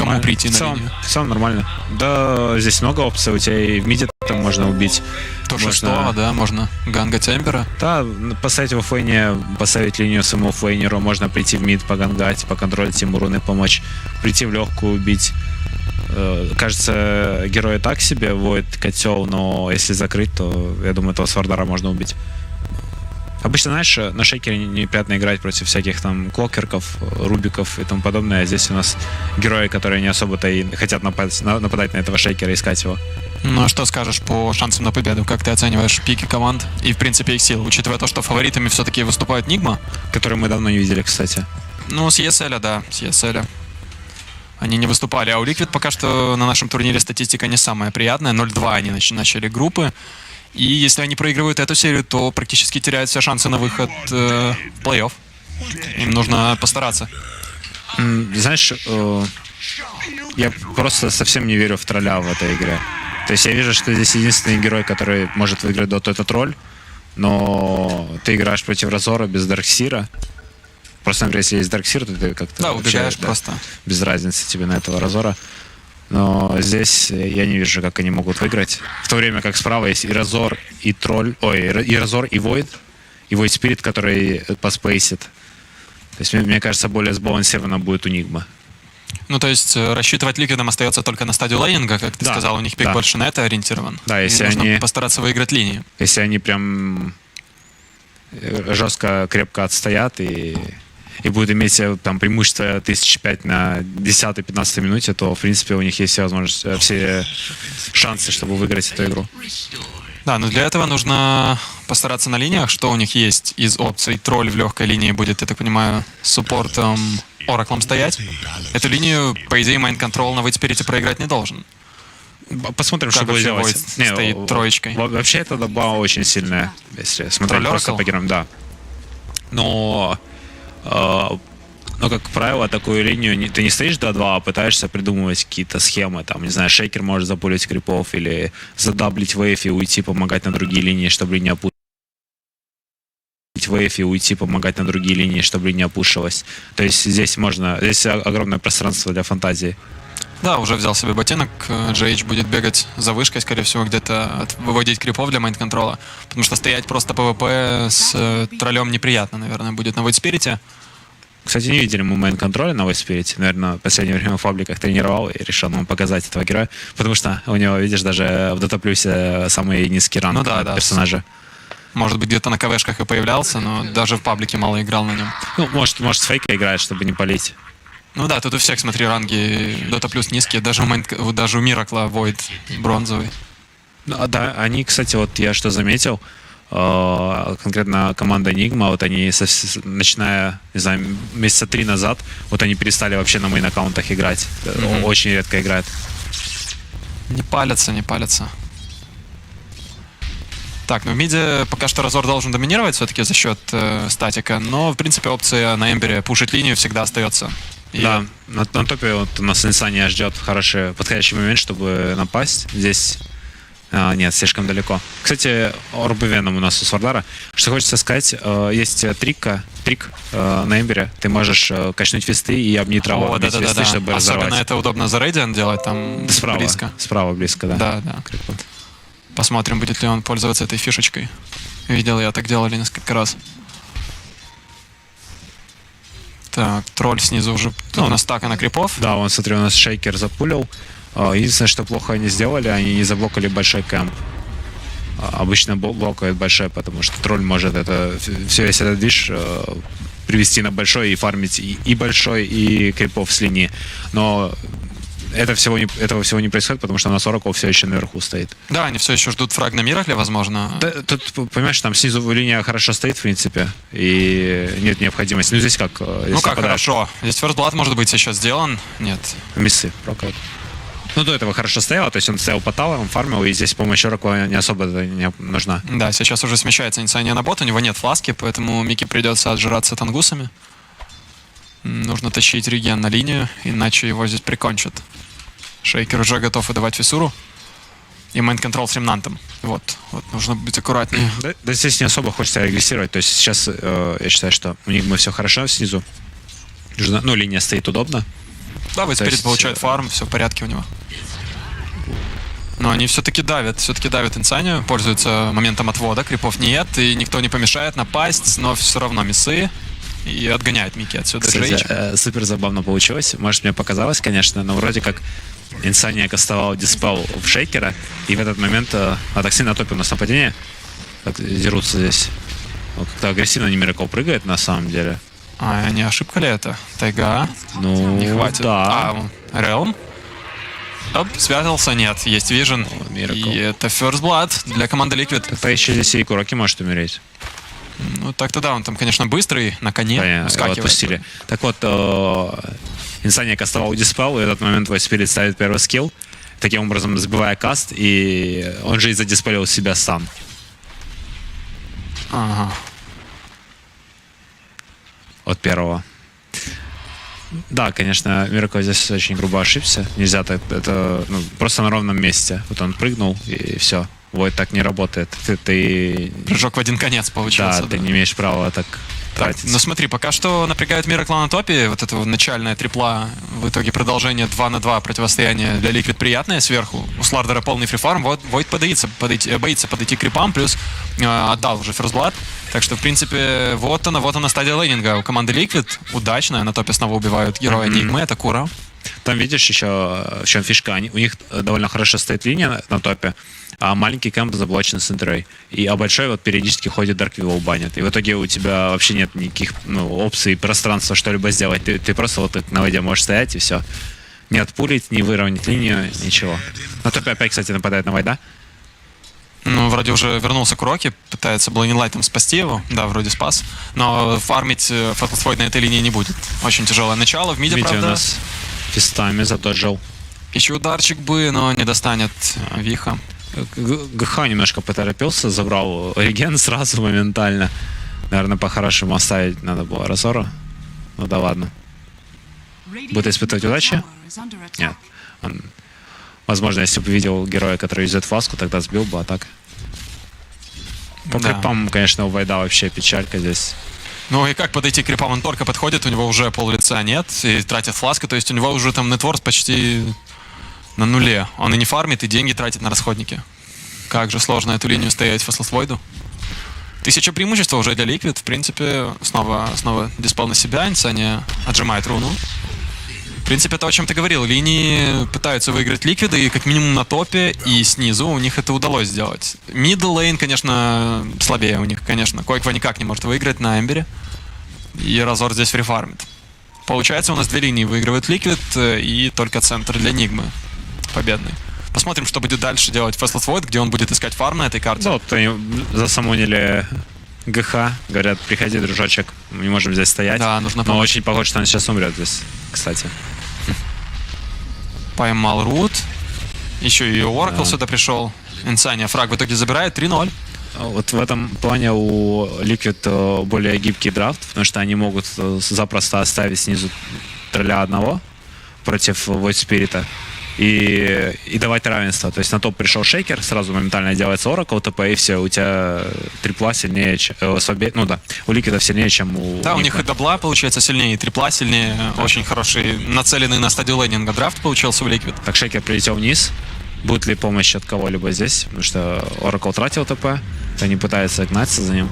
кому прийти на линию? В целом нормально. Да, здесь много опций. У тебя и в миде там можно убить. То шестого, да, можно гангать Эмбера. Да, поставить его в фейне, поставить линию самому фейнеру, можно прийти в мид, погангать, поконтролить ему руны, помочь, прийти в легкую, убить. Кажется, герой так себе, Void, котел, но если закрыть, то, я думаю, этого Свардара можно убить. Обычно, знаешь, на шейкере неприятно играть против всяких там клокерков, рубиков и тому подобное, а здесь у нас герои, которые не особо-то и хотят нападать на этого шейкера и искать его. Ну а что скажешь по шансам на победу? Как ты оцениваешь пики команд и, в принципе, их сил, учитывая то, что фаворитами все-таки выступают Nigma? Которые мы давно не видели, кстати. Ну, с ESL, да, с ESL. Они не выступали, а у Liquid пока что на нашем турнире статистика не самая приятная. 0-2 они начали группы. И если они проигрывают эту серию, то практически теряют все шансы на выход в плей-офф. Им нужно постараться. Знаешь, я просто совсем не верю в тролля в этой игре. То есть я вижу, что здесь единственный герой, который может выиграть доту, это тролль. Но ты играешь против Разора без Дарксира. Просто, например, если есть Дарксир, то ты как-то... Да, убегаешь просто. Без разницы тебе на этого Разора. Но здесь я не вижу, как они могут выиграть. В то время как справа есть и Разор, и Тролль... Ой, и Разор, и Void. И Void Spirit, который поспейсит. То есть, мне кажется, более сбалансированно будет у Nigma. Ну, то есть, рассчитывать ликвидом остается только на стадию лейнинга, как ты сказал, у них пик больше на это ориентирован. Да, если нужно они... постараться выиграть линии. Если они прям жестко, крепко отстоят и будут иметь там преимущество 1005 на 10-15 минуте, то, в принципе, у них есть все возможности, все шансы, чтобы выиграть эту игру. Да, но для этого нужно постараться на линиях, что у них есть из опций. Тролль в легкой линии будет, я так понимаю, с суппортом Ораклом стоять. Эту линию, по идее, майнд-контрол на Вейтспирите проиграть не должен. Посмотрим, что будет делать. Стоит троечкой. Вообще, эта доба очень сильная, если смотреть просто по героям, да. Но, как правило, такую линию ты не стоишь до 2, а пытаешься придумывать какие-то схемы. Там, не знаю, шейкер может запулить крипов или задаблить вейв и уйти помогать на другие линии, чтобы линия опушилась. Вейв и уйти помогать на другие линии, чтобы линия опушилась. То есть здесь огромное пространство для фантазии. Да, уже взял себе ботинок. GH будет бегать за вышкой, скорее всего, где-то выводить крипов для майнд-контрола. Потому что стоять просто ПВП с троллем неприятно, наверное, будет на Вейтспирите. Кстати, не видели мы мейн-контроля на Вейтспирите. Наверное, в последнее время в пабликах тренировал и решил нам показать этого героя. Потому что у него, видишь, даже в Dota Plus самый низкий ранг персонажа. Может быть, где-то на КВшках и появлялся, но даже в паблике мало играл на нем. Ну, может с фейка играет, чтобы не палить. Ну да, тут у всех, смотри, ранги Dota Plus низкие, даже у Миракла Void бронзовый. Да, они, кстати, вот я что заметил, конкретно команда Nigma, вот они, начиная, не знаю, месяца 3 назад, вот они перестали вообще на мейн-аккаунтах играть. Очень редко играют. Не палятся. Так, ну в миде пока что Разор должен доминировать все-таки за счет статика, но, в принципе, опция на Эмбере пушить линию всегда остается. Да, на топе вот у нас Инсания ждет хороший, подходящий момент, чтобы напасть. Здесь нет, слишком далеко. Кстати, Орбы Веном у нас у Свардара. Что хочется сказать, есть трик на Эмбере. Ты можешь качнуть фисты и обнить траву, фисты, чтобы разорвать. Особенно это удобно за Рейдиан делать, там близко. Справа близко, да. Да. Посмотрим, будет ли он пользоваться этой фишечкой. Видел, я так делали несколько раз. Так, тролль снизу уже тут на стака на крипов. Да, он, смотри, у нас шейкер запулил. Единственное, что плохо они сделали, они не заблокали большой кэмп. Обычно блокают большой, потому что тролль может весь этот движ привести на большой и фармить и большой, и крипов с линии. Но этого всего не происходит, потому что у нас Oracle все еще наверху стоит. Да, они все еще ждут фраг на Миракле, возможно. Да, тут, понимаешь, там снизу линия хорошо стоит, в принципе, и нет необходимости. Ну, здесь как? Ну, как хорошо. Здесь First Blood, может быть, еще сделан? Нет. Миссы, прокат. Ну, до этого хорошо стоял, то есть он стоял по таверам, фармил, и здесь помощь Oracle не особо не нужна. Да, сейчас уже смещается инициация на бот, у него нет фласки, поэтому Микки придется отжираться тангусами. Нужно тащить реген на линию, иначе его здесь прикончат. Шейкер уже готов выдавать фиссуру. И мейн-контрол с ремнантом. Вот, нужно быть аккуратнее. Да, здесь не особо хочется агрессировать. То есть сейчас я считаю, что у них все хорошо снизу. Ну, линия стоит удобно. Да, Вейспирит получает фарм, все в порядке у него. Но они все-таки давят Инсанию, пользуются моментом отвода, крипов нет, и никто не помешает напасть, но все равно миссы, и отгоняет Мики отсюда. Кстати, супер забавно получилось. Может, мне показалось, конечно, но вроде как Инсания кастовал диспел в шейкера, и в этот момент Атакси на топе у нас нападение. Так, дерутся здесь. Как-то агрессивно Немиракл прыгает на самом деле. А не ошибка ли это? Тайга? Ну, не хватит. Да. Realm? Оп, связался, нет, есть Vision. И это First Blood для команды Liquid. Как-то еще здесь и Куроки может умереть. Ну, так-то да, он там, конечно, быстрый, на коне его отпустили. Так вот, Инсания кастовал диспел, и в этот момент Вейспирит ставит первый скилл, таким образом сбивая каст, и он же и задиспелил себя сам. Ага. От первого. Да, конечно, Мираcle здесь очень грубо ошибся. Нельзя так, это просто на ровном месте. Вот он прыгнул, и все. Войд так не работает. Ты... Прыжок в один конец получился. Да, ты не имеешь права так тратить. Ну смотри, пока что напрягает Miracle на топе. Вот это начальная трипла, в итоге продолжение 2 на 2 противостояние для Liquid приятное сверху. У Слардера полный фрифарм. Войд боится подойти к крипам, плюс отдал уже First Blood. Так что, в принципе, вот она стадия лейнинга у команды Liquid. Удачная, на топе снова убивают героя Nigma, это Кура. Там видишь еще, в чем фишка, у них довольно хорошо стоит линия на топе, а маленький кэмп заблочен с интрой. А большой вот периодически ходит Дарквилл банит. И в итоге у тебя вообще нет никаких опций, пространства что-либо сделать. Ты просто вот так на воде можешь стоять и все. Не отпулить, не выровнять линию, ничего. На топе опять, кстати, нападает на Вайда. Ну, вроде уже вернулся Куроки, пытается Блейнлайтом спасти его. Да, вроде спас. Но фармить Fatal Void на этой линии не будет. Очень тяжелое начало. В миде, правда... у нас фистами задоджил. Еще ударчик бы, но не достанет Виха. ГХ немножко поторопился, забрал реген сразу моментально. Наверное, по-хорошему оставить надо было Разора. Ну да ладно. Будет испытывать удачи? Нет. Он, возможно, если бы видел героя, который юзает фласку, тогда сбил бы, а так. По крипам, конечно, у Вайда вообще печалька здесь. Ну и как подойти к крипам? Он только подходит, у него уже пол лица нет, и тратит фласку, то есть у него уже там нетворс почти на нуле. Он и не фармит, и деньги тратит на расходники. Как же сложно эту линию стоять Faceless Void'у. 1000 преимущества уже для Liquid. В принципе, снова диспел на себя, Инсания отжимает руну. В принципе, то, о чем ты говорил. Линии пытаются выиграть Liquid, и как минимум на топе и снизу у них это удалось сделать. Middle lane, конечно, слабее у них, конечно. Койква никак не может выиграть на Эмбере. И Разор здесь фрифармит. Получается, у нас две линии выигрывает Liquid, и только центр для Нигмы победный. Посмотрим, что будет дальше делать Faceless Void, где он будет искать фарм на этой карте. Да, вот они засамонили ГХ, говорят, приходи, дружочек, мы не можем здесь стоять. Да, нужно помочь. Но очень похоже, что он сейчас умрет здесь, кстати. Поймал Рут. Еще и Oracle сюда пришел. Инсания фраг в итоге забирает 3-0. Вот в этом плане у Liquid более гибкий драфт, потому что они могут запросто оставить снизу тролля одного против Void Spirit и давать равенство. То есть на топ пришел шейкер, сразу моментально делается Oracle, ТП, и все, у тебя трипла сильнее, ну да, у Liquid сильнее, чем у Да, Nigma. у них и дабла получается сильнее, и трипла сильнее. Да. Очень хороший, нацеленный на стадию лейнинга драфт получился у Liquid. Так, шейкер прилетел вниз. Будет ли помощь от кого-либо здесь? Потому что Oracle тратил ТП, они пытаются гнаться за ним.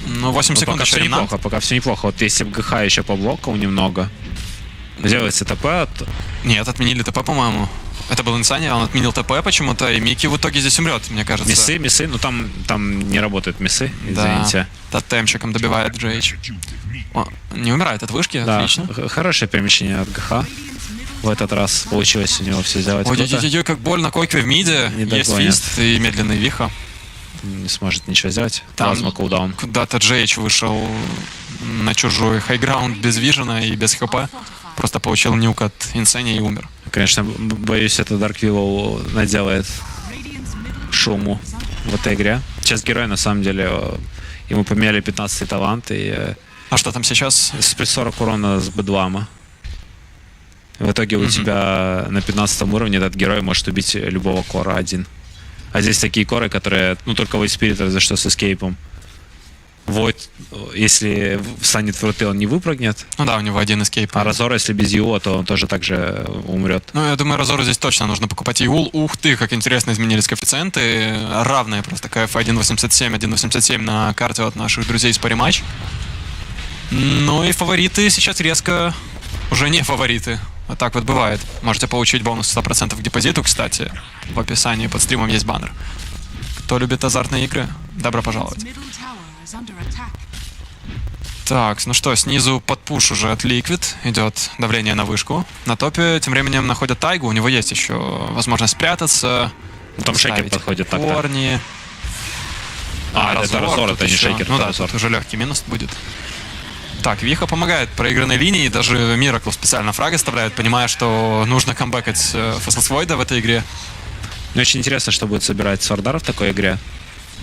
Ну, 8 секунд пока все неплохо, пока все неплохо. Вот если бы ГХ еще поблокал немного, делается ТП. Нет, отменили ТП, по-моему. Это был Инсания, он отменил ТП почему-то, и Мики в итоге здесь умрет, мне кажется. Миссы, ну там не работают миссы, извините. Да, тотемчиком добивает GH. Не умирает от вышки, да, отлично. Хорошее перемещение от ГХ. В этот раз получилось у него все сделать. Ой-ой-ой, как больно, Койкве в миде, есть фист и медленный Виха. Не сможет ничего сделать. Там плазма кулдаун. Куда-то GH вышел на чужой хайграунд без вижена и без хп. Просто получил нюк от Инсения и умер. Конечно, боюсь, это Дарквилл наделает шуму в этой игре. Сейчас герой, на самом деле, ему поменяли 15-й талант. И а что там сейчас? Плюс 40 урона с бедлама. В итоге у тебя на 15 уровне этот герой может убить любого кора один. А здесь такие коры, которые, ну, только Void Spirit, разве что с эскейпом. Войд, если встанет в руты, он не выпрыгнет. Ну да, у него один эскейп. А Разор, если без его, то он тоже так же умрет. Ну, я думаю, Разору здесь точно нужно покупать Иул. Ух ты, как интересно изменились коэффициенты. Равные просто КФ 1.87, 1.87 на карте от наших друзей из Париматч. Ну и фавориты сейчас резко уже не фавориты. Вот так вот бывает. Можете получить бонус 100% к депозиту, кстати. В описании под стримом есть баннер. Кто любит азартные игры, добро пожаловать. Так, ну что, снизу под пуш уже от Liquid идет давление на вышку. На топе тем временем находят Тайгу, у него есть еще возможность спрятаться. Там Шейкер подходит так-то. Корни. Это Разор, это не Шейкер. Ну да, тут уже легкий минус будет. Так, Виха помогает проигранной линии, даже Миракл специально фраг оставляет, понимая, что нужно камбэкать Faceless Void в этой игре. Мне очень интересно, что будет собирать Свардар в такой игре.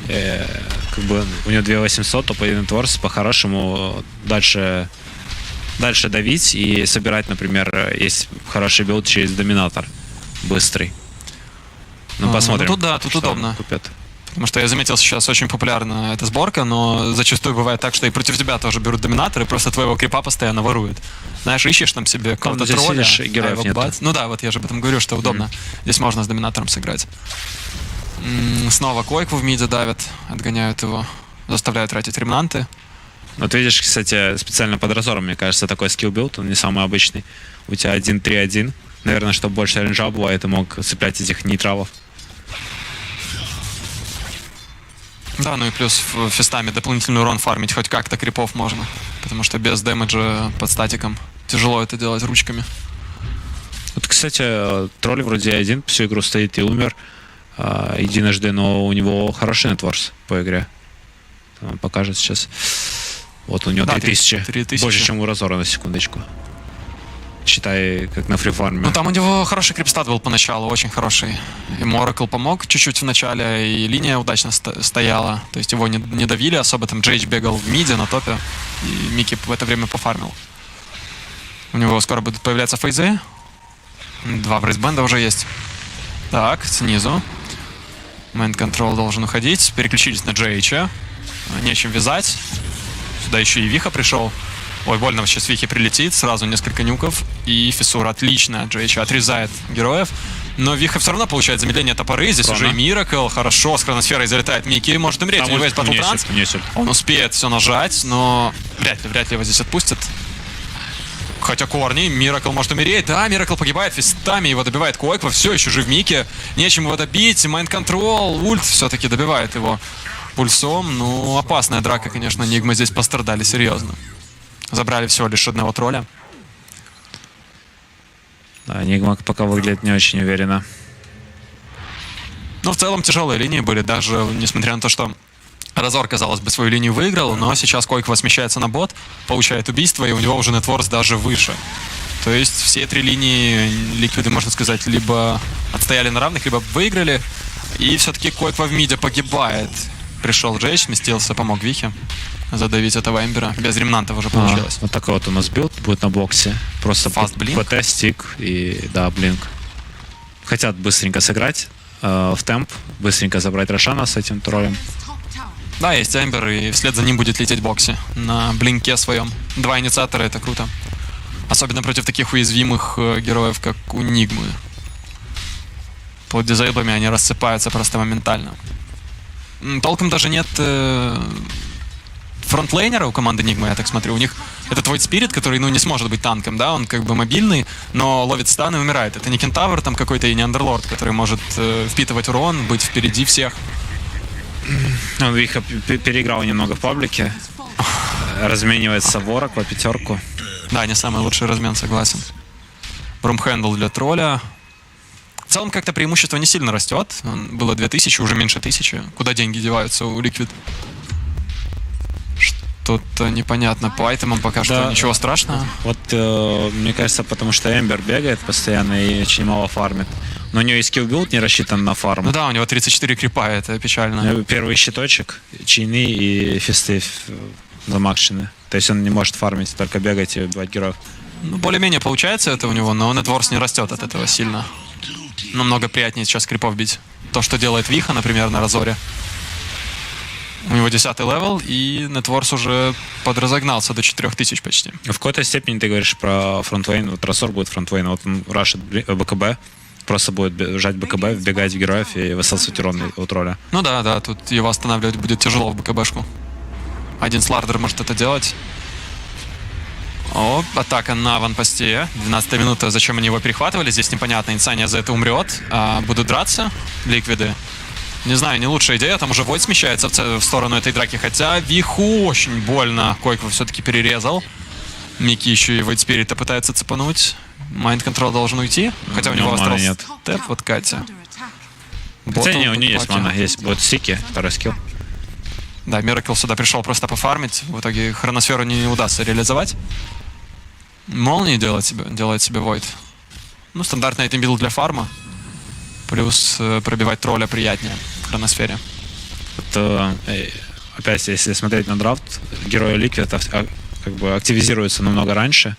Как бы у него 2800, топ-1 Творс, по-хорошему дальше давить и собирать, например, есть хороший билд через Доминатор, быстрый. Ну, посмотрим. Тут да, тут удобно. Купят. Потому что я заметил, сейчас очень популярна эта сборка, но зачастую бывает так, что и против тебя тоже берут доминаторы, просто твоего крипа постоянно воруют. Знаешь, ищешь там себе какого-то тролля, героев нет. Ну да, вот я же об этом говорю, что удобно. Здесь можно с доминатором сыграть. Снова койку в миде давят, отгоняют его, заставляют тратить ремнанты. Вот видишь, кстати, специально под Разором, мне кажется, такой скилл-билд, он не самый обычный. У тебя 1-3-1. Наверное, чтобы больше рейнджа было, и ты мог цеплять этих нейтралов. Да, ну и плюс фестами дополнительный урон фармить хоть как-то крипов можно. Потому что без дэмэджа под статиком тяжело это делать ручками. Вот, кстати, тролль вроде один всю игру стоит и умер единожды, но у него хороший нетворс по игре. Он покажет сейчас. Вот у него 3000. 3000. Больше, чем у Разора, на секундочку. Считай, как на фрифарме. Ну там у него хороший крипстат был поначалу, очень хороший. Immortal помог чуть-чуть в начале, и линия удачно стояла. То есть его не давили особо, там Джейдж бегал в миде, на топе, и Микки в это время пофармил. У него скоро будут появляться фейзы. 2 брейсбенда уже есть. Так, снизу. Mind Control должен уходить. Переключились на Джейча. Нечем вязать. Сюда еще и Виха пришел. Ой, больно сейчас Вихе прилетит. Сразу несколько нюков. И Фиссур отлично. Джейча отрезает героев. Но Виха все равно получает замедление топоры. Здесь уже и Миракл. Хорошо, с хроносферой залетает Микки. Может умереть. У него есть батлтранс. Он успеет все нажать, но вряд ли его здесь отпустят. Хотя корни, Миракл может умереть. Да, Миракл погибает фистами, его добивает Койква. Все еще жив Микки. Нечем его добить. Майнд контрол. Ульт все-таки добивает его пульсом. Ну, опасная драка, конечно. Нигма здесь пострадали серьезно. Забрали всего лишь одного тролля. Да, Нигма пока выглядит не очень уверенно. Но в целом тяжелые линии были, даже несмотря на то, что Разор, казалось бы, свою линию выиграл, но сейчас Койква смещается на бот, получает убийство, и у него уже нетворс даже выше. То есть все 3 линии Ликвиды, можно сказать, либо отстояли на равных, либо выиграли. И все-таки Койква в миде погибает. Пришел Джейдж, сместился, помог Вихе задавить этого Эмбера. Без ремнантов уже получилось. Вот такой вот у нас билд будет на боксе. Просто Fast ПТ, стик и, да, блинк. Хотят быстренько сыграть в темп, быстренько забрать Рошана с этим троллем. Да, есть Эмбер, и вслед за ним будет лететь Бокси на блинке своем. 2 инициатора, это круто. Особенно против таких уязвимых героев, как у Нигмы. Под дизейблами они рассыпаются просто моментально. Толком даже нет фронтлейнера у команды Нигмы, я так смотрю. У них этот Void Spirit, который, ну, не сможет быть танком, да, он как бы мобильный, но ловит стан и умирает. Это не кентавр там какой-то и не андерлорд, который может впитывать урон, быть впереди всех. Он их переиграл немного в паблике. Разменивается ворок по 5. Да, не самый лучший размен, согласен. Брумхендл для тролля. В целом как-то преимущество не сильно растет. Было 2000, уже меньше 1000. Куда деньги деваются у Liquid? Что-то непонятно. По айтемам пока что ничего страшного. Вот мне кажется, потому что Эмбер бегает постоянно и очень мало фармит. Но у него и скилл-билд не рассчитан на фарм. Ну да, у него 34 крипа, это печально. Первый щиточек, чайны и фисты замакшены. То есть он не может фармить, только бегать и убивать героев. Ну, более-менее получается это у него, но нетворс не растет от этого сильно. Намного приятнее сейчас крипов бить. То, что делает Виха, например, на Разоре. У него 10-й левел, и Нетворс уже подразогнался до 4000 почти. В какой-то степени ты говоришь про фронтвейн, вот Рассор будет фронтвейн, вот он рашит БКБ, просто будет жать БКБ, вбегать в героев и высасывать урон у тролля. Ну да, тут его останавливать будет тяжело в БКБшку. Один слардер может это делать. О, атака на ванпосте. 12 минута, зачем они его перехватывали, здесь непонятно. Инсания за это умрет. Будут драться ликвиды. Не знаю, не лучшая идея, там уже Войд смещается в сторону этой драки, хотя Виху очень больно. Койква все-таки перерезал. Микки еще и Войд Спирита пытается цепануть. Майнд контрол должен уйти, хотя у него остался тэп, вот Катя. Хотя не, у нее есть мана, есть будет Сики, второй скилл. Да, Миракл сюда пришел просто пофармить, в итоге хроносферу не удастся реализовать. Молнии делает себе Войд. Ну, стандартный айтем билд для фарма. Плюс пробивать тролля приятнее в хроносфере. Опять, если смотреть на драфт, герои Liquid как бы активизируются намного раньше.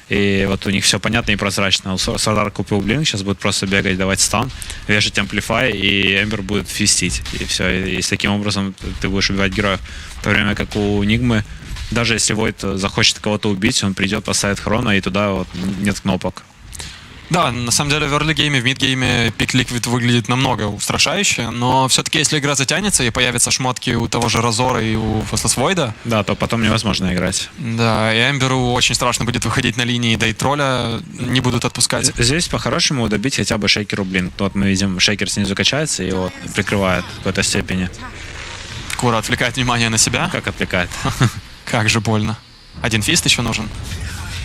И вот у них все понятно и прозрачно. Сардар купил блин, сейчас будет просто бегать, давать стан, вешать амплифай, и Эмбер будет фистить. И все. И таким образом ты будешь убивать героев. В то время как у Нигмы, даже если Войд захочет кого-то убить, он придет, поставит хрона, и туда вот нет кнопок. Да, на самом деле в early гейме, в mid гейме пик Liquid выглядит намного устрашающе, но все-таки если игра затянется и появятся шмотки у того же Разора и у Фаслас Войда, да, то потом невозможно играть. Да, и Эмберу очень страшно будет выходить на линии, да и тролля не будут отпускать. Здесь по-хорошему добить хотя бы Шейкеру блин. Вот мы видим, Шейкер снизу качается и его прикрывает в какой-то степени. Кура отвлекает внимание на себя. Как отвлекает? Как же больно. Один фист еще нужен.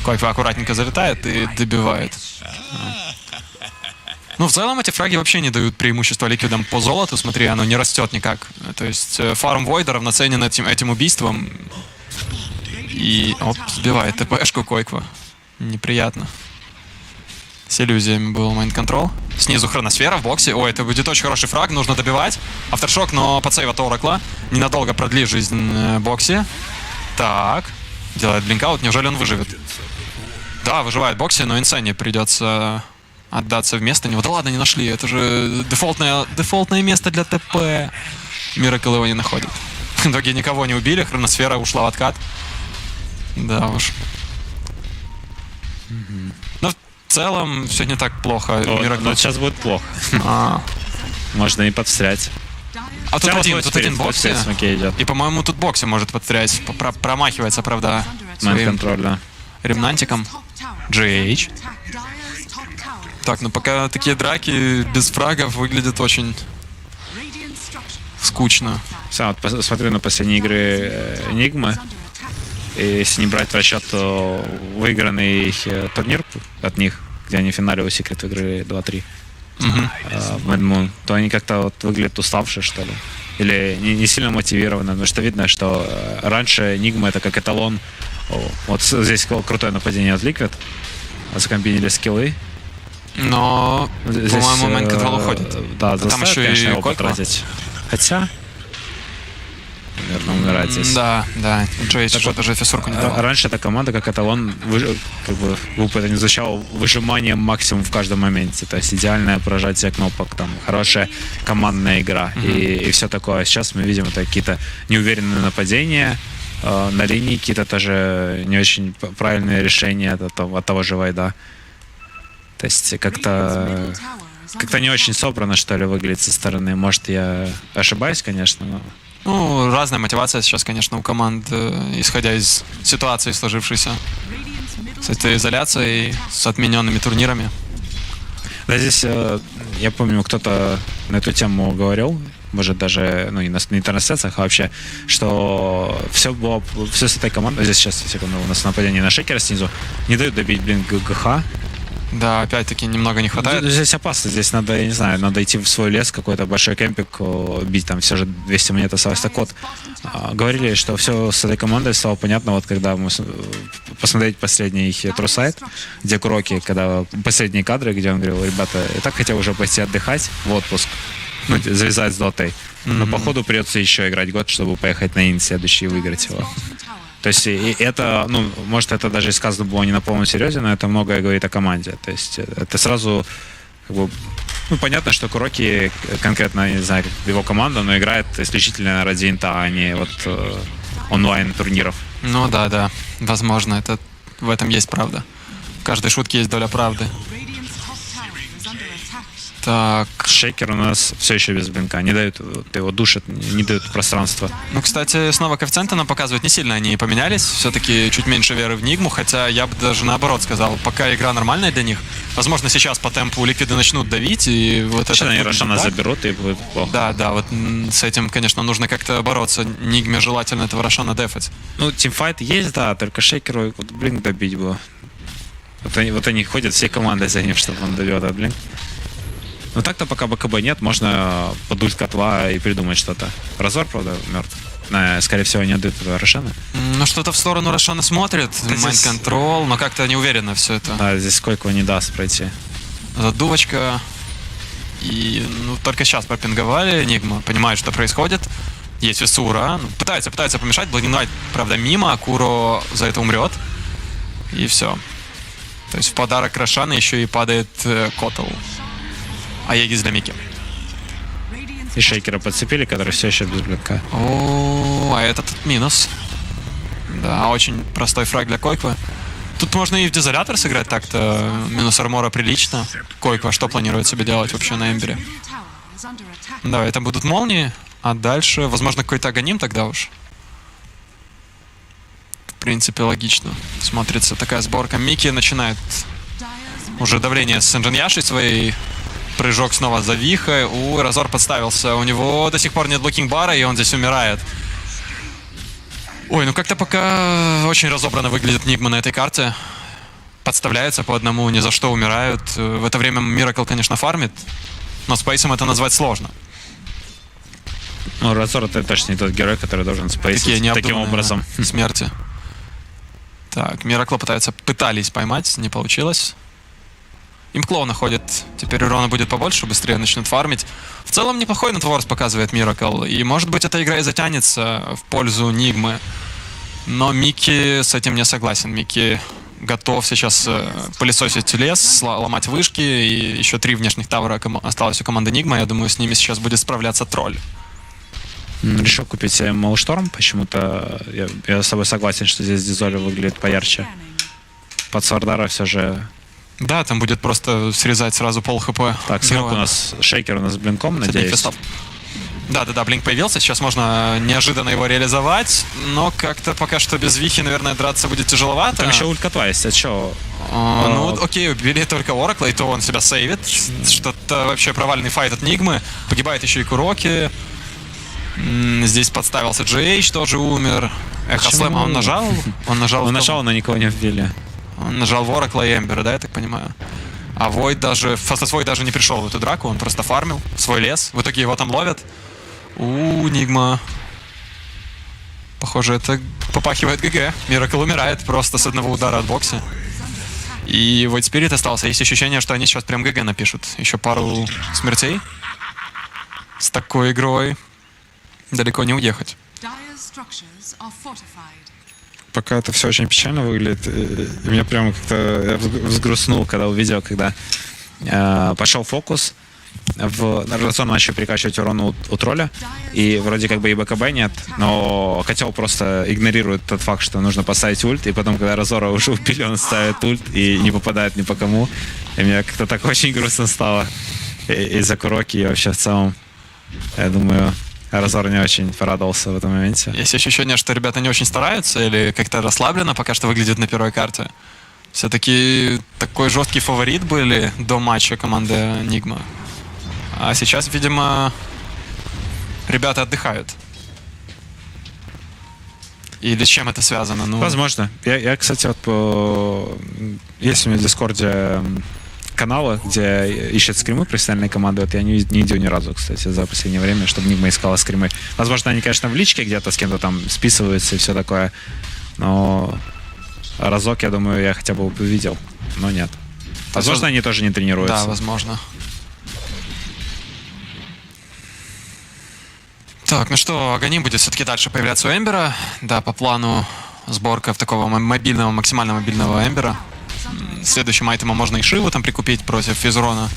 Койква аккуратненько залетает и добивает. Ну, в целом эти фраги вообще не дают преимущества ликвидам по золоту. Смотри, оно не растет никак. То есть фарм Войда равноценен этим убийством. И, сбивает ТПшку Койква. Неприятно. С иллюзиями был майнд-контрол. Снизу хроносфера в боксе. Ой, это будет очень хороший фраг, нужно добивать. Авторшок, но подсейв от Оракла. Ненадолго продли жизнь в боксе. Так. Делает блинкаут, неужели он выживет? Да, выживает в боксе, но Инсане придется отдаться вместо него. Да ладно, не нашли, это же дефолтное место для ТП. Миракл его не находит. В итоге никого не убили, хроносфера ушла в откат. Да уж. Но в целом все не так плохо. Но сейчас будет плохо. Можно и подстрять. А тут один в боксе. И, по-моему, тут в боксе может подстрять. Промахивается, правда, своим ремнантиком. GH. Так, ну пока такие драки без фрагов выглядят очень скучно. Сам вот смотрю на последние игры Нигмы. И если не брать в расчет, то выигранный турнир от них, где они в финале у Секрет выиграли 2-3. Mad Moon, то они как-то вот выглядят уставшие, что ли. Или не сильно мотивированы, потому что видно, что раньше Нигма это как эталон. Вот здесь крутое нападение от Liquid. Закомбинили скиллы. Но, по-моему, Майн Контрол уходит. Да, там еще конечно, и его потратить. Хотя, наверное, умирать здесь. Да. Джейдж даже фиссурку не давал. Раньше эта команда, как эталон, как бы глупо это не звучало, выжиманием максимум в каждом моменте. То есть идеальное прожатие кнопок, там, хорошая командная игра и все такое. Сейчас мы видим это какие-то неуверенные нападения на линии, какие-то тоже не очень правильные решения от того же Вайда. То есть как-то не очень собрано, что ли, выглядит со стороны. Может, я ошибаюсь, конечно, но... Ну, разная мотивация сейчас, конечно, у команд, исходя из ситуации сложившейся. С этой изоляцией, с отмененными турнирами. Да, здесь, я помню, кто-то на эту тему говорил, может, даже, ну, не на интернет-сетах, а вообще, что все с этой командой, здесь сейчас, секунду, у нас нападение на Шейкера снизу, не дают добить, блин, ГХ. Да, опять-таки немного не хватает. Здесь опасно, здесь надо, я не знаю, надо идти в свой лес, какой-то большой кемпик, бить, там все же 200 монет осталось. Так вот, говорили, что все с этой командой стало понятно, вот когда мы посмотреть последний трусайт, где Куроки, когда последние кадры, где он говорил, ребята, я так хотел уже пойти отдыхать в отпуск, завязать с Дотой, но походу придется еще играть год, чтобы поехать на Ин следующий и выиграть его. То есть и это, ну, может, это даже и сказано было не на полном серьезе, но это многое говорит о команде. То есть это сразу как бы Ну, понятно, что Куроки конкретно, не знаю, как его команда, но играет исключительно ради инта, а не вот онлайн-турниров. Ну да, возможно, это в этом есть правда. В каждой шутке есть доля правды. Так. Шейкер у нас все еще без блинка. Не дают, его душат, не дают пространства. Ну, кстати, снова коэффициенты нам показывают, не сильно они поменялись. Все-таки чуть меньше веры в Нигму, хотя я бы даже наоборот сказал, пока игра нормальная для них. Возможно, сейчас по темпу ликвиды начнут давить, и вот это... Они Рошана заберут, и будет плохо. Да, вот с этим, конечно, нужно как-то бороться. Нигме желательно этого Рошана дефать. Ну, тимфайт есть, да, только Шейкеру, вот, блин, добить было. Вот они ходят, все команды за ним, чтобы он довел этот блин. Ну так-то пока БКБ нет, можно подуть котла и придумать что-то. Разор, правда, мертв. Скорее всего, не отдают этого Рошана. Ну что-то в сторону Рошана смотрит, майнд-контрол, но как-то неуверенно все это. Да, здесь сколько не даст пройти. Задувочка. И только сейчас пропинговали, Нигма понимает, что происходит. Есть Висура, пытается помешать, Благинвайт, правда, мимо, Куро за это умрет. И все. То есть в подарок Рошана еще и падает Котл. А Егис для Мики. И Шейкера подцепили, который все еще без блинка. О, а это тут минус. Да, очень простой фраг для Койквы. Тут можно и в дезолятор сыграть так-то. Минус армора прилично. Койква что планирует себе делать вообще на Эмбере? Давай, это будут молнии. А дальше, возможно, какой-то агоним тогда уж. В принципе, логично. Смотрится такая сборка. Мики начинает уже давление с Инженьяшей своей. Прыжок снова за Вихой. Разор подставился. У него до сих пор нет блокинг-бара, и он здесь умирает. Ой, ну как-то пока очень разобранно выглядит Нигма на этой карте. Подставляется по одному, ни за что умирают. В это время Миракл, конечно, фармит, но спейсом это назвать сложно. Ну, Разор это точно не тот герой, который должен спейсить таким образом. Смерти. Так, Миракла пытались поймать, не получилось. Им клоу находит. Теперь урона будет побольше, быстрее начнут фармить. В целом неплохой нетворс показывает Миракл. И может быть эта игра и затянется в пользу Нигмы. Но Микки с этим не согласен. Микки готов сейчас пылесосить лес, ломать вышки. И еще 3 внешних тавра осталось у команды Нигма. Я думаю, с ними сейчас будет справляться тролль. Решил купить себе Малшторм. Почему-то я с тобой согласен, что здесь Дизоль выглядит поярче. Под Свардара все же... Да, там будет просто срезать сразу пол хп. Так, смог у нас Шейкер у нас с блинком, надеюсь. Да, блинк появился, сейчас можно неожиданно его реализовать, но как-то пока что без Вихи, наверное, драться будет тяжеловато. Там еще ульт-котва есть, а чё? Ну, окей, убили только Оракла, и то он себя сейвит. Что-то вообще провальный файт от Нигмы. Погибает еще и Куроки. Здесь подставился GH, тоже умер. Эхослэм, он нажал? Он нажал, но никого не убили. Он нажал Воракла и Эмбера, да, я так понимаю? А Войд Фастасвой даже не пришел в эту драку, он просто фармил свой лес. В итоге его там ловят. Нигма. Похоже, это попахивает ГГ. Миракл умирает просто с одного удара от бокса. И Войд Спирит остался. Есть ощущение, что они сейчас прям ГГ напишут. Еще пару смертей. С такой игрой далеко не уехать. Пока это все очень печально выглядит. И меня прямо как-то взгрустнул, когда увидел, когда пошел фокус. Разор начал прикачивать урон у тролля. И вроде как бы и БКБ нет, но котел просто игнорирует тот факт, что нужно поставить ульт. И потом, когда Разора уже убили, он ставит ульт и не попадает ни по кому. И мне как-то так очень грустно стало из-за Куроки и вообще в целом. Я думаю... Разор не очень порадовался в этом моменте. Есть ощущение, что ребята не очень стараются или как-то расслабленно пока что выглядит на первой карте. Все-таки такой жесткий фаворит были до матча команды Нигма. А сейчас, видимо, ребята отдыхают. Или с чем это связано? Возможно. Я, кстати, есть у меня в Дискорде каналы, где ищут скримы профессиональные команды. Вот я не видел ни разу, кстати, за последнее время, чтобы Нигма искала скримы. Возможно, они, конечно, в личке где-то с кем-то там списываются и все такое. Но разок, я думаю, я хотя бы увидел. Но нет. Возможно, они тоже не тренируются. Да, возможно. Так, ну что, Агоним будет все-таки дальше появляться у Эмбера. Да, по плану сборка в такого мобильного, максимально мобильного Эмбера. Следующим айтемом можно и Шиву там прикупить против Физрона.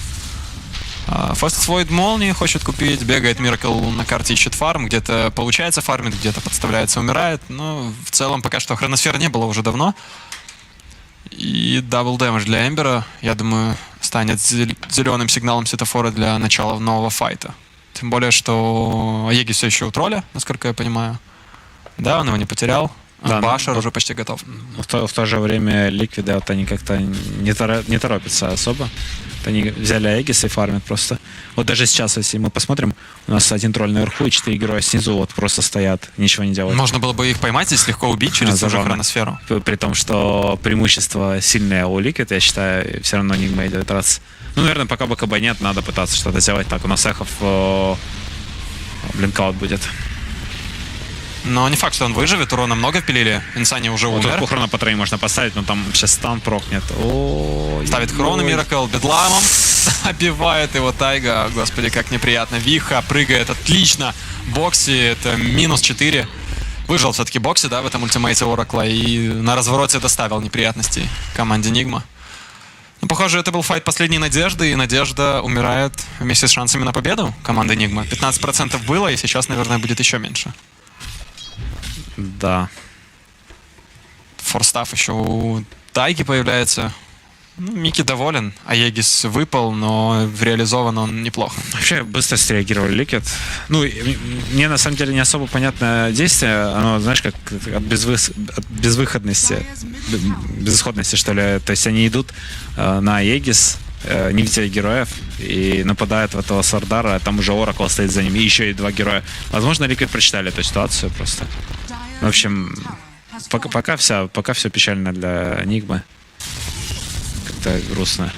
Fast Void молнии хочет купить, бегает Miracle на карте, ищет фарм, где-то получается фармит, где-то подставляется, умирает. Но в целом пока что хроносферы не было уже давно. И дабл дэмэдж для Эмбера, я думаю, станет зеленым сигналом светофора для начала нового файта. Тем более, что Аеги все еще у тролля, насколько я понимаю. Да, он его не потерял. Да, Башер уже почти готов. В то же время ликвиды вот они как-то не торопятся особо. Они взяли Аегис и фармят просто. Вот даже сейчас, если мы посмотрим, у нас один тролль наверху и 4 героя снизу вот просто стоят, ничего не делают. Можно было бы их поймать здесь, легко убить через ту же хроносферу. При том, что преимущество сильное у Liquid, я считаю, все равно Nigma идет раз. Ну, наверное, пока БКБ нет, надо пытаться что-то сделать. Так, у нас эхов блинкаут будет. Но не факт, что он выживет, урона много впилили, Инсани уже умер. Вот тут хрона по 3 можно поставить, но там сейчас стан прокнет. Ставит хрона Miracle бедламом, обивает его Тайга, господи, как неприятно. Виха прыгает отлично, Бокси, это -4. Выжил все-таки Бокси, да, в этом ультимейте Оракла, и на развороте доставил неприятностей команде Nigma. Ну, похоже, это был файт последней надежды, и надежда умирает вместе с шансами на победу команды Nigma. 15% было, и сейчас, наверное, будет еще меньше. Да. Форстав еще у Тайги появляется. Ну, Микки доволен. Аегис выпал, но реализован он неплохо. Вообще быстро среагировали Liquid. Ну, мне на самом деле не особо понятное действие. Оно, знаешь, как от безвыходности, безысходности, что ли. То есть они идут на Аегис, не видя героев, и нападают в этого Сардара, а там уже Оракл стоит за ними, и еще и 2 героя. Возможно, Liquid прочитали эту ситуацию просто. В общем, пока все печально для Nigma. Как-то грустно.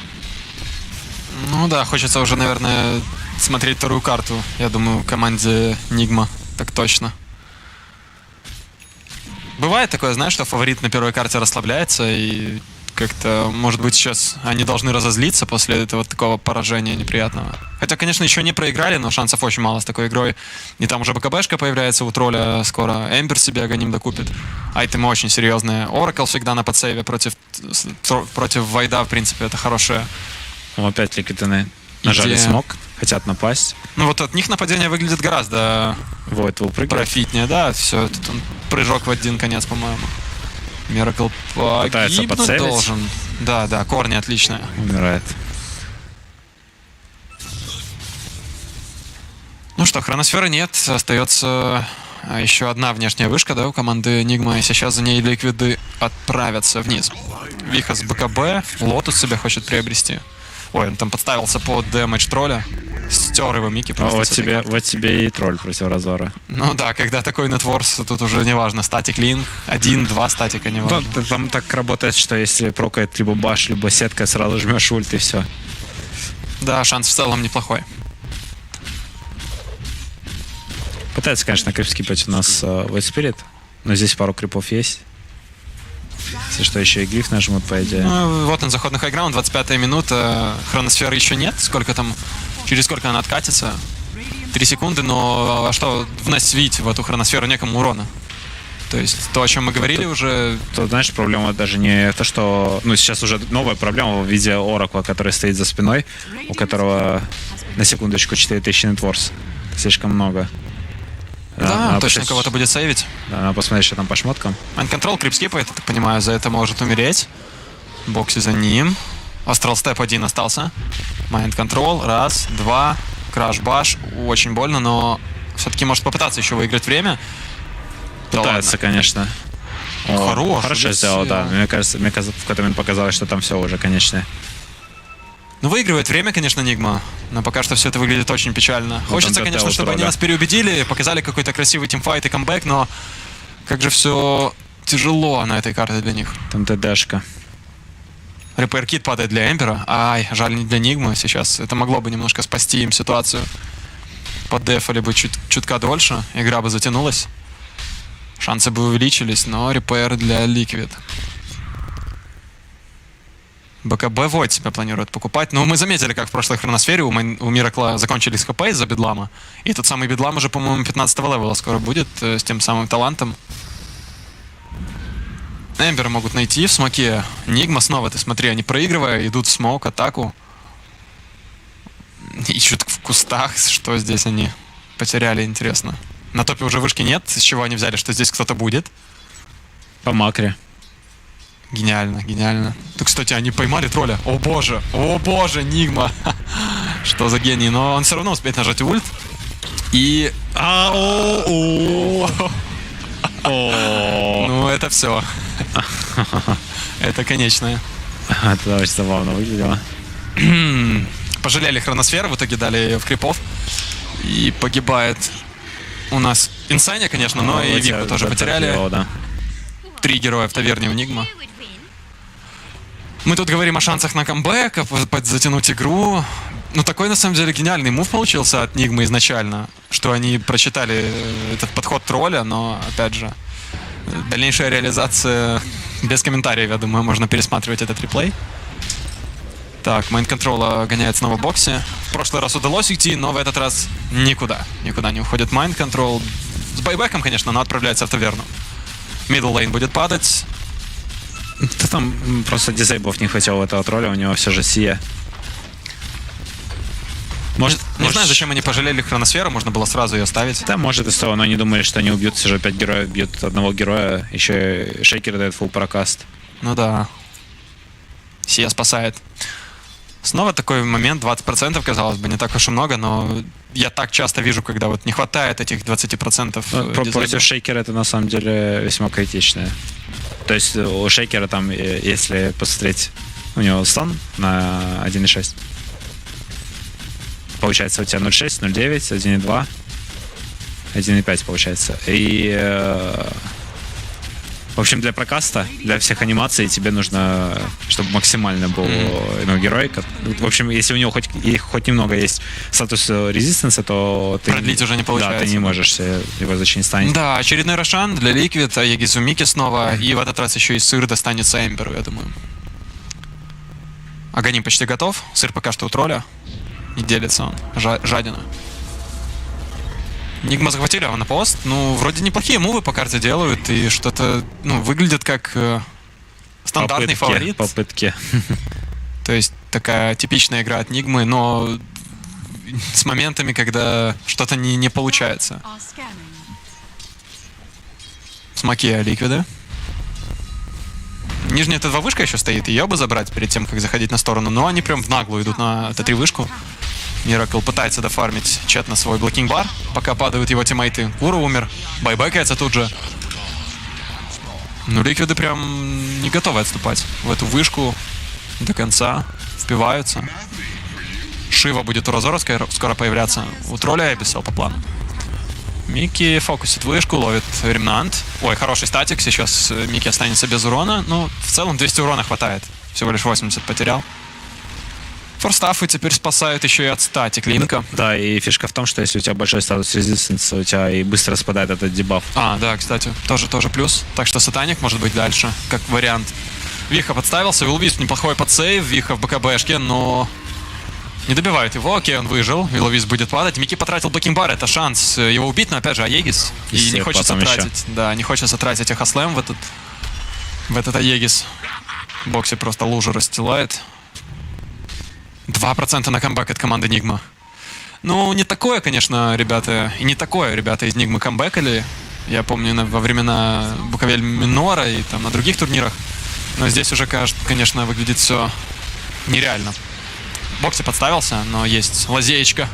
Ну да, хочется уже, наверное, смотреть вторую карту. Я думаю, команде Nigma так точно. Бывает такое, знаешь, что фаворит на первой карте расслабляется, и как-то, может быть, сейчас они должны разозлиться после этого такого поражения неприятного. Хотя, конечно, еще не проиграли, но шансов очень мало с такой игрой. И там уже БКБшка появляется у тролля скоро. Эмбер себе Аганим докупит. Айтемы очень серьезные. Оракл всегда на подсейве против Вайда, в принципе, это хорошая. Опять Liquid нажали смог, хотят напасть. Ну вот от них нападение выглядит гораздо профитнее, да. Все, тут он прыжок в один конец, по-моему. Miracle погибнуть должен. Да, корни отличные. Умирает. Ну что, хроносферы нет. Остается еще одна внешняя вышка, да, у команды Nigma. И сейчас за ней ликвиды отправятся вниз. Виха с БКБ. Лотус себя хочет приобрести. Ой, он там подставился под дэмэдж тролля. Стер его Микки просто. Вот тебе и тролль против разора. Ну да, когда такой нетворс, тут уже не важно. Статик линк, 1-2 статика, не важно. Там так работает, что если прокает либо баш, либо сетка, сразу жмешь ульт и все. Да, шанс в целом неплохой. Пытается, конечно, крип скипать у нас Void Spirit, но здесь пару крипов есть. Если что, еще и глиф нажмут, по идее. Ну, вот он, заход на хайграунд, 25-я минута. Хроносферы еще нет. Сколько там, через сколько она откатится? 3 секунды, но что вносить в эту хроносферу некому урона. То есть то, о чем мы говорили уже... Тут, знаешь, проблема даже не то, что... Ну, сейчас уже новая проблема в виде Оракла, который стоит за спиной, у которого, на секундочку, 4000 нетворс. Слишком много. Да, точно кого-то будет сейвить. Да, надо посмотреть, что там по шмоткам. Майнд-контрол крип скипает, я так понимаю, за это может умереть. Бокси за ним. Астрал степ 1 остался. Майнд-контрол, 1, 2. Краш-баш. Очень больно, но все-таки может попытаться еще выиграть время. Пытается, конечно. Хорошо сделал, да. Мне кажется, в какой-то момент показалось, что там все уже конечное. Ну, выигрывает время, конечно, Nigma, но пока что все это выглядит очень печально. Хочется, конечно, чтобы они нас переубедили, показали какой-то красивый тимфайт и камбэк, но как же все тяжело на этой карте для них. Там ТДшка. Репейр-кит падает для Эмбера. Ай, жаль, не для Nigma сейчас. Это могло бы немножко спасти им ситуацию. Поддефали бы чутка дольше, игра бы затянулась. Шансы бы увеличились, но репейр для Liquid. БКБ Void себя планирует покупать. Но мы заметили, как в прошлой хроносфере у Миракла закончились хп из-за бедлама. И тот самый бедлам уже, по-моему, 15-го левела скоро будет с тем самым талантом. Эмбера могут найти в смоке. Nigma снова, ты смотри, они проигрывая, идут в смок, атаку. ищут в кустах, что здесь они потеряли, интересно. На топе уже вышки нет, с чего они взяли, что здесь кто-то будет. По макре. Гениально, гениально. Ну, кстати, они поймали тролля. О боже, Нигма. Что за гений. Но он все равно успеет нажать ульт. И... Ну, это все. Это конечное. Это очень забавно выглядело. Пожалели хроносферу, в итоге дали ее в крипов. И погибает у нас Инсайня, конечно, но и Вику тоже потеряли. 3 героя в таверне у Нигма. Мы тут говорим о шансах на камбэк, затянуть игру. Ну, такой, на самом деле, гениальный мув получился от Нигмы изначально, что они прочитали этот подход тролля, но, опять же, дальнейшая реализация без комментариев, я думаю, можно пересматривать этот реплей. Так, майн-контрола гоняет снова в боксе. В прошлый раз удалось идти, но в этот раз никуда не уходит майн-контрол. С байбеком, конечно, но отправляется в таверну. Мидл лейн будет падать. Да там просто дизейбов не хватило этого тролля, у него все же сия. Может, не знаю, зачем они пожалели хроносферу, можно было сразу ее ставить. Да, может и стоило, но они думали, что они убьют все же 5 героев, бьют одного героя, еще и шейкер дает фулл прокаст. Ну да. Сия спасает. Снова такой момент, 20%, казалось бы, не так уж и много, но я так часто вижу, когда вот не хватает этих 20%. Против шейкера это на самом деле весьма критично. То есть у шейкера там, если посмотреть, у него стан на 1.6. Получается у тебя 0.6, 0.9, 1.2, 1.5 получается. И в общем, для прокаста, для всех анимаций тебе нужно, чтобы максимально был герой. В общем, если у него хоть немного есть статус резистенса, то ты... Продлить уже не получается. Да, ты не можешь его зачинить станет. Да, очередной рошан для Ликвид, Аегис у Мики снова, и в этот раз еще и сыр достанется Эмберу, я думаю. Аганим почти готов, сыр пока что у тролля. Не делится он, жадина. Нигма захватили аванпост. Ну, вроде неплохие мувы по карте делают, и что-то, ну, выглядит как стандартный фаворит. Попытки. То есть такая типичная игра от Нигмы, но с моментами, когда что-то не получается. Смоки Ликвида. Нижняя Т2 вышка еще стоит, ее бы забрать перед тем, как заходить на сторону, но они прям в наглую идут на Т3 вышку. Миракл пытается дофармить тщетно свой блокинг-бар, пока падают его тиммейты. Кура умер, байбекается тут же. Ну, Ликвиды прям не готовы отступать в эту вышку до конца. Впиваются. Шива будет у Разора скоро появляться. У тролля Эбисел по плану. Микки фокусит вышку, ловит ремнант. Ой, хороший статик. Сейчас Микки останется без урона. Ну, в целом 200 урона хватает. Всего лишь 80 потерял. Форстафы теперь спасают еще и от статик Линка. Да, и фишка в том, что если у тебя большой статус резистенса, у тебя и быстро спадает этот дебаф. А, да, кстати, тоже плюс. Так что сатаник может быть дальше, как вариант. Виха подставился, Вилвист неплохой подсейв, Виха в БКБшке, но не добивают его. Окей, он выжил, Вилвист будет падать. Микки потратил блокинг-бар, это шанс его убить, но опять же Аегис. И не хочется тратить, да, не хочется тратить Эхослэм в этот Аегис. В боксе просто лужу расстилает. 2% на камбэк от команды Нигма. Ну, не такое, конечно, ребята, и не такое ребята из Нигмы камбэкали. Я помню во времена Буковель Минора и там на других турнирах. Но здесь уже, конечно, выглядит все нереально. В боксе подставился, но есть лазеечка.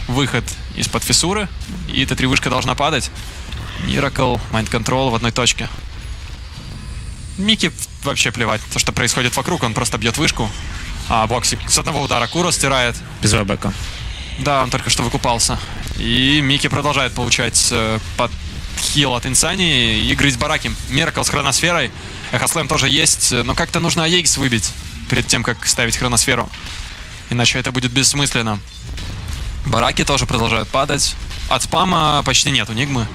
Выход из-под фиссуры. И Т3 вышка должна падать. Миракл, майнд-контрол в одной точке. Микки вообще плевать, то, что происходит вокруг, он просто бьет вышку. А боксик с одного удара Куру стирает. Без вебека. Да, он только что выкупался. И Микки продолжает получать подхил от Инсани и грызть бараки. Миракл с хроносферой. Эхослэм тоже есть, но как-то нужно Аегис выбить перед тем, как ставить хроносферу. Иначе это будет бессмысленно. Бараки тоже продолжают падать. От спама почти нет у Нигмы.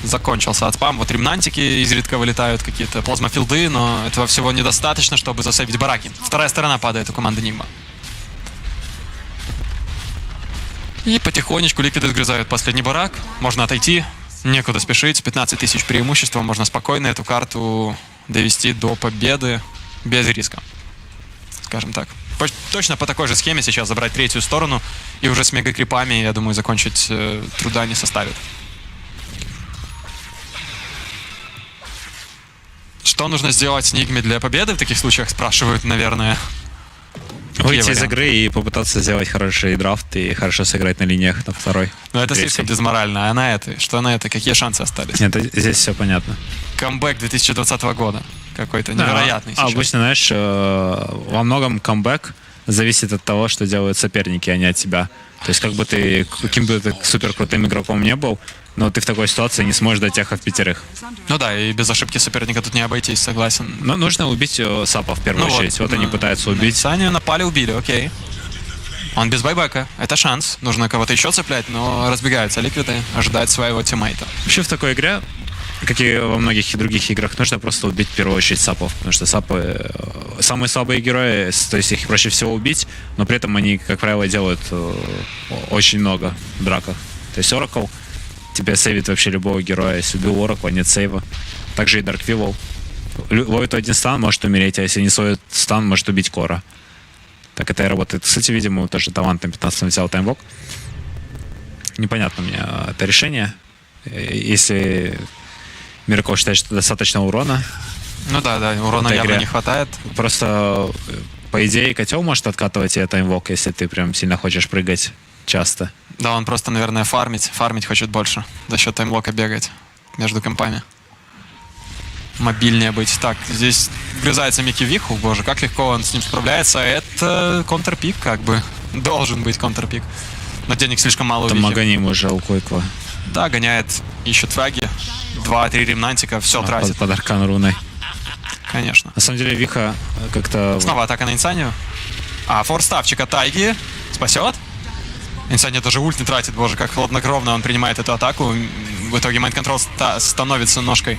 Закончился от спама. Вот ремнантики изредка вылетают, какие-то плазмофилды, но этого всего недостаточно, чтобы засейвить бараки. Вторая сторона падает у команды Нигма. И потихонечку Ликвиды сгрызают последний барак. Можно отойти, некуда спешить. 15 тысяч преимущества, можно спокойно эту карту довести до победы без риска. Скажем так. Точно по такой же схеме сейчас забрать третью сторону и уже с мега-крипами, я думаю, закончить труда не составит. Что нужно сделать Нигме для победы в таких случаях, спрашивают, наверное. Выйти из игры и попытаться сделать хороший драфт и хорошо сыграть на линиях на второй. Но это слишком дезморально. А на этой? Что на этой? Какие шансы остались? Нет, здесь все понятно. Камбэк 2020 года. Какой-то невероятный сейчас. Обычно, знаешь, во многом камбэк зависит от того, что делают соперники, а не от тебя. То есть, как бы ты, каким бы ты супер крутым игроком не был, но ты в такой ситуации не сможешь до тех в пятерых. Ну да, и без ошибки соперника тут не обойтись, согласен. Но нужно убить Сапа в первую очередь. Вот они пытаются убить. Саню напали, убили, окей. Он без байбека. Это шанс. Нужно кого-то еще цеплять, но разбегаются ликвиды, ожидают своего тиммейта. Вообще в такой игре, как и во многих других играх, нужно просто убить в первую очередь сапов. Потому что сапы самые слабые герои, то есть их проще всего убить, но при этом они, как правило, делают очень много в драках. То есть Oracle тебя сейвит вообще любого героя. Если убил Oracle, нет сейва. Также и Dark Weevil. Ловит один стан, может умереть, а если не ловит стан, может убить Кора. Так это и работает. Кстати, видимо, тоже талант на 15 взял таймвок. Непонятно мне это решение. Если Miracle считает, что достаточно урона. Ну да, урона явно не хватает. Просто, по идее, котел может откатывать тебе таймвок, если ты прям сильно хочешь прыгать часто. Да, он просто, наверное, фармить хочет больше. За счет таймлока бегать между компами. Мобильнее быть. Так, здесь вгрызается Микки Виху. Боже, как легко он с ним справляется. Это контрпик, как бы. Должен быть контрпик. Но денег слишком мало у Вихи. Там Аганим уже у Койква. Да, гоняет, ищет фраги. 2-3 ремнантика, все тратит. Под аркан руной. Конечно. На самом деле Виха как-то... Снова атака на Инсанию. А форставчик от Тайги спасет. Инсания даже ульт не тратит, боже, как хладнокровно он принимает эту атаку. В итоге майнд-контрол становится ножкой.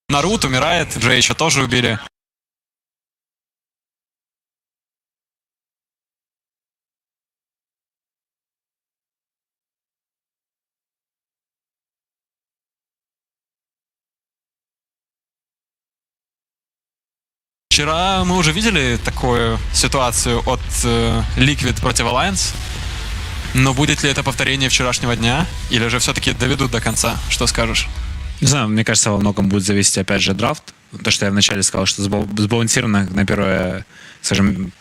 Нарут умирает, Джей еще тоже убили. Вчера мы уже видели такую ситуацию от Liquid против Alliance. Но будет ли это повторение вчерашнего дня? Или же все-таки доведут до конца? Что скажешь? Не знаю, мне кажется, во многом будет зависеть опять же драфт. То, что я вначале сказал, что сбалансировано на первое, скажем,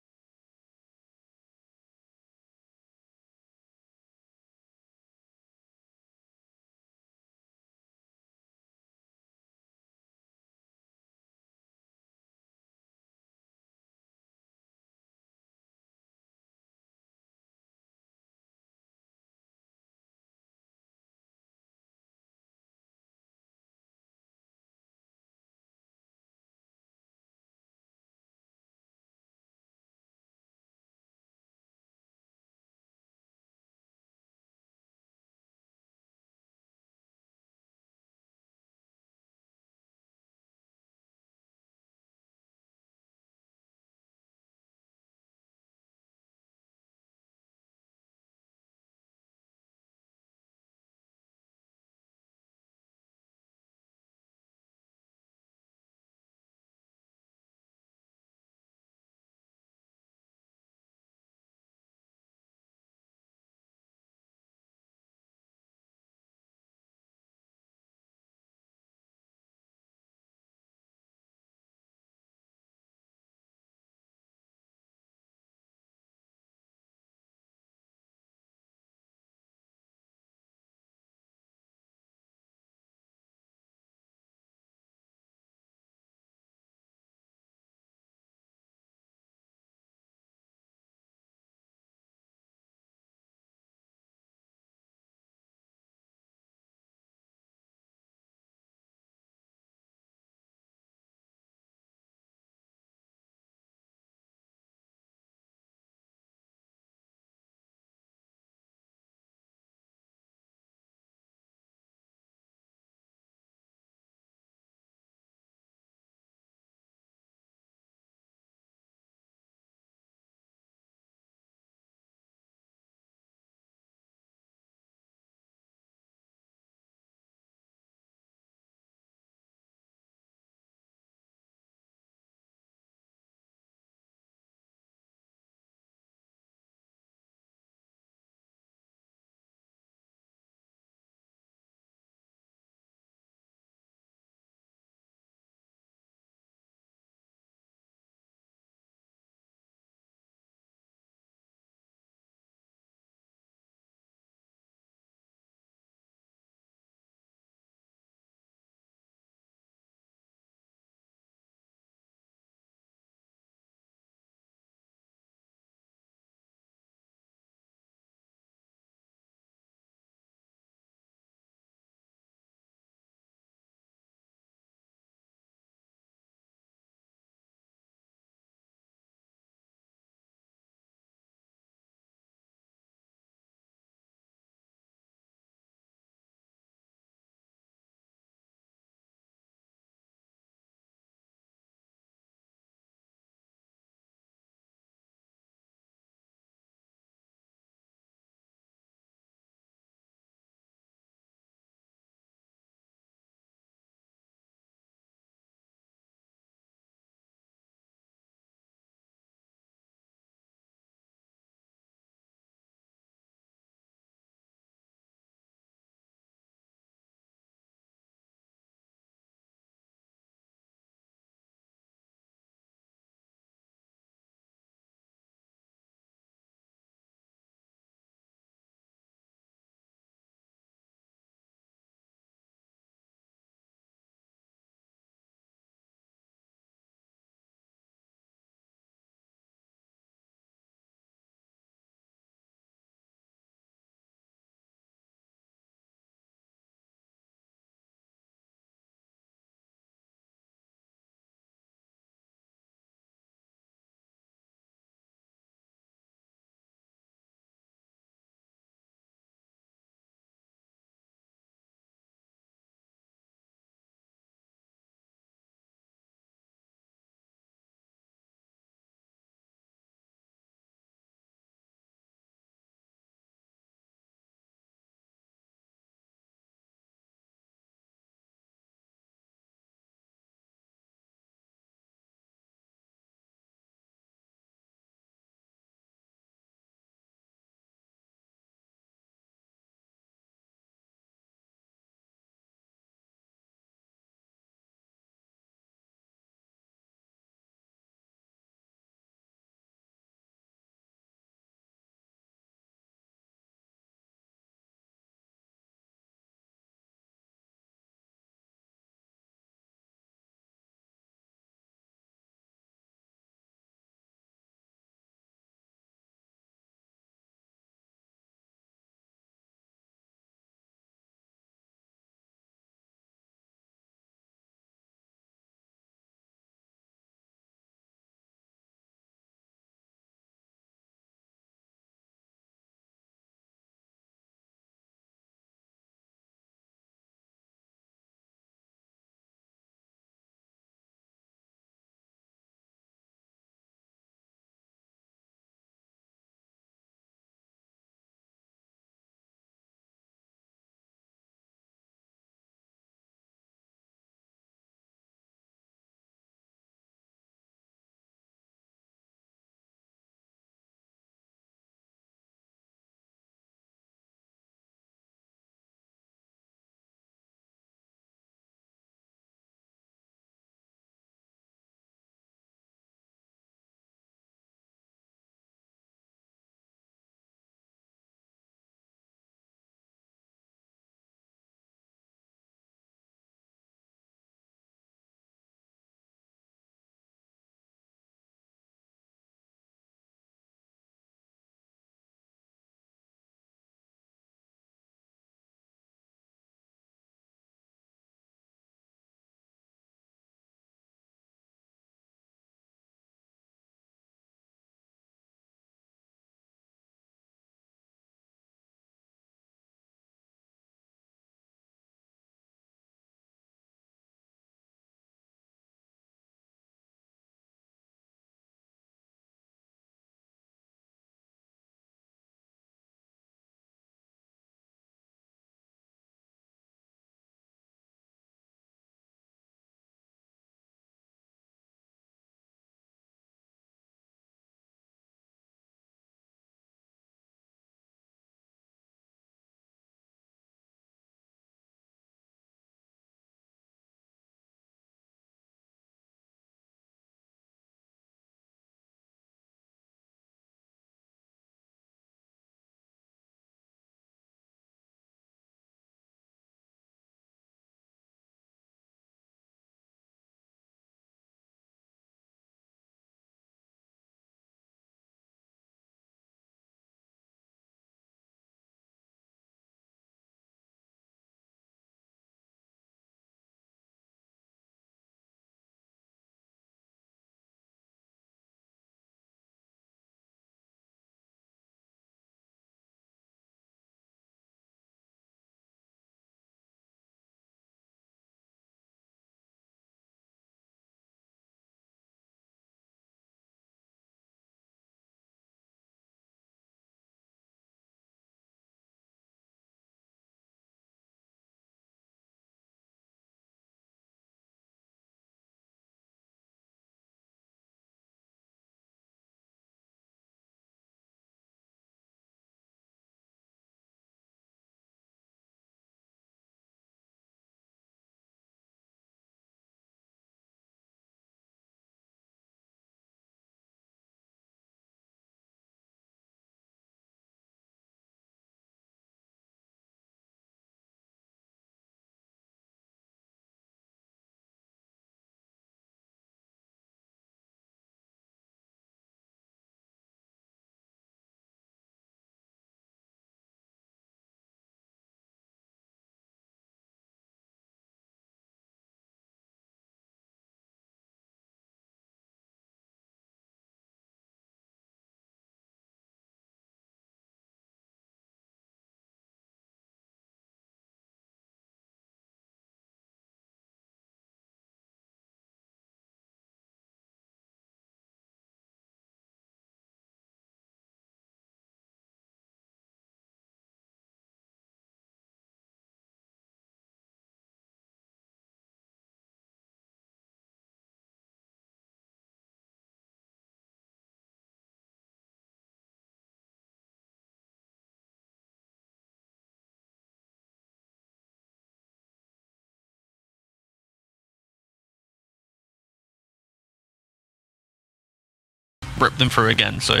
rip them through again. So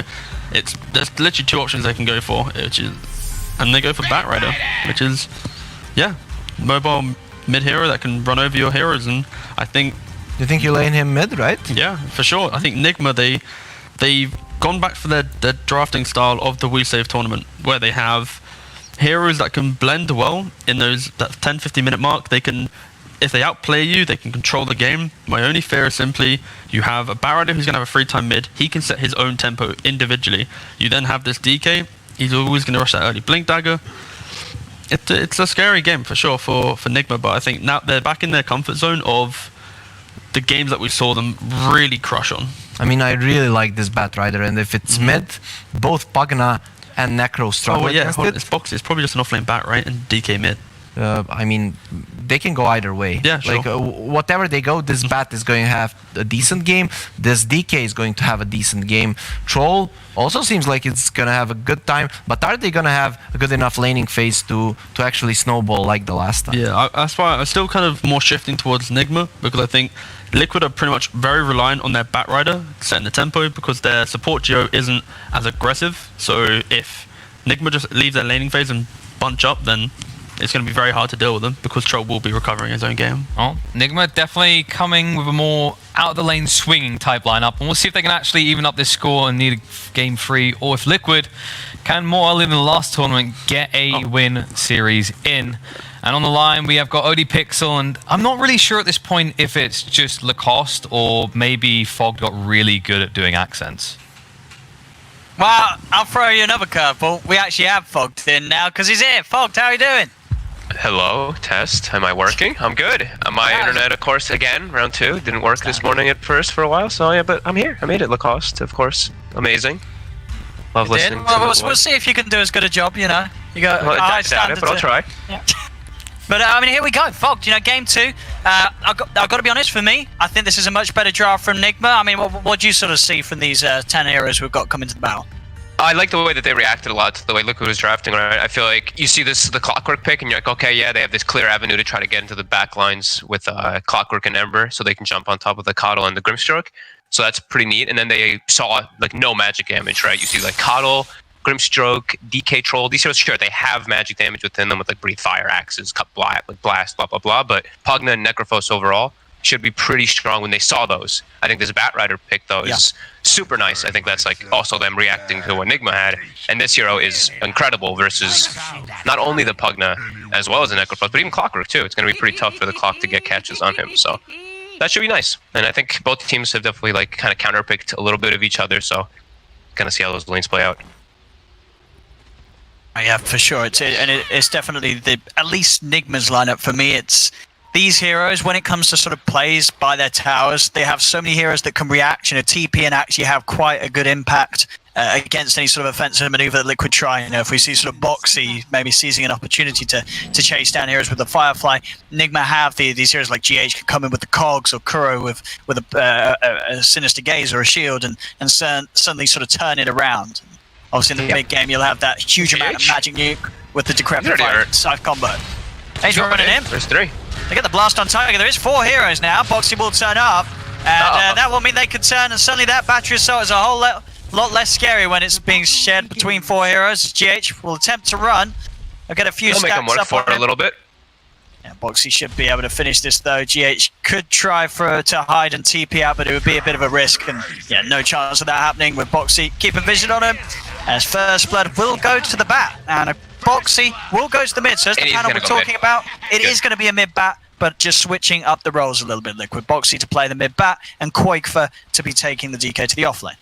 there's literally 2 options they can go for, and they go for Batrider, which is mobile mid hero that can run over your heroes. And I think You think you lane him mid, right? yeah, for sure. I think Nigma, they've gone back for their drafting style of the WeSave tournament, where they have heroes that can blend well in that 10-15 minute mark. They can, if they outplay you, they can control the game. My only fear is simply you have a Batrider who's going to have a free time mid. He can set his own tempo individually. You then have this DK. He's always going to rush that early blink dagger. It's a scary game for sure for Nigma, but I think now they're back in their comfort zone of the games that we saw them really crush on. I mean, I really like this Batrider, and if it's mid, both Pugna and Necro struggle against it. It's box. It's probably just an offlane bat, right? And DK mid. I mean, they can go either way. Yeah, sure. Like, whatever they go, this bat is going to have a decent game. This DK is going to have a decent game. Troll also seems like it's going to have a good time. But are they going to have a good enough laning phase to actually snowball like the last time? Yeah, that's why I'm still kind of more shifting towards Nigma, because I think Liquid are pretty much very reliant on their Batrider setting the tempo, because their support geo isn't as aggressive. So if Nigma just leaves their laning phase and bunch up, then it's going to be very hard to deal with them, because Troll will be recovering his own game. Well, Nigma definitely coming with a more out-of-the-lane swinging type lineup, and we'll see if they can actually even up this score and need a game 3, or if Liquid can, more early than the last tournament, get a win series in. And on the line, we have got OD Pixel, and I'm not really sure at this point if it's just Lacoste or maybe Fog got really good at doing accents. Well, I'll throw you another curveball. We actually have Fogged in now because he's here. Fogged, how are you doing? Hello, test. Am I working? I'm good. My internet, of course, again, round 2. Didn't work this morning at first for a while, so yeah, but I'm here. I made it, Lacoste, of course. Amazing. Love listening to we'll see if you can do as good a job, you know. You got well, high doubt it, but I'll try. Yeah. But I mean, here we go, Fogged. You know, game 2. I've got to be honest. For me, I think this is a much better draft from Nigma. I mean, what do you sort of see from these 10 heroes we've got coming to the battle? I like the way that they reacted a lot to the way Liquid was drafting, right? I feel like you see the Clockwork pick, and you're like, okay, yeah, they have this clear avenue to try to get into the back lines with Clockwork and Ember, so they can jump on top of the Coddle and the Grimstroke. So that's pretty neat. And then they saw like no magic damage, right? You see like Coddle, Grimstroke, DK Troll. These heroes, sure, they have magic damage within them with like Breathe Fire, Axes, Cut Blast, blah, blah, blah. But Pugna and Necrophos overall should be pretty strong when they saw those. I think this Batrider pick, though, is super nice. I think that's like also them reacting to what Nigma had. And this hero is incredible versus not only the Pugna as well as the Necrophos, but even Clockwork, too. It's going to be pretty tough for the Clock to get catches on him. So that should be nice. And I think both teams have definitely like kind of counterpicked a little bit of each other. So kind of see how those lanes play out. Yeah, for sure. It's definitely at least Nigma's lineup for me. It's these heroes, when it comes to sort of plays by their towers, they have so many heroes that can react, you know, TP and actually have quite a good impact against any sort of offensive maneuver that Liquid try. You know, if we see sort of Boxy maybe seizing an opportunity to chase down heroes with the Firefly, Nigma have these heroes like GH can come in with the Cogs, or Kuro with a Sinister Gaze or a Shield, and suddenly sort of turn it around. Obviously, in the big game, you'll have that huge amount of magic nuke with the Decrepit Fire Scythe combo. He's running in. There's 3. They get the blast on Tiger. There is 4 heroes now. Boxy will turn up, and that will mean they could turn, and suddenly that battery assault is a whole lot less scary when it's being shared between 4 heroes. GH will attempt to run. I'll get a few stacks make him work for it a little bit. Yeah, Boxy should be able to finish this though. GH could try to hide and TP out, but it would be a bit of a risk, and yeah, no chance of that happening with Boxy keeping vision on him. As First Blood will go to the bat, and Boxy will go to the mid. So as the panel we're talking about, it is going to be a mid bat, but just switching up the roles a little bit. Liquid Boxy to play the mid bat, and Quakefer to be taking the DK to the off lane.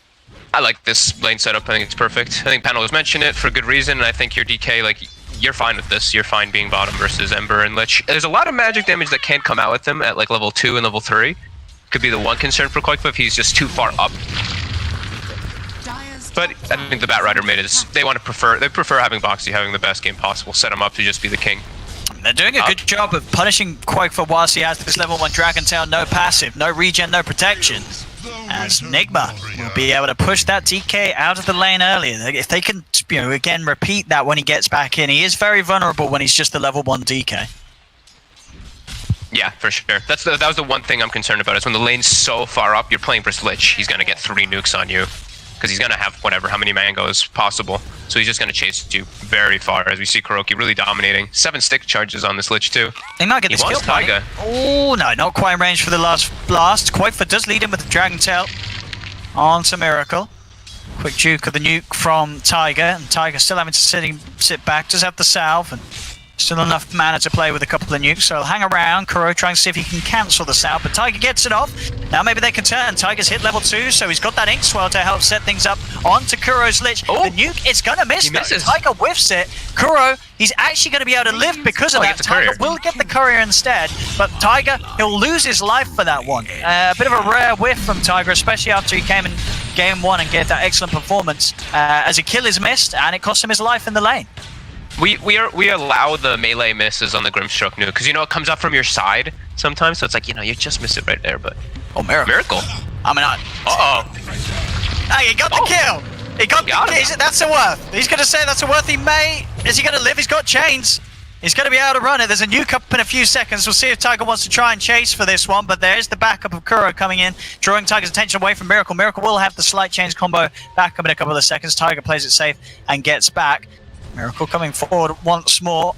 I like this lane setup. I think it's perfect. I think panel has mentioned it for good reason, and I think your DK, like, you're fine with this. You're fine being bottom versus Ember and Lich. There's a lot of magic damage that can't come out with him at like level 2 and level 3. Could be the one concern for Quakefer if he's just too far up. But I think the Batrider made it. They prefer having Boxy having the best game possible. Set him up to just be the king. They're doing a good job of punishing Quakefer whilst he has this level 1 Dragon Tail, no passive, no regen, no protection. As Nigma will be able to push that DK out of the lane earlier. If they can, you know, again repeat that when he gets back in, he is very vulnerable when he's just the level 1 DK. Yeah, for sure. That was the one thing I'm concerned about, is when the lane's so far up, you're playing versus Lich. He's going to get 3 nukes on you. because he's going to have how many mangoes possible. So he's just going to chase you very far, as we see KuroKy really dominating. 7 stick charges on this Lich too. He might get this kill, Taiga. Oh, no, not quite in range for the last blast. Quaitha does lead him with the Dragon Tail onto Miracle. Quick juke of the nuke from Taiga, and Taiga still having to sit back, does have the salve, and still enough mana to play with a couple of nukes, so he'll hang around. Kuro trying to see if he can cancel the salve, but Taiga gets it off. Now maybe they can turn. Taiga's hit level 2, so he's got that Ink Swell to help set things up onto Kuro's Lich. Oh. The nuke is going to miss, He though. misses. Taiga whiffs it. Kuro, he's actually going to be able to live because of he that. gets a Taiga courier. will get the courier instead, but Taiga, he'll lose his life for that one. A bit of a rare whiff from Taiga, especially after he came in game 1 and gave that excellent performance, as a kill is missed, and it cost him his life in the lane. We allow the melee misses on the Grimstroke nuke, because it comes up from your side sometimes, so it's like, you just miss it right there, but... Oh, Miracle. I mean, Hey, he got the kill! He got the kill! That's a worth. He's going to say that's a worth. He may... Is he going to live? He's got chains. He's going to be able to run it. There's a nuke up in a few seconds. We'll see if Taiga wants to try and chase for this one, but there's the backup of Kuro coming in, drawing Taiga's attention away from Miracle. Miracle will have the slight chains combo back up in a couple of seconds. Taiga plays it safe and gets back. Miracle coming forward once more.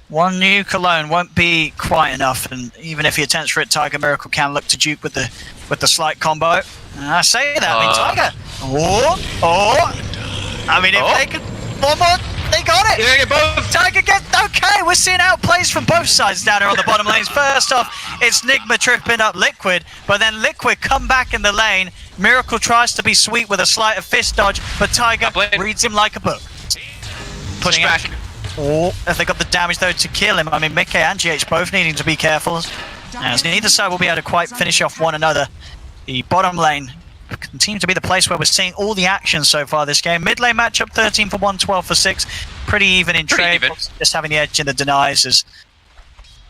One nuke alone won't be quite enough, and even if he attempts for it, Taiga Miracle can look to dupe with the slight combo. And I say that, I mean, Taiga. I mean, if they could one more, they got it. Yeah, both. Taiga gets okay. We're seeing outplays from both sides down here on the bottom lanes. First off, it's Nigma tripping up Liquid, but then Liquid come back in the lane. Miracle tries to be sweet with a sleight of fist dodge, but Taiga reads him like a book. Push back. If they got the damage though to kill him, I mean, Mickey and GH both needing to be careful, as neither side will be able to quite finish off one another. The bottom lane continues to be the place where we're seeing all the action so far this game. Mid lane matchup 13 for 1, 12 for 6. Pretty even in trade. Just having the edge in the denies.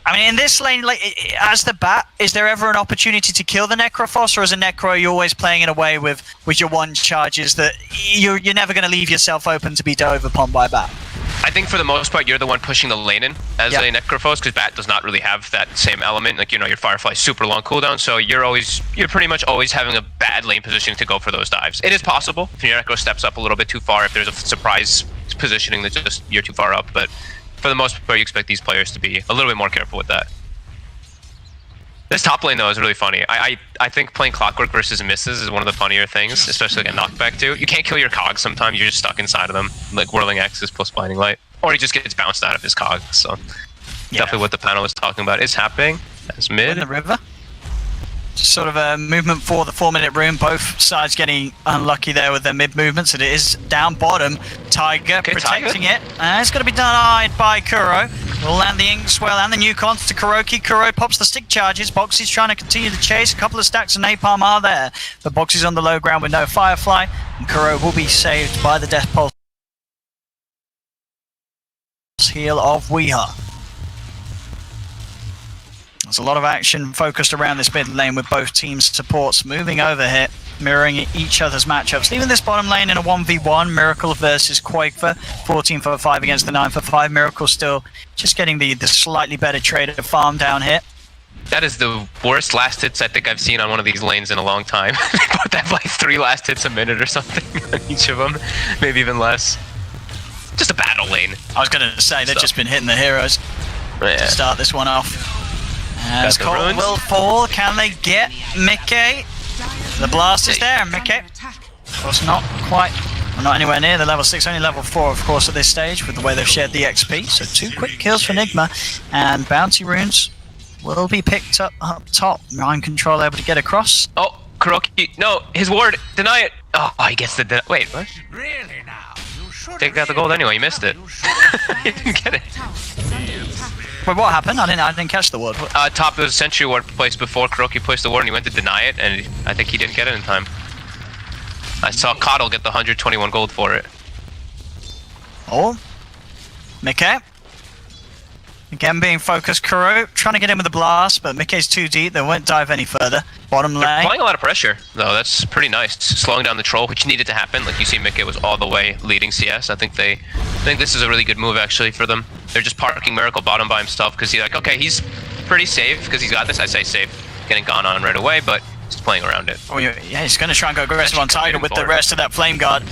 I mean, in this lane, like, as the bat, is there ever an opportunity to kill the Necrophos, or as a Necro, you're always playing in a way with your one charges that you're never going to leave yourself open to be dove upon by bat? I think for the most part, you're the one pushing the lane in as a Necrophos, because Bat does not really have that same element. Like, your Firefly's super long cooldown, so you're pretty much always having a bad lane positioning to go for those dives. It is possible if your Necro steps up a little bit too far, if there's a surprise positioning that just you're too far up, but for the most part, you expect these players to be a little bit more careful with that. This top lane, though, is really funny. I think playing Clockwork versus misses is one of the funnier things, especially like a knockback, too. You can't kill your cogs sometimes. You're just stuck inside of them, like Whirling Axes plus Blinding Light. Or he just gets bounced out of his cogs, so... Definitely what the panel was talking about is happening. As mid. In the river. Sort of a movement for the 4-minute room. Both sides getting unlucky there with their mid movements, and it is down bottom. Taiga protecting it. It's going to be denied by Kuro. Will land the Inkswell and the nuke onto KuroKy. Kuro pops the stick charges. Boxy's trying to continue the chase. A couple of stacks of napalm are there. But Boxy's on the low ground with no Firefly. And Kuro will be saved by the Death Pulse heal of Weeha. There's a lot of action focused around this mid lane with both teams' supports moving over here, mirroring each other's matchups. Leaving this bottom lane in a 1v1, Miracle versus Quaitha, 14 for 5 against the 9 for 5. Miracle still just getting the slightly better trade of farm down here. That is the worst last hits I think I've seen on one of these lanes in a long time. They both have like 3 last hits a minute or something on each of them, maybe even less. Just a battle lane. I was going to say, they've just been hitting the heroes to start this one off. As Cole will fall, can they get Mickey? The blast is there, Mickey. Of course, not quite, well, not anywhere near the level 6, only level 4, of course, at this stage, with the way they've shared the XP. So 2 quick kills for Nigma, and bounty runes will be picked up top. Mind control able to get across. Oh, KuroKy, no, his ward, deny it. Oh, he gets the, wait, what? Really now? Take out the gold anyway, he missed it. He didn't get it. Wait, what happened? I didn't catch the word. Top of the sentry ward placed before KuroKy placed the ward, and he went to deny it, and I think he didn't get it in time. I saw Coddle get the 121 gold for it. Oh, Mickey. Again being focused, Kuro trying to get in with the blast, but Mickey's too deep, they won't dive any further. Bottom lane. They're applying a lot of pressure, though. That's pretty nice. Slowing down the troll, which needed to happen. Like you see, Mickey was all the way leading CS. I think this is a really good move actually for them. They're just parking Miracle bottom by himself because he's like, okay, he's pretty safe because he's got this. I say safe, getting gone on right away, but He's playing around it. Oh, yeah, he's going to try and go aggressive on Tiger with the rest of that Flame Guard.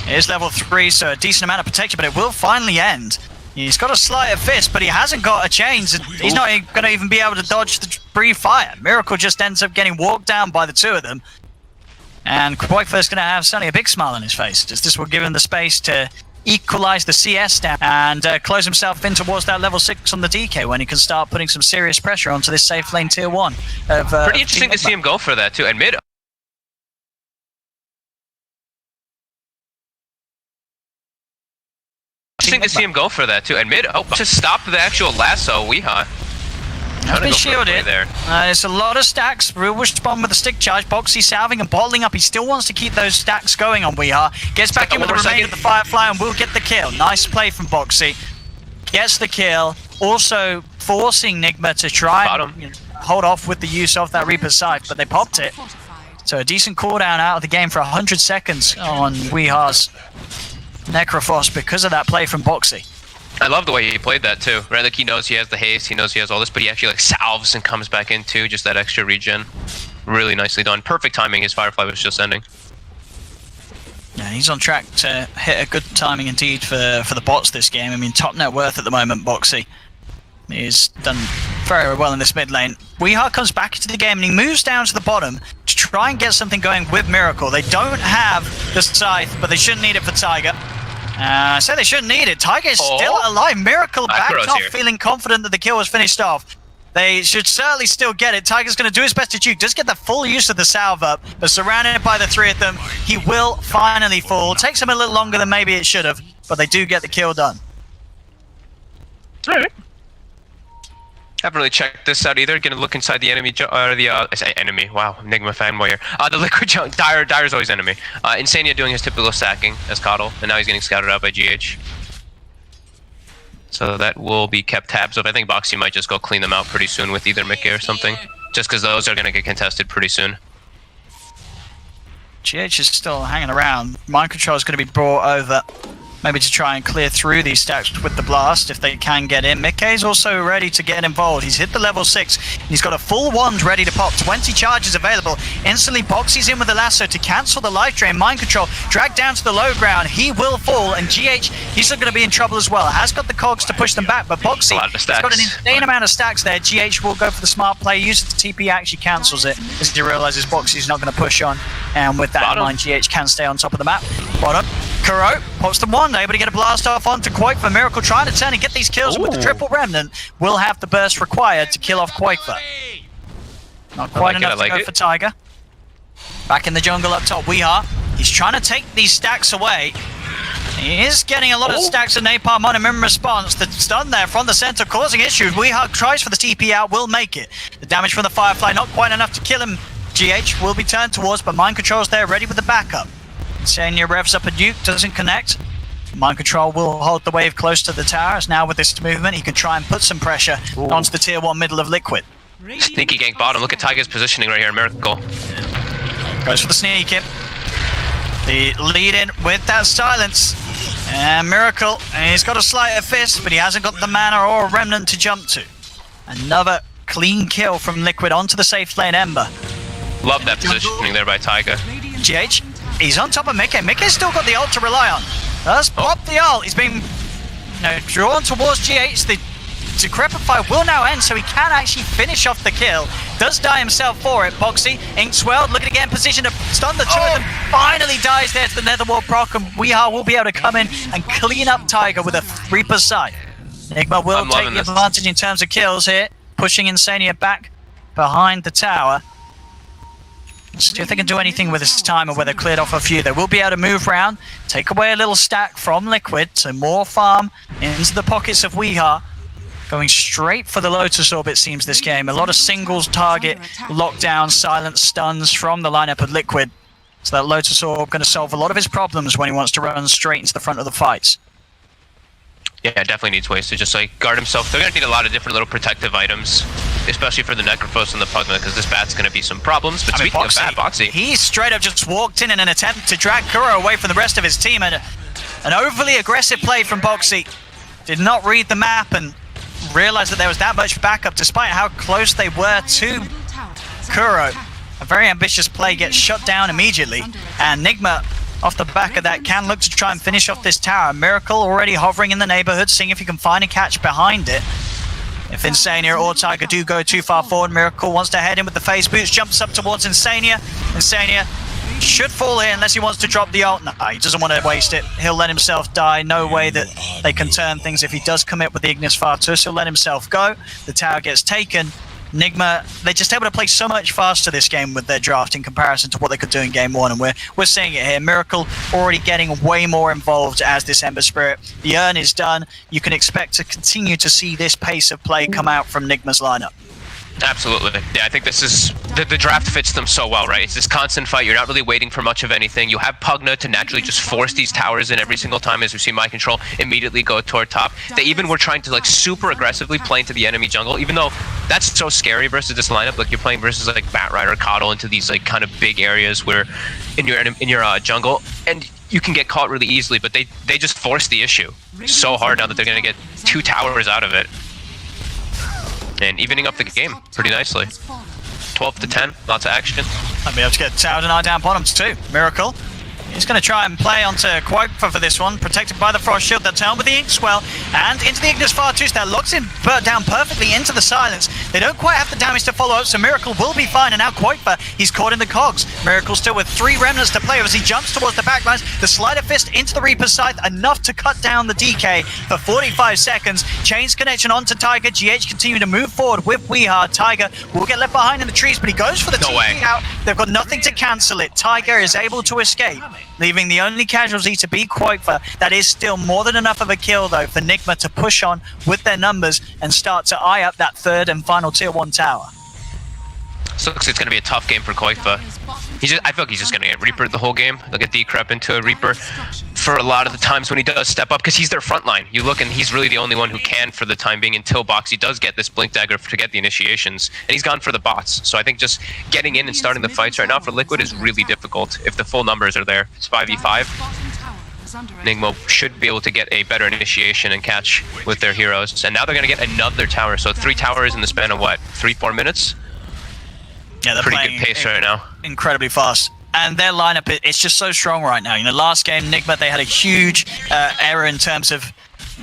It is level 3, so a decent amount of protection, but it will finally end. He's got a sleight of fist, but he hasn't got a chains, and he's not going to even be able to dodge the brief fire. Miracle just ends up getting walked down by the two of them. And Quakefir's going to have suddenly a big smile on his face, as this will give him the space to equalize the CS down and close himself in towards that level 6 on the DK when he can start putting some serious pressure onto this safe lane tier 1. Pretty interesting to see him go for that too. And mid. Interesting to see him go for that too. And mid. Oh, to stop the actual lasso, Weehaw. Has been shielded. There's a lot of stacks. Will respond with a stick charge. Boxy salving and bottling up. He still wants to keep those stacks going on Weehaw. Gets back in with the remainder of the Firefly and will get the kill. Nice play from Boxy. Gets the kill. Also forcing Nigma to try and hold off with the use of that Reaper's Scythe, but they popped it. So a decent cooldown out of the game for 100 seconds on Weehaw's Necrophos because of that play from Boxy. I love the way he played that too. Right, like he knows he has the haste, he knows he has all this, but he actually like salves and comes back in too, just that extra regen. Really nicely done. Perfect timing. His Firefly was just ending. Yeah, he's on track to hit a good timing indeed for the bots this game. I mean, top net worth at the moment, Boxy. He's done very well in this mid lane. Weehaw comes back into the game and he moves down to the bottom to try and get something going with Miracle. They don't have the Scythe, but they shouldn't need it for Tiger. So they shouldn't need it. Tiger is still alive. Miracle backed off, feeling confident that the kill was finished off. They should certainly still get it. Tiger's going to do his best to juke. Does get the full use of the salve up, but surrounded by the three of them, he will finally fall. Takes him a little longer than maybe it should have, but they do get the kill done. Alright. Haven't really checked this out either. Gonna look inside the enemy, I say enemy. Wow, Nigma fanboy here. The liquid junk. Dire's always enemy. Insania doing his typical stacking as Coddle, and now he's getting scouted out by GH. So that will be kept tabs of. I think Boxy might just go clean them out pretty soon with either Mickey or something, just because those are gonna get contested pretty soon. GH is still hanging around. Mind control is going to be brought over, maybe to try and clear through these stacks with the blast if they can get in. Mickey's also ready to get involved. He's hit the level 6. He's got a full wand ready to pop. 20 charges available. Instantly Boxy's in with the lasso to cancel the life drain. Mind control dragged down to the low ground. He will fall, and GH, he's still going to be in trouble as well. Has got the cogs to push them back, but Boxy has got an insane amount of stacks there. GH will go for the smart play, uses the TP, actually cancels it as he realizes Boxy's not going to push on. And with that in mind, GH can stay on top of the map. Bottom. Kuro pops the wand, able to get a blast off onto Quake for Miracle, trying to turn and get these kills with the triple remnant. Will have the burst required to kill off Quakefer. Not quite enough to go for Tiger. Back in the jungle up top, Weehaw. He's trying to take these stacks away. He is getting a lot of stacks of napalm on him in response. The stun there from the center causing issues. Weehaw tries for the TP out, will make it. The damage from the Firefly not quite enough to kill him. GH will be turned towards, but Mind Control's there ready with the backup. Insania revs up a Duke, doesn't connect. Mind Control will hold the wave close to the towers. Now with this movement, he can try and put some pressure onto the tier 1 middle of Liquid. Sneaky gank bottom. Look at Tiger's positioning right here in Miracle. Goes for the sneak him. The lead in with that silence. And Miracle, he's got a sleight of fist, but he hasn't got the mana or a remnant to jump to. Another clean kill from Liquid onto the safe lane Ember. Love that positioning there by Tiger. GH, he's on top of Mickey. Mickey's still got the ult to rely on. Does pop the ult. He's been drawn towards GH. The Decrepify will now end, so he can actually finish off the kill. Does die himself for it. Boxy, Inkswell looking to get in position to stun the two of them. Finally dies there to the Netherworld proc, and Weehaw will be able to come in and clean up Tiger with a Reaper's Scythe. Nigma will take the advantage in terms of kills here, pushing Insania back behind the tower. See if they can do anything with this time or whether they've cleared off a few. They will be able to move around, take away a little stack from Liquid, so more farm into the pockets of Weehaw. Going straight for the Lotus Orb, it seems, this game. A lot of singles target, lockdown, silent stuns from the lineup of Liquid. So that Lotus Orb going to solve a lot of his problems when he wants to run straight into the front of the fights. Yeah, definitely needs ways to just like guard himself. They're going to need a lot of different little protective items, especially for the Necrophos and the Pugma, because this bat's going to be some problems. But speaking of bat, Boxy, he straight up just walked in an attempt to drag Kuro away from the rest of his team, and an overly aggressive play from Boxy. Did not read the map and realized that there was that much backup, despite how close they were to Kuro. A very ambitious play gets shut down immediately, and Nigma, off the back of that, can look to try and finish off this tower. Miracle already hovering in the neighborhood, seeing if he can find a catch behind it. If Insania or Tiger do go too far forward, Miracle wants to head in with the phase boots, jumps up towards Insania. Insania should fall here unless he wants to drop the ult. No, he doesn't want to waste it. He'll let himself die. No way that they can turn things if he does commit with the Ignis Fatuus. He'll let himself go. The tower gets taken. Nigma, they're just able to play so much faster this game with their draft in comparison to what they could do in game one, and we're seeing it here. Miracle already getting way more involved as this Ember Spirit. The urn is done. You can expect to continue to see this pace of play come out from Nigma's lineup. Absolutely. Yeah, I think this is the draft fits them so well, right? It's this constant fight. You're not really waiting for much of anything. You have Pugna to naturally just force these towers in every single time, as we see My Control immediately go toward top. They even were trying to like super aggressively play into the enemy jungle, even though that's so scary versus this lineup. Like you're playing versus like Batrider, Coddle into these like kind of big areas where in your jungle, and you can get caught really easily. But they just force the issue so hard now that they're gonna get 2 towers out of it. And evening up the game pretty nicely. 12 to 10, lots of action. I'll be able to get tower denied down bottom too. Miracle. He's going to try and play onto Quoipa for this one, protected by the Frost Shield. They'll turn with the Inkswell, and into the Ignis Fatuus. That locks him down perfectly into the silence. They don't quite have the damage to follow up, so Miracle will be fine. And now Quoipa, he's caught in the cogs. Miracle still with 3 remnants to play as he jumps towards the backlines. The Slider Fist into the Reaper's Scythe, enough to cut down the DK for 45 seconds. Chains connection onto Tiger. GH continue to move forward with Weehard. Tiger will get left behind in the trees, but he goes for the TP out. They've got nothing to cancel it. Tiger is able to escape, leaving the only casualty to be Quoipa. That is still more than enough of a kill, though, for Nigma to push on with their numbers and start to eye up that third and final tier 1 tower. So looks like it's going to be a tough game for Quoipa. I feel like he's just going to get Reaper the whole game. They'll get decrep into a Reaper for a lot of the times when he does step up, because he's their front line. You look, and he's really the only one who can for the time being until Box. He does get this Blink Dagger to get the initiations, and he's gone for the bots. So I think just getting in and starting the fights right now for Liquid is really difficult if the full numbers are there. It's 5v5. Nigma should be able to get a better initiation and catch with their heroes. And now they're going to get another tower. So 3 towers in the span of what, 3-4 minutes? Yeah, they're pretty playing good pace right now. Incredibly fast. And their lineup, it's just so strong right now. You know, last game, Nigma, they had a huge error in terms of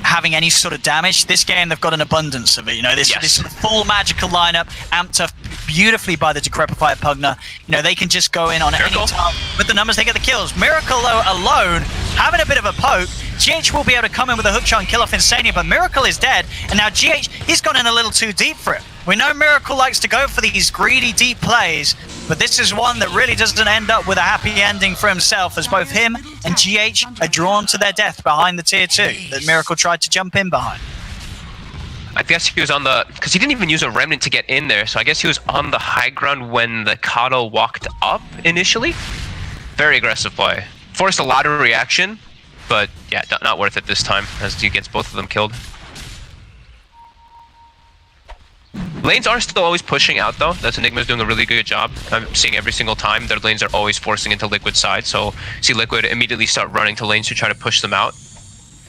having any sort of damage. This game, they've got an abundance of it. You know, this full magical lineup, amped up beautifully by the Decrepified Pugna. You know, they can just go in on any time. With the numbers, they get the kills. Miracle, though, alone, having a bit of a poke. GH will be able to come in with a hook shot and kill off Insania, but Miracle is dead. And now GH, he's gone in a little too deep for it. We know Miracle likes to go for these greedy, deep plays, but this is one that really doesn't end up with a happy ending for himself, as both him and GH are drawn to their death behind the tier 2 that Miracle tried to jump in behind. I guess he was on the, because he didn't even use a remnant to get in there, so I guess he was on the high ground when the Coddle walked up initially. Very aggressive play. Forced a lot of reaction, but yeah, not worth it this time, as he gets both of them killed. Lanes are still always pushing out, though. That's Enigma's doing a really good job. I'm seeing every single time their lanes are always forcing into Liquid's side, so see Liquid immediately start running to lanes to try to push them out.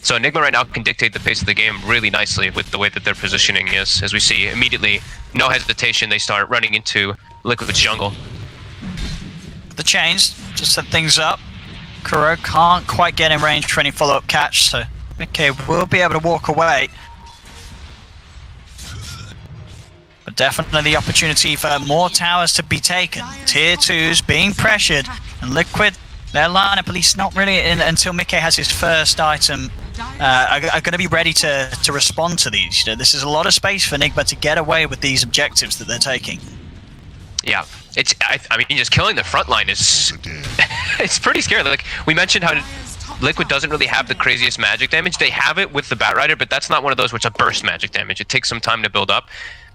So Enigma right now can dictate the pace of the game really nicely with the way that their positioning is. As we see, immediately, no hesitation, they start running into Liquid's jungle. The chains just set things up. Kuro can't quite get in range for any follow-up catch, so okay, we'll be able to walk away. But definitely the opportunity for more towers to be taken. Tier 2s being pressured, and Liquid, their lineup, at least not really until Mickey has his first item, are going to be ready to respond to these. You know, this is a lot of space for Nigma to get away with these objectives that they're taking. Yeah, I mean, just killing the front line is it's pretty scary. Like we mentioned how Liquid doesn't really have the craziest magic damage. They have it with the Batrider, but that's not one of those which is a burst magic damage. It takes some time to build up.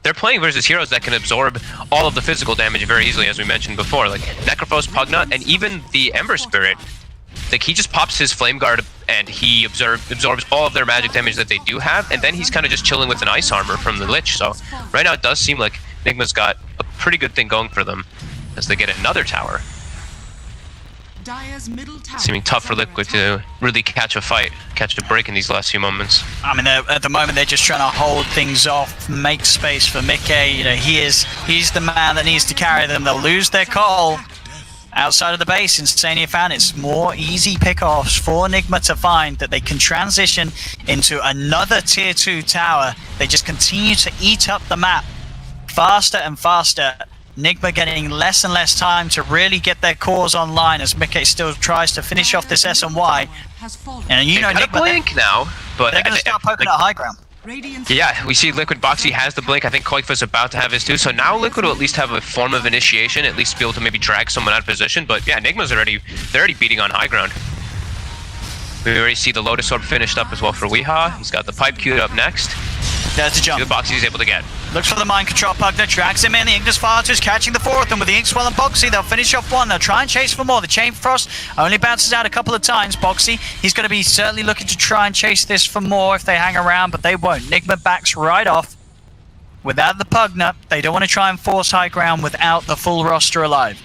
They're playing versus heroes that can absorb all of the physical damage very easily, as we mentioned before, like Necrophos, Pugna, and even the Ember Spirit. Like he just pops his Flame Guard and he absorbs all of their magic damage that they do have, and then he's kind of just chilling with an Ice Armor from the Lich. So right now it does seem like Nigma's got a pretty good thing going for them as they get another tower. seeming tough for Liquid to really catch a fight, catch a break in these last few moments. I mean, at the moment they're just trying to hold things off, make space for Mickey. You know, he's the man that needs to carry them. They'll lose their call outside of the base. Insania found it's more easy pickoffs for Nigma to find that they can transition into another tier 2 tower. They just continue to eat up the map faster and faster. Nigma getting less and less time to really get their cores online as Mickey still tries to finish off this S&Y. And you know, Nigma, blink now, but they're going to start poking at high ground. Yeah, we see Liquid Boxy has the blink. I think Koikva's about to have his too. So now Liquid will at least have a form of initiation, at least be able to maybe drag someone out of position. But yeah, Nigma's they're already beating on high ground. We already see the Lotus Orb finished up as well for Weehaw. He's got the pipe queued up next. There's a jump. The Boxy he's able to get. Looks for the mind control Pugner, drags him in. The Ignis Fighter is catching the fourth, and with the Inkswell and Boxy, they'll finish off one. They'll try and chase for more. The Chain Frost only bounces out a couple of times. Boxy, he's going to be certainly looking to try and chase this for more if they hang around, but they won't. Nigma backs right off. Without the Pugner, they don't want to try and force high ground without the full roster alive.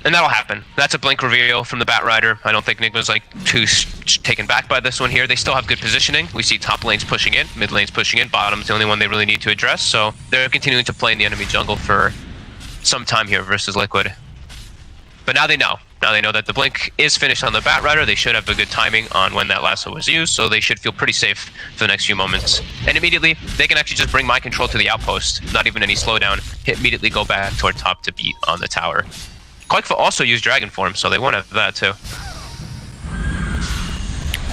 And that'll happen. That's a blink reveal from the Batrider. I don't think Nigma's like too taken back by this one here. They still have good positioning. We see top lanes pushing in, mid lanes pushing in, bottom's the only one they really need to address. So they're continuing to play in the enemy jungle for some time here versus Liquid. But now they know. Now they know that the blink is finished on the Batrider. They should have a good timing on when that lasso was used, so they should feel pretty safe for the next few moments. And immediately, they can actually just bring mind control to the outpost. Not even any slowdown. Immediately go back toward top to beat on the tower. Koikva also used Dragon Form, so they won't have that too.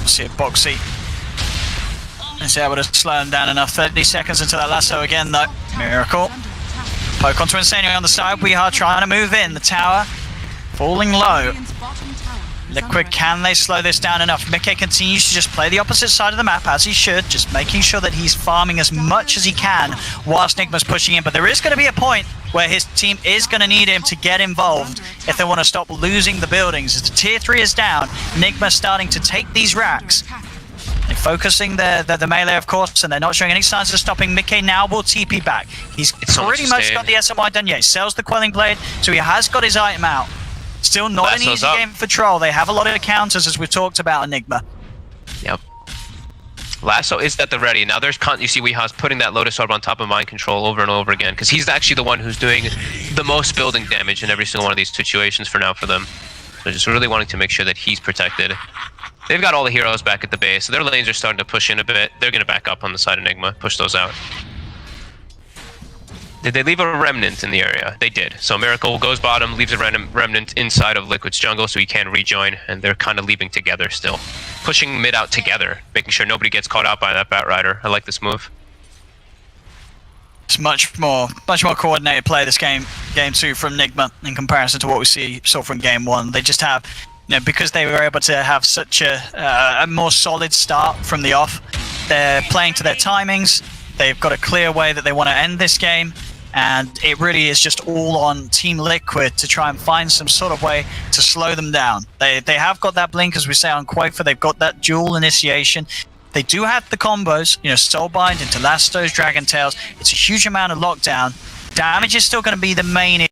See it, Boxy. Is able to slow him down enough. 30 seconds into that lasso again, though. Miracle. Poke onto Insania on the side. We are trying to move in. The tower falling low. Liquid, can they slow this down enough? Mickey continues to just play the opposite side of the map as he should, just making sure that he's farming as much as he can whilst Nigma's pushing in. But there is going to be a point where his team is going to need him to get involved if they want to stop losing the buildings. As the tier 3 is down, Nigma's starting to take these racks. They're focusing the melee, of course, and they're not showing any signs of stopping. Mickey now will TP back. He's pretty much got the SMY done yet. He sells the Quelling Blade, so he has got his item out. Still not an easy game for Troll. They have a lot of counters, as we've talked about, Nigma. Yep. Lasso is at the ready. Now there's you see Weehaw's putting that Lotus Orb on top of mind control over and over again, because he's actually the one who's doing the most building damage in every single one of these situations for now for them. They're just really wanting to make sure that he's protected. They've got all the heroes back at the base, so their lanes are starting to push in a bit. They're going to back up on the side of Nigma, push those out. Did they leave a remnant in the area? They did. So Miracle goes bottom, leaves a remnant inside of Liquid's jungle so he can rejoin, and they're kind of leaving together still. Pushing mid out together, making sure nobody gets caught out by that Batrider. I like this move. It's much more coordinated play this game 2 from Nigma in comparison to what we saw from game 1. They just have, you know, because they were able to have such a more solid start from the off, they're playing to their timings. They've got a clear way that they want to end this game. And it really is just all on Team Liquid to try and find some sort of way to slow them down. They have got that blink, as we say on Quakefor. They've got that dual initiation. They do have the combos, you know, Soulbind into Lastos, Dragon Tails. It's a huge amount of lockdown. Damage is still going to be the main.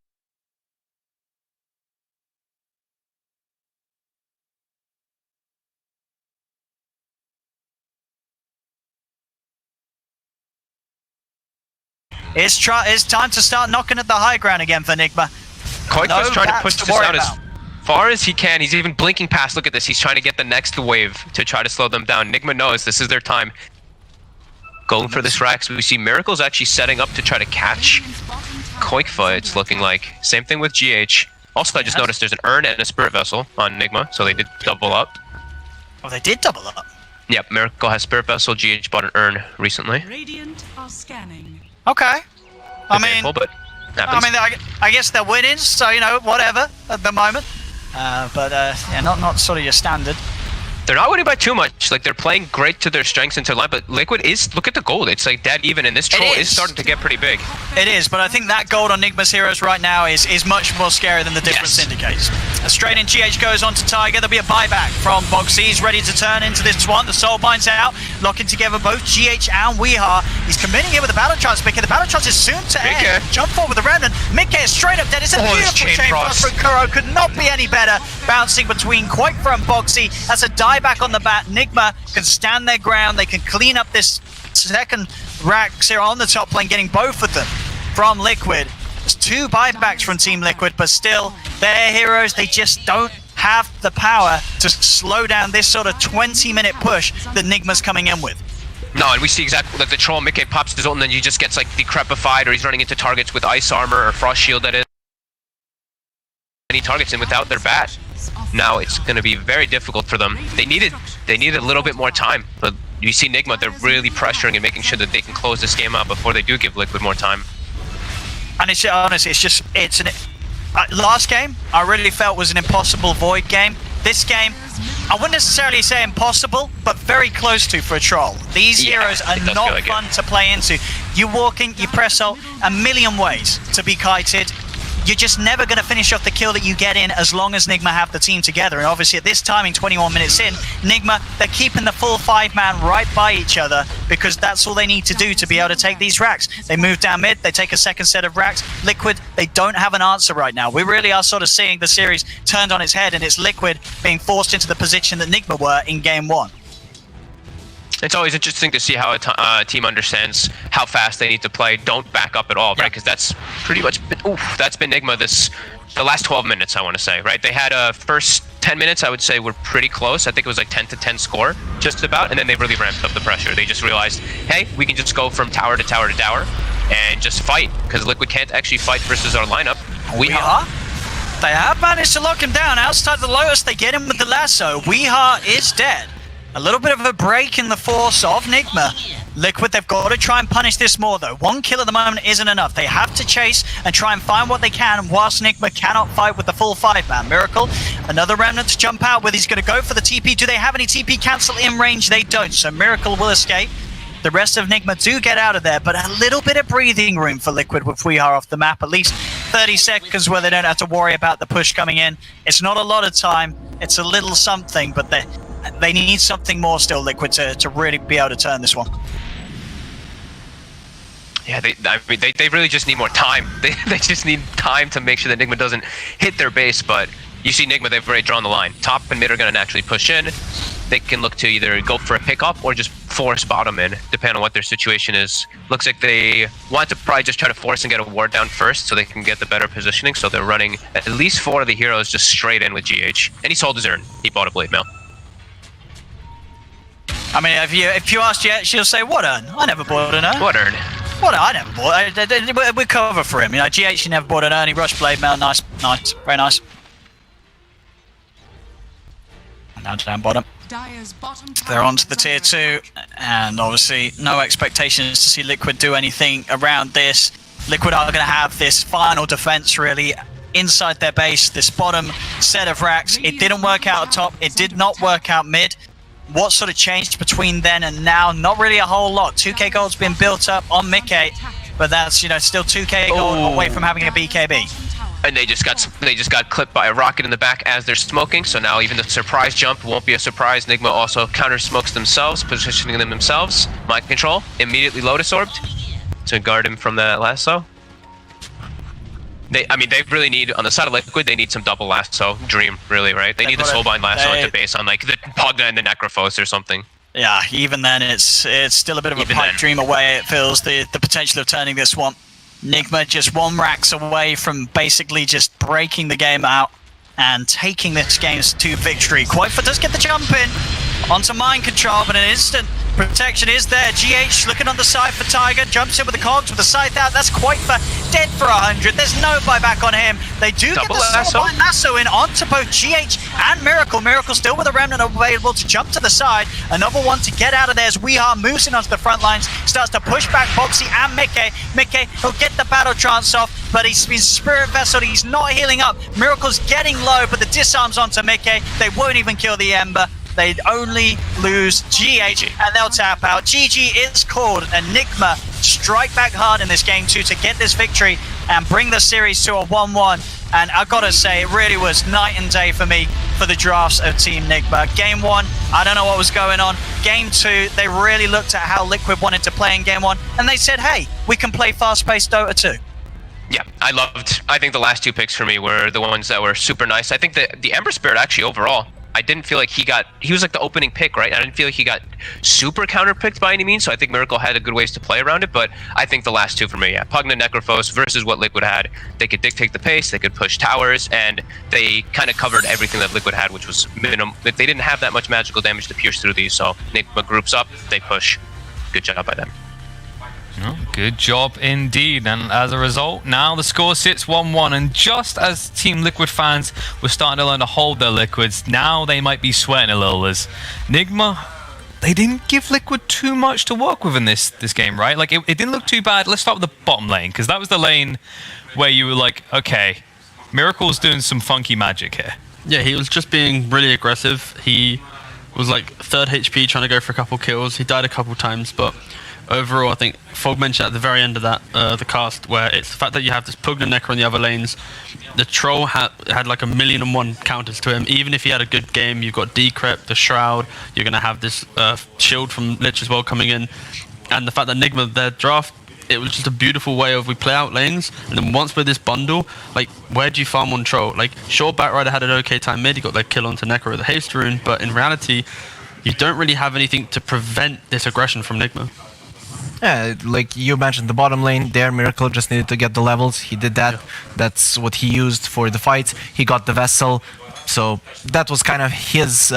It's time to start knocking at the high ground again for Nigma. Koikva's trying to push this out as far as he can. He's even blinking past. Look at this. He's trying to get the next wave to try to slow them down. Nigma knows this is their time. Going for this rack. So we see Miracle's actually setting up to try to catch Koikva, it's looking like. Same thing with GH. Also, I just noticed there's an urn and a spirit vessel on Nigma, so they did double up. Oh, they did double up? Yep, Miracle has spirit vessel. GH bought an urn recently. Radiant are scanning. Okay. I mean, I guess they're winning, so, you know, whatever at the moment. Yeah, not sort of your standard. They're not winning by too much. Like, they're playing great to their strengths into line, but Liquid is, look at the gold. It's like dead even, and this troll is starting to get pretty big. It is, but I think that gold on Nigma's heroes right now is much more scary than the difference indicates. Straight in, GH goes on to Tiger. There'll be a buyback from Boxy. He's ready to turn into this one. The soul binds out, locking together both GH and Weeha. He's committing it with the battle trance. Mickey, the battle trance is soon to end. Jump forward with the remnant. Mickey is straight up dead. It's a beautiful chain cross from Kuro. Could not be any better. Bouncing between Quakefer and Boxy. That's a dieback on the bat. Nigma can stand their ground. They can clean up this second racks here on the top lane, getting both of them from Liquid. There's 2 buybacks from Team Liquid, but still, their heroes, they just don't have the power to slow down this sort of 20-minute push that Nigma's coming in with. No, and we see exactly like the troll. Mickey pops his ult, and then he just gets like decrepified, or he's running into targets with ice armor or frost shield. That is, and he targets him without their bat. Now it's going to be very difficult for them. They need a little bit more time. But you see Nigma, they're really pressuring and making sure that they can close this game out before they do give Liquid more time. And it's honestly, it's an last game I really felt was an impossible Void game. This game, I wouldn't necessarily say impossible, but very close to for a troll. These heroes are not like fun to play into. You walk in, you press ult, a million ways to be kited. You're just never going to finish off the kill that you get in as long as Nigma have the team together. And obviously at this timing, 21 minutes in, Nigma, they're keeping the full 5-man right by each other because that's all they need to do to be able to take these racks. They move down mid, they take a second set of racks. Liquid, they don't have an answer right now. We really are sort of seeing the series turned on its head, and it's Liquid being forced into the position that Nigma were in game 1. It's always interesting to see how a team understands how fast they need to play. Don't back up at all, right? Because that's pretty much been, that's been Nigma the last 12 minutes, I want to say, right? They had first 10 minutes, I would say, were pretty close. I think it was like 10-10 score, just about, and then they really ramped up the pressure. They just realized, hey, we can just go from tower to tower to tower and just fight, because Liquid can't actually fight versus our lineup. Weeha. They have managed to lock him down outside the Lotus. They get him with the lasso. Weeha is dead. A little bit of a break in the force of Nigma. Liquid, they've got to try and punish this more though. 1 kill at the moment isn't enough. They have to chase and try and find what they can whilst Nigma cannot fight with the full 5-man. Miracle, another remnant to jump out with. He's going to go for the TP. Do they have any TP cancel in range? They don't, so Miracle will escape. The rest of Nigma do get out of there, but a little bit of breathing room for Liquid if we are off the map. At least 30 seconds where they don't have to worry about the push coming in. It's not a lot of time. It's a little something, but they need something more still, Liquid, to really be able to turn this one. Yeah, they really just need more time. They just need time to make sure that Nigma doesn't hit their base, but you see Nigma, they've already drawn the line. Top and mid are going to naturally push in. They can look to either go for a pickup or just force bottom in, depending on what their situation is. Looks like they want to probably just try to force and get a ward down first so they can get the better positioning, so they're running at least 4 of the heroes just straight in with GH. And he sold his urn. He bought a blade mail. I mean, if you ask Jet, she'll say, "What urn? I never bought an urn." What urn? What? I never bought. We cover for him. You know, GH she never bought an urn. He rushed blade mail. Nice, very nice. And now down bottom. They're on to the tier 2, and obviously no expectations to see Liquid do anything around this. Liquid are going to have this final defense really inside their base. This bottom set of racks. It didn't work out at top. It did not work out mid. What sort of changed between then and now? Not really a whole lot. 2k gold's been built up on Mickey, but that's, you know, still 2k gold away from having a BKB. And they just got clipped by a rocket in the back as they're smoking, so now even the surprise jump won't be a surprise. Nigma also counter smokes themselves, positioning them themselves. Mind control, immediately Lotus orbed to guard him from that lasso. They really need, on the side of Liquid, they need some double lasso Dream, really, right? They need the Soulbind lasso into base on like the Pugna and the Necrophos or something. Yeah, even then, it's still a bit of a pipe dream away. It feels the potential of turning this one. Nigma just 1 racks away from basically just breaking the game out and taking this game to victory. Quakefer does get the jump in onto mind control, but an instant protection is there. GH looking on the side for Tiger, jumps in with the cogs with the scythe out. That's Quakefer dead for 100. There's no buyback on him. They do get the Soulbind lasso in onto both GH and Miracle. Miracle still with a remnant available to jump to the side. Another one to get out of there as Weeha moves in onto the front lines, starts to push back Boxy and Mickey. Mickey will get the battle trance off, but he's been Spirit Vesseled. He's not healing up. Miracle's getting low, but the disarms onto Mickey. They won't even kill the Ember. They only lose GH and they'll tap out. GG is called, and Nigma strike back hard in this game 2 to get this victory and bring the series to a 1-1. And I gotta say, it really was night and day for me for the drafts of Team Nigma. Game 1, I don't know what was going on. Game 2, they really looked at how Liquid wanted to play in Game 1, and they said, hey, we can play fast-paced Dota 2. Yeah, I think the last 2 picks for me were the ones that were super nice. I think that the Ember Spirit actually overall, I didn't feel like he was like the opening pick, right? I didn't feel like he got super counterpicked by any means, so I think Miracle had a good ways to play around it, but I think the last 2 for me, yeah, Pugna Necrophos versus what Liquid had. They could dictate the pace, they could push towers, and they kind of covered everything that Liquid had, which was minimum. They didn't have that much magical damage to pierce through these, so Nigma groups up, they push. Good job by them. Oh, good job indeed, and as a result, now the score sits 1-1, and just as Team Liquid fans were starting to learn to hold their Liquids, now they might be sweating a little as Nigma, they didn't give Liquid too much to work with in this game, right? Like, it didn't look too bad. Let's start with the bottom lane, because that was the lane where you were like, okay, Miracle's doing some funky magic here. Yeah, he was just being really aggressive. He was like 3rd HP trying to go for a couple kills. He died a couple times, but overall, I think Fog mentioned at the very end of that, the cast, where it's the fact that you have this Pugna Necro in the other lanes. The Troll had like 1,000,001 counters to him. Even if he had a good game, you've got Decrypt, the Shroud, you're going to have this shield from Lich as well coming in. And the fact that Nigma, their draft, it was just a beautiful way of we play out lanes, and then once with this bundle, like, where do you farm on Troll? Like, sure, Batrider had an okay time mid, he got their kill onto Necro with the haste rune, but in reality, you don't really have anything to prevent this aggression from Nigma. Yeah, like you mentioned, the bottom lane there, Miracle just needed to get the levels. He did that. Yeah. That's what he used for the fights. He got the Vessel. So that was kind of his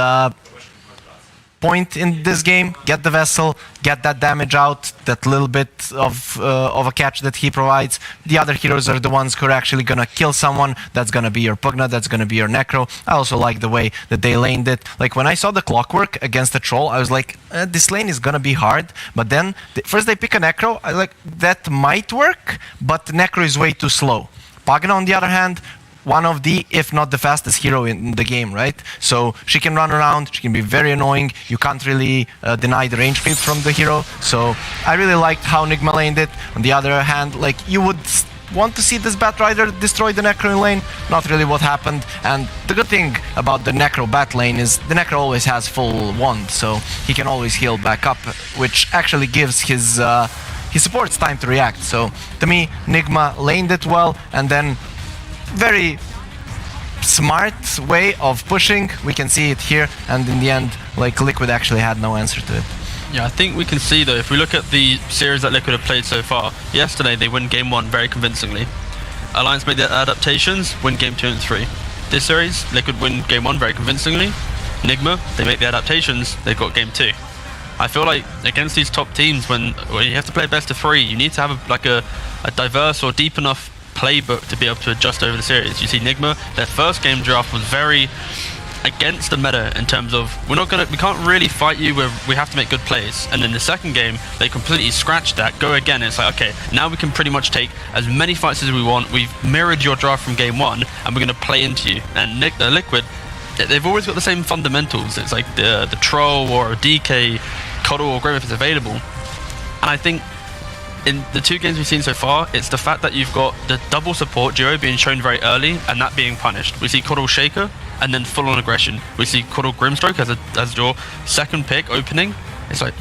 point in this game. Get the Vessel, get that damage out, that little bit of a catch that he provides. The other heroes are the ones who are actually going to kill someone. That's going to be your Pugna, that's going to be your Necro. I also like the way that they laned it. Like, when I saw the clockwork against the Troll, I was like, this lane is going to be hard. But then, first they pick a Necro. I was like, that might work, but Necro is way too slow. Pugna, on the other hand, one of the, if not the fastest hero in the game, right? So she can run around, she can be very annoying. You can't really deny the range creep from the hero. So I really liked how Nigma laned it. On the other hand, like, you would want to see this Batrider destroy the Necro in lane. Not really what happened. And the good thing about the Necro bat lane is the Necro always has full wand, so he can always heal back up, which actually gives his supports time to react. So to me, Nigma laned it well, and then very smart way of pushing. We can see it here, and in the end, like, Liquid actually had no answer to it. Yeah, I think we can see, though, if we look at the series that Liquid have played so far, yesterday they win Game 1 very convincingly. Alliance made their adaptations, win Game 2 and 3. This series, Liquid win Game 1 very convincingly. Nigma, they make the adaptations, they've got Game 2. I feel like against these top teams, when you have to play best of 3, you need to have a diverse or deep enough playbook to be able to adjust over the series. You see Nigma, their first game draft was very against the meta in terms of we can't really fight you where we have to make good plays, and then the second game they completely scratched that, go again, and it's like, okay, now we can pretty much take as many fights as we want, we've mirrored your draft from game 1 and we're going to play into you. And Liquid, they've always got the same fundamentals. It's like the Troll or a DK, Coddle or Grim if it's available. And I think in the 2 games we've seen so far, it's the fact that you've got the double support duo being shown very early and that being punished. We see Coddle Shaker and then full on aggression. We see Coddle Grimstroke as your second pick opening. It's like,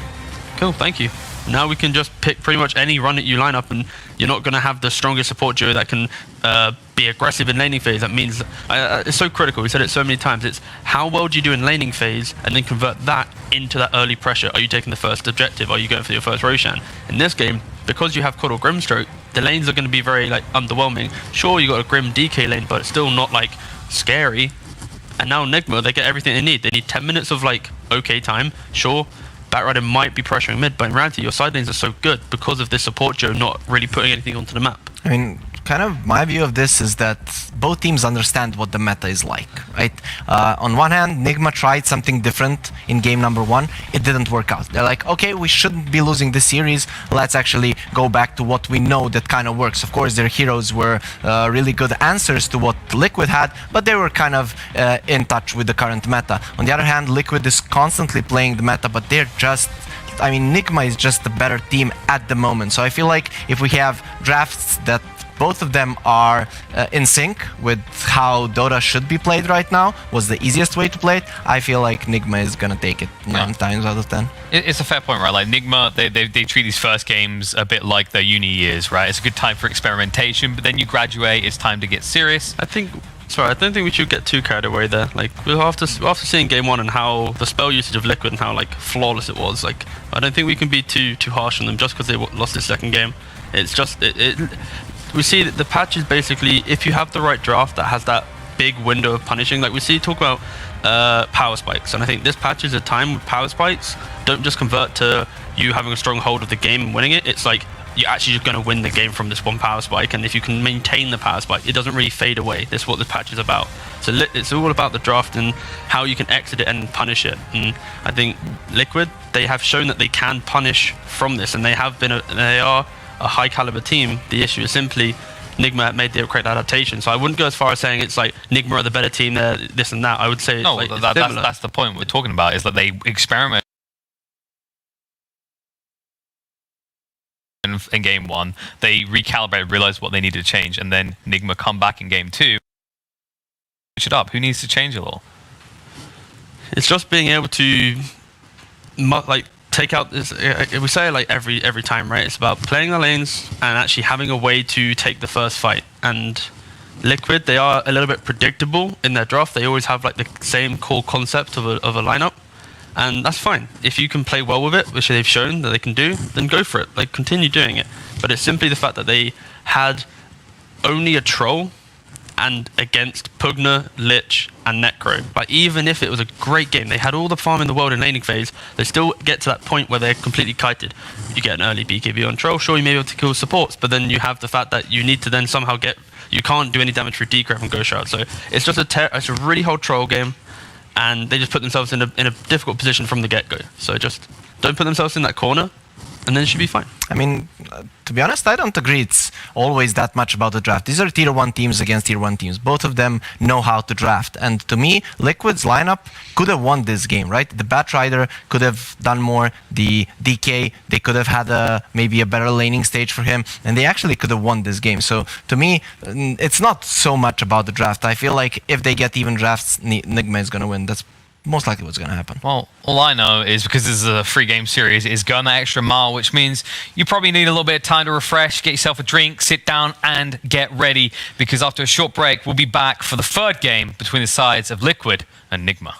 cool, thank you. Now we can just pick pretty much any run that you line up, and you're not going to have the strongest support duo that can be aggressive in laning phase. That means it's so critical. We said it so many times. It's how well do you do in laning phase, and then convert that into that early pressure. Are you taking the first objective? Are you going for your first Roshan? In this game, because you have Coddle Grimstroke, the lanes are going to be very underwhelming. Sure, you got a Grim DK lane, but it's still not scary. And now Nigma, they get everything they need. They need 10 minutes of okay time. Sure, Batrider might be pressuring mid, but in reality, your side lanes are so good because of this support duo not really putting anything onto the map. I mean, kind of my view of this is that both teams understand what the meta is like, right? On one hand, Nigma tried something different in game number 1. It didn't work out. They're like, okay, we shouldn't be losing this series. Let's actually go back to what we know that kind of works. Of course, their heroes were really good answers to what Liquid had, but they were kind of in touch with the current meta. On the other hand, Liquid is constantly playing the meta, but they're just... I mean, Nigma is just the better team at the moment. So I feel like if we have drafts that both of them are in sync with how Dota should be played right now, was the easiest way to play it, I feel like Nigma is gonna take it 9 times out of 10. It's a fair point, right? Like Nigma, they treat these first games a bit like their uni years, right? It's a good time for experimentation, but then you graduate, it's time to get serious. I don't think we should get too carried away there. Like, after seeing game 1 and how the spell usage of Liquid and how like flawless it was, like I don't think we can be too harsh on them just because they lost their second game. It's just we see that the patch is basically, if you have the right draft that has that big window of punishing, like we see talk about power spikes, and I think this patch is a time with power spikes don't just convert to you having a strong hold of the game and winning it. It's like you're actually just going to win the game from this one power spike, and if you can maintain the power spike, it doesn't really fade away. That's what this patch is about. So it's all about the draft and how you can exit it and punish it. And I think Liquid, they have shown that they can punish from this, and they are a high caliber team. The issue is simply Nigma made the correct adaptation. So I wouldn't go as far as saying it's like Nigma are the better team, they're this and that. I would say No, like, that's the point we're talking about, is that they experiment in game 1, they recalibrated, realized what they needed to change, and then Nigma come back in game 2. Switch it up. Who needs to change a little? It's just being able to like take out this. We say it like every time, right? It's about playing the lanes and actually having a way to take the first fight. And Liquid, they are a little bit predictable in their draft. They always have like the same core concept of a lineup. And that's fine. If you can play well with it, which they've shown that they can do, then go for it. Like, continue doing it. But it's simply the fact that they had only a troll and against Pugna, Lich, and Necro. Like, even if it was a great game, they had all the farm in the world in laning phase, they still get to that point where they're completely kited. You get an early BKB on troll, sure, you may be able to kill supports, but then you have the fact that you need to then somehow you can't do any damage through Decrep and Ghost Shroud. So it's just it's a really hard troll game. And they just put themselves in a difficult position from the get-go. So just don't put themselves in that corner, and then it should be fine. I mean, to be honest, I don't agree it's always that much about the draft. These are tier 1 teams against tier 1 teams. Both of them know how to draft. And to me, Liquid's lineup could have won this game, right? The Batrider could have done more. The DK, they could have had maybe a better laning stage for him. And they actually could have won this game. So to me, it's not so much about the draft. I feel like if they get even drafts, Nigma is going to win. That's most likely what's going to happen. Well, all I know is, because this is a free game series, is going that extra mile, which means you probably need a little bit of time to refresh, get yourself a drink, sit down and get ready, because after a short break, we'll be back for the third game between the sides of Liquid and Nigma.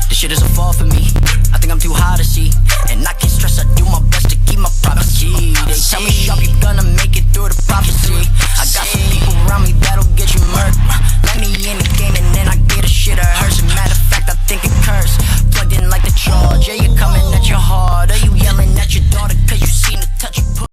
This shit is a fall for me. I think I'm too high to see, and I can't stress. I do my best to keep my privacy. They tell me, "Sharp, you gonna make it through the prophecy." I got some people around me that'll get you murked. Let me in the game and then I get a shit or hurts. Matter of fact, I think it curse. Plugged in like the charge. Yeah, you're coming at your heart. Are you yelling at your daughter cause you seen the touch you put?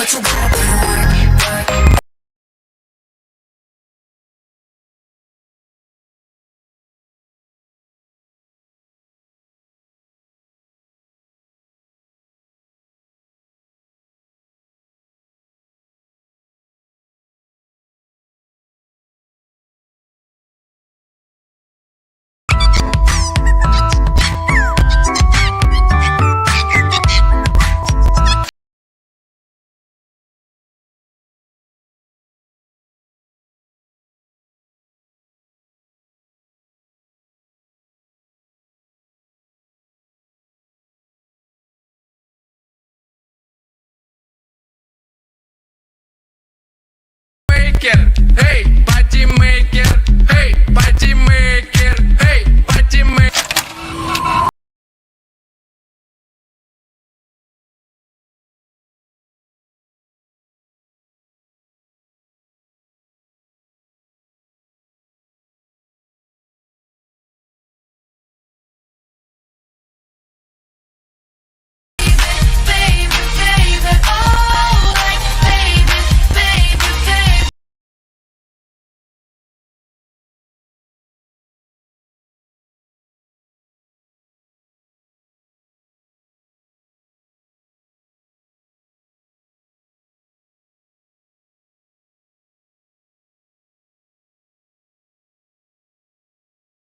but you gotta put in work. Hey, party maker, hey, party maker, hey, party maker.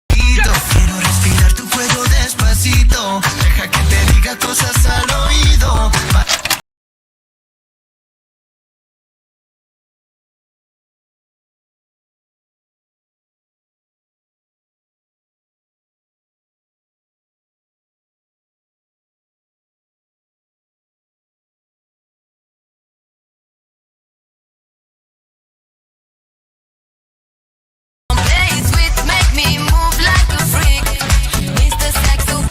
Quiero respirar tu cuello despacito. Deja que te diga cosas al oído. Make me move like a freak. Mr. Saxo.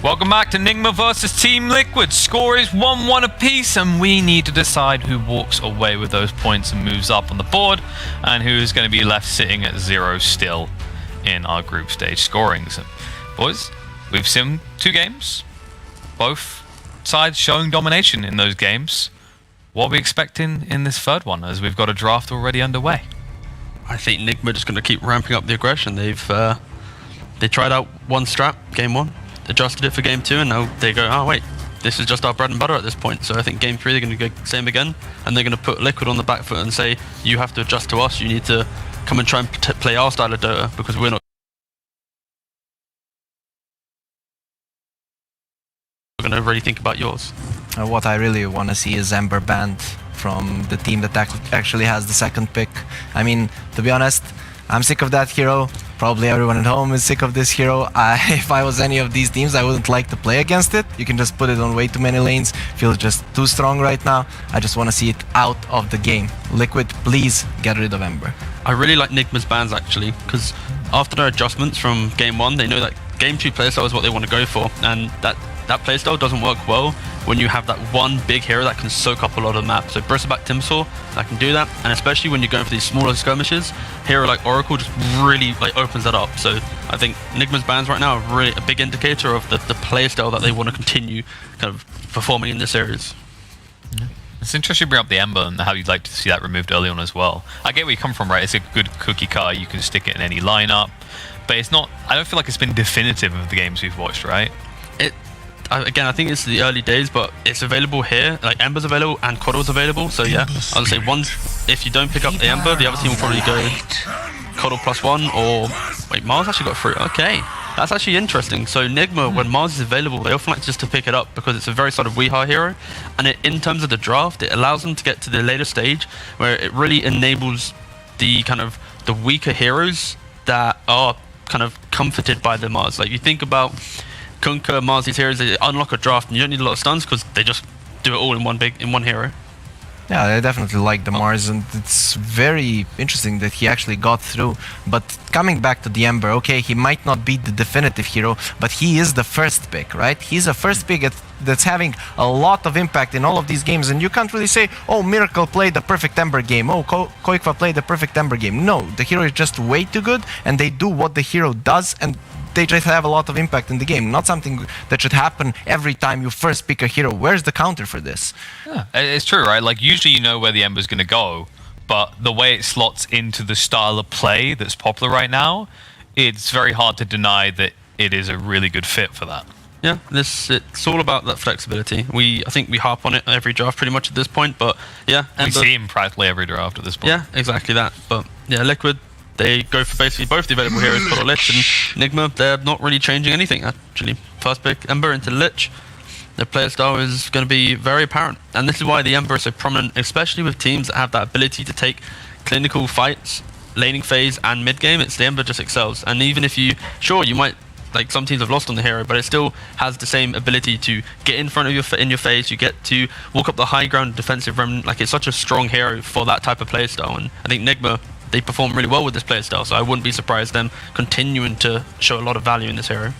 Welcome back to Nigma versus Team Liquid. Score is 1-1 apiece, and we need to decide who walks away with those points and moves up on the board, and who is going to be left sitting at 0 still in our group stage scorings. Boys, we've seen 2 games, both sides showing domination in those games. What are we expecting in this third one, as we've got a draft already underway? I think Nigma just going to keep ramping up the aggression. They tried out one strat game 1, adjusted it for game 2, and now they go, oh wait, this is just our bread and butter at this point. So I think game 3 they're going to go same again, and they're going to put Liquid on the back foot and say, you have to adjust to us, you need to come and try and play our style of Dota, because we're not going to really think about yours. What I really want to see is Ember banned from the team that actually has the second pick. I mean, to be honest, I'm sick of that hero. Probably everyone at home is sick of this hero. If I was any of these teams, I wouldn't like to play against it. You can just put it on way too many lanes. Feels just too strong right now. I just want to see it out of the game. Liquid, please get rid of Ember. I really like Nigma's bans actually, because after their adjustments from game 1, they know that game 2 playstyle is what they want to go for, and that playstyle doesn't work well when you have that one big hero that can soak up a lot of the map. So Bristleback Timsaw, that can do that, and especially when you're going for these smaller skirmishes, hero like Oracle just really opens that up. So I think Nigma's bans right now are really a big indicator of the playstyle that they want to continue kind of performing in this series. It's interesting to bring up the Ember and how you'd like to see that removed early on as well. I get where you come from, right? It's a good cookie cutter, you can stick it in any lineup, but it's not, I don't feel like it's been definitive of the games we've watched, right? again, I think it's the early days, but it's available here. Like Ember's available and Coddle's available. So yeah, I'll say if you don't pick up the Ember, the other team will probably go Coddle +1 or wait, Mars actually got through. Okay, that's actually interesting. So Nigma, when Mars is available, they often like just to pick it up because it's a very sort of weehigh hero, and in terms of the draft, it allows them to get to the later stage where it really enables the kind of the weaker heroes that are kind of comforted by the Mars. Like you think about Kunkka, Mars, these heroes, they unlock a draft and you don't need a lot of stuns because they just do it all in one hero. Yeah, I definitely like the Mars, and it's very interesting that he actually got through. But coming back to the Ember, okay, he might not be the definitive hero, but he is the first pick, right? He's a first pick that's having a lot of impact in all of these games, and you can't really say, oh, Miracle played the perfect Ember game, oh, Koikva played the perfect Ember game. No, the hero is just way too good, and they do what the hero does, and they just have a lot of impact in the game. Not something that should happen every time you first pick a hero. Where's the counter for this? Yeah, it's true, right? Like usually you know where the Ember's going to go, but the way it slots into the style of play that's popular right now, it's very hard to deny that it is a really good fit for that. Yeah, it's all about that flexibility. I think we harp on it every draft pretty much at this point, but yeah. We see him practically every draft at this point. Yeah, exactly that. But yeah, Liquid, they go for basically both the available heroes, Coddle, Lich, and Nigma. They're not really changing anything, actually. First pick, Ember into Lich. Their player style is going to be very apparent. And this is why the Ember is so prominent, especially with teams that have that ability to take clinical fights, laning phase, and mid-game. It's the Ember just excels. And even if you might, like some teams have lost on the hero, but it still has the same ability to get in front of in your face. You get to walk up the high ground, defensive remnant. Like it's such a strong hero for that type of play style. And I think Nigma, they perform really well with this play style, so I wouldn't be surprised them continuing to show a lot of value in this hero.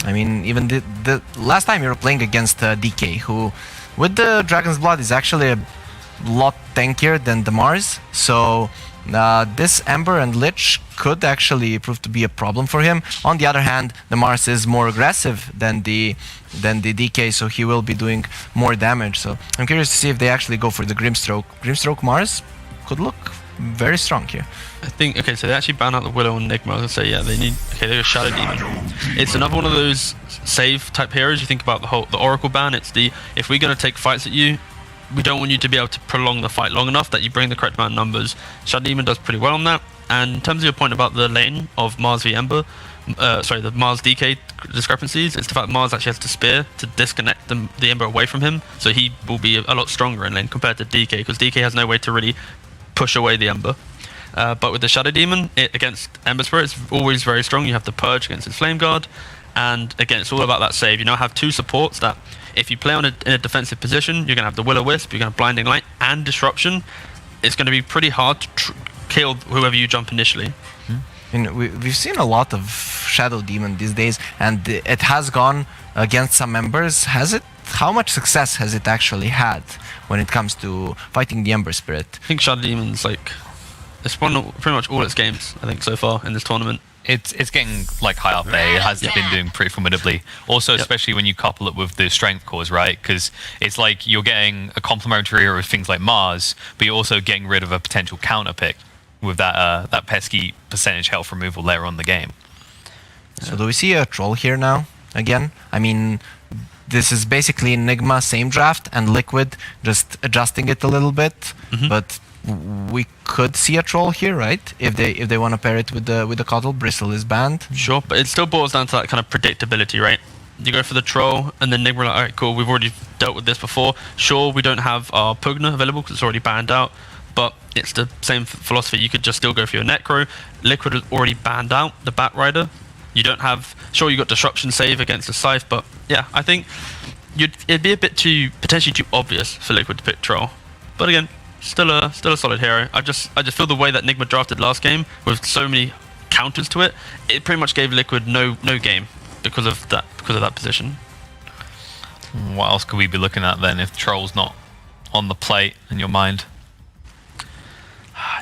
I mean, even the last time you were playing against DK, who with the Dragon's Blood is actually a lot tankier than the Mars, so this Ember and Lich could actually prove to be a problem for him. On the other hand, the Mars is more aggressive than the DK, so he will be doing more damage. So I'm curious to see if they actually go for the Grimstroke. Grimstroke Mars could look very strong here. I think, okay, so they actually ban out the Willow and Nigma. I was gonna say, yeah, they go Shadow Demon. It's another one of those save type heroes. You think about the Oracle ban, it's if we're gonna take fights at you, we don't want you to be able to prolong the fight long enough that you bring the correct amount of numbers. Shadow Demon does pretty well on that. And in terms of your point about the lane of Mars v Ember, the Mars DK discrepancies, it's the fact that Mars actually has to spear to disconnect the Ember away from him, so he will be a lot stronger in lane compared to DK, because DK has no way to really push away the Ember. But with the Shadow Demon, against Ember Spirit, it's always very strong. You have to purge against its Flame Guard, and again, it's all about that save. You now have two supports that, if you play in a defensive position, you're going to have the Will-O-Wisp, you're going to have Blinding Light and Disruption. It's going to be pretty hard to kill whoever you jump initially. And we've seen a lot of Shadow Demon these days, and it has gone against some members. How much success has it actually had when it comes to fighting the Ember Spirit? I think Shadow Demon's it's won pretty much all its games, I think, so far in this tournament. It's getting high up there. It has been doing pretty formidably. Also, especially when you couple it with the strength cores, right? Because it's like you're getting a complementary hero with things like Mars, but you're also getting rid of a potential counter pick with that pesky percentage health removal later on in the game. So do we see a troll here now again? I mean, this is basically Nigma, same draft, and Liquid just adjusting it a little bit, but we could see a troll here, right? If they want to pair it with the Coddle, Bristle is banned. Sure, but it still boils down to that kind of predictability, right? You go for the troll, and then Nigma are like, alright, cool, we've already dealt with this before. Sure, we don't have our Pugna available because it's already banned out, but it's the same philosophy. You could just still go for your Necro. Liquid has already banned out the Bat Rider. You don't have... Sure, you got Disruption save against the Scythe, but yeah, I think it'd be a bit potentially too obvious for Liquid to pick troll. But again, still a solid hero. I just feel the way that Nigma drafted last game with so many counters to it, it pretty much gave Liquid no game because of that position. What else could we be looking at then if troll's not on the plate in your mind?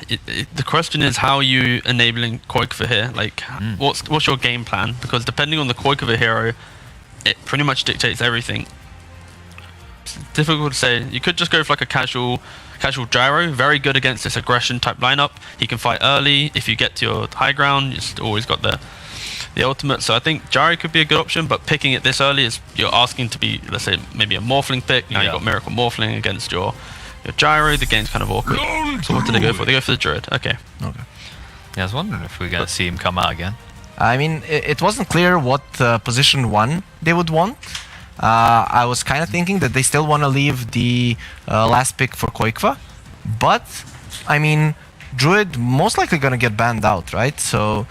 The question is, how are you enabling Koikva here? What's your game plan? Because depending on the Koikva hero, it pretty much dictates everything. It's difficult to say. You could just go for a casual gyro, very good against this aggression type lineup. He can fight early. If you get to your high ground, you've always got the the ultimate. So I think Gyro could be a good option, but picking it this early is you're asking to be, let's say, maybe a Morphling pick. Now you've got Miracle Morphling against your Gyro. The game's kind of awkward. So what do they go for? They go for the Druid. Okay. Yeah, I was wondering if we're going to see him come out again. I mean, it wasn't clear what position 1 they would want. I was kind of thinking that they still want to leave the last pick for Koikva. But, I mean, Druid most likely going to get banned out, right? So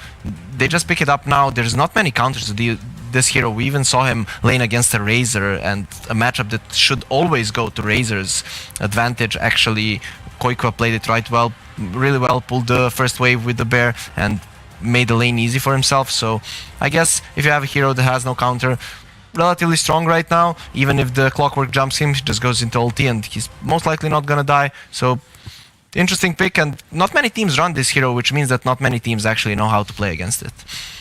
they just pick it up now. There's not many counters to this hero. We even saw him lane against a Razor, and a matchup that should always go to Razor's advantage. Actually, Koikva played it really well, pulled the first wave with the bear, and made the lane easy for himself. So I guess if you have a hero that has no counter, relatively strong right now, even if the Clockwork jumps him, he just goes into ulti and he's most likely not gonna die. So interesting pick, and not many teams run this hero, which means that not many teams actually know how to play against it.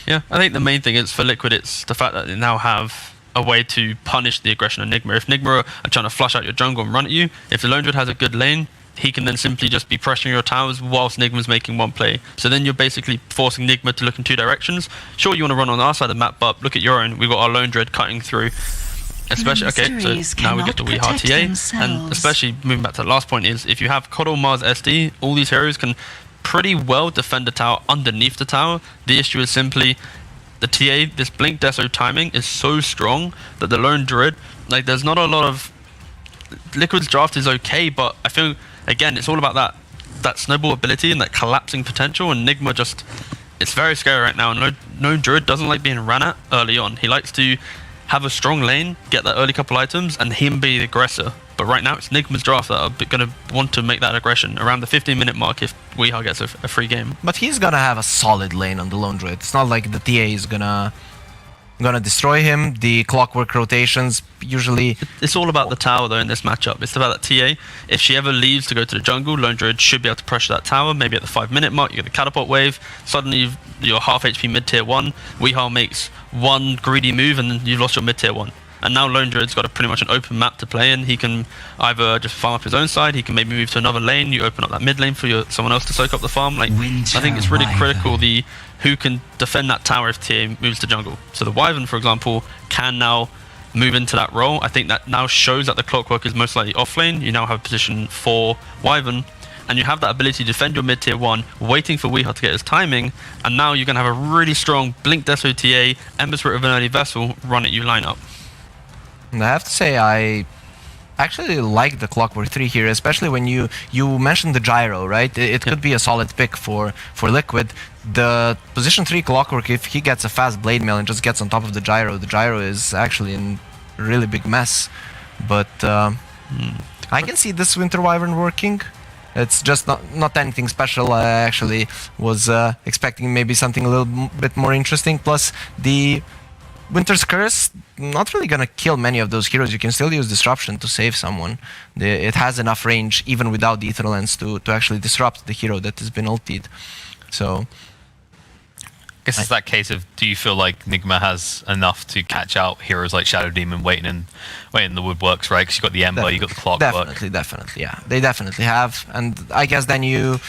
Yeah, I think the main thing is for Liquid, it's the fact that they now have a way to punish the aggression of Nigma. If Nigma are trying to flush out your jungle and run at you, if the Lone Druid has a good lane, he can then simply just be pressuring your towers whilst Nigma's making one play. So then you're basically forcing Nigma to look in two directions. Sure, you want to run on our side of the map, but look at your own. We've got our Lone Druid cutting through. Especially, okay, so now we get to Weehaw TA, and especially moving back to the last point is, if you have Coddle, Mars, SD, all these heroes can pretty well defend the tower underneath the tower. The issue is simply the TA, this Blink Deso timing is so strong that the Lone Druid, like, there's not a lot of... Liquid's draft is okay, but I feel, again, it's all about that snowball ability and that collapsing potential, and Nigma just, it's very scary right now, and no Druid doesn't like being ran at early on. He likes to have a strong lane, get that early couple items, and him be the aggressor. But right now, it's Nigma's draft that are going to want to make that aggression around the 15-minute mark if Weehaw gets a free game. But he's going to have a solid lane on the Lone Druid. It's not like the TA is gonna destroy him. The Clockwork rotations usually... It's all about the tower, though, in this matchup. It's about that TA. If she ever leaves to go to the jungle, Lone Druid should be able to pressure that tower. Maybe at the 5-minute mark, you get the catapult wave. Suddenly, you're half HP mid-tier 1. Weehaw makes one greedy move, and then you've lost your mid-tier 1. And now Lone Druid's got pretty much an open map to play in. He can either just farm up his own side, he can maybe move to another lane, you open up that mid lane for someone else to soak up the farm. Like, I think it's really critical who can defend that tower if TA moves to jungle. So the Wyvern, for example, can now move into that role. I think that now shows that the Clockwork is most likely off lane. You now have a position for Wyvern, and you have that ability to defend your mid-tier 1, waiting for Weehaw to get his timing, and now you're going to have a really strong Blink Deso TA, Ember Spirit of an early vessel run at you lineup. And I have to say, I actually like the Clockwork 3 here, especially when you mentioned the Gyro, right? It could be a solid pick for Liquid. The position 3 Clockwork, if he gets a fast Blade Mail and just gets on top of the Gyro is actually in a really big mess. But I can see this Winter Wyvern working. It's just not anything special. I actually was expecting maybe something a little bit more interesting. Plus, the Winter's Curse, not really gonna kill many of those heroes. You can still use Disruption to save someone. It has enough range, even without the Ether Lens, to actually disrupt the hero that has been ultied. So... I guess it's that case of, do you feel like Nigma has enough to catch out heroes like Shadow Demon waiting in the woodworks, right? Because you've got the Ember, you've got the Clockwork. Definitely, yeah. They definitely have. And I guess then you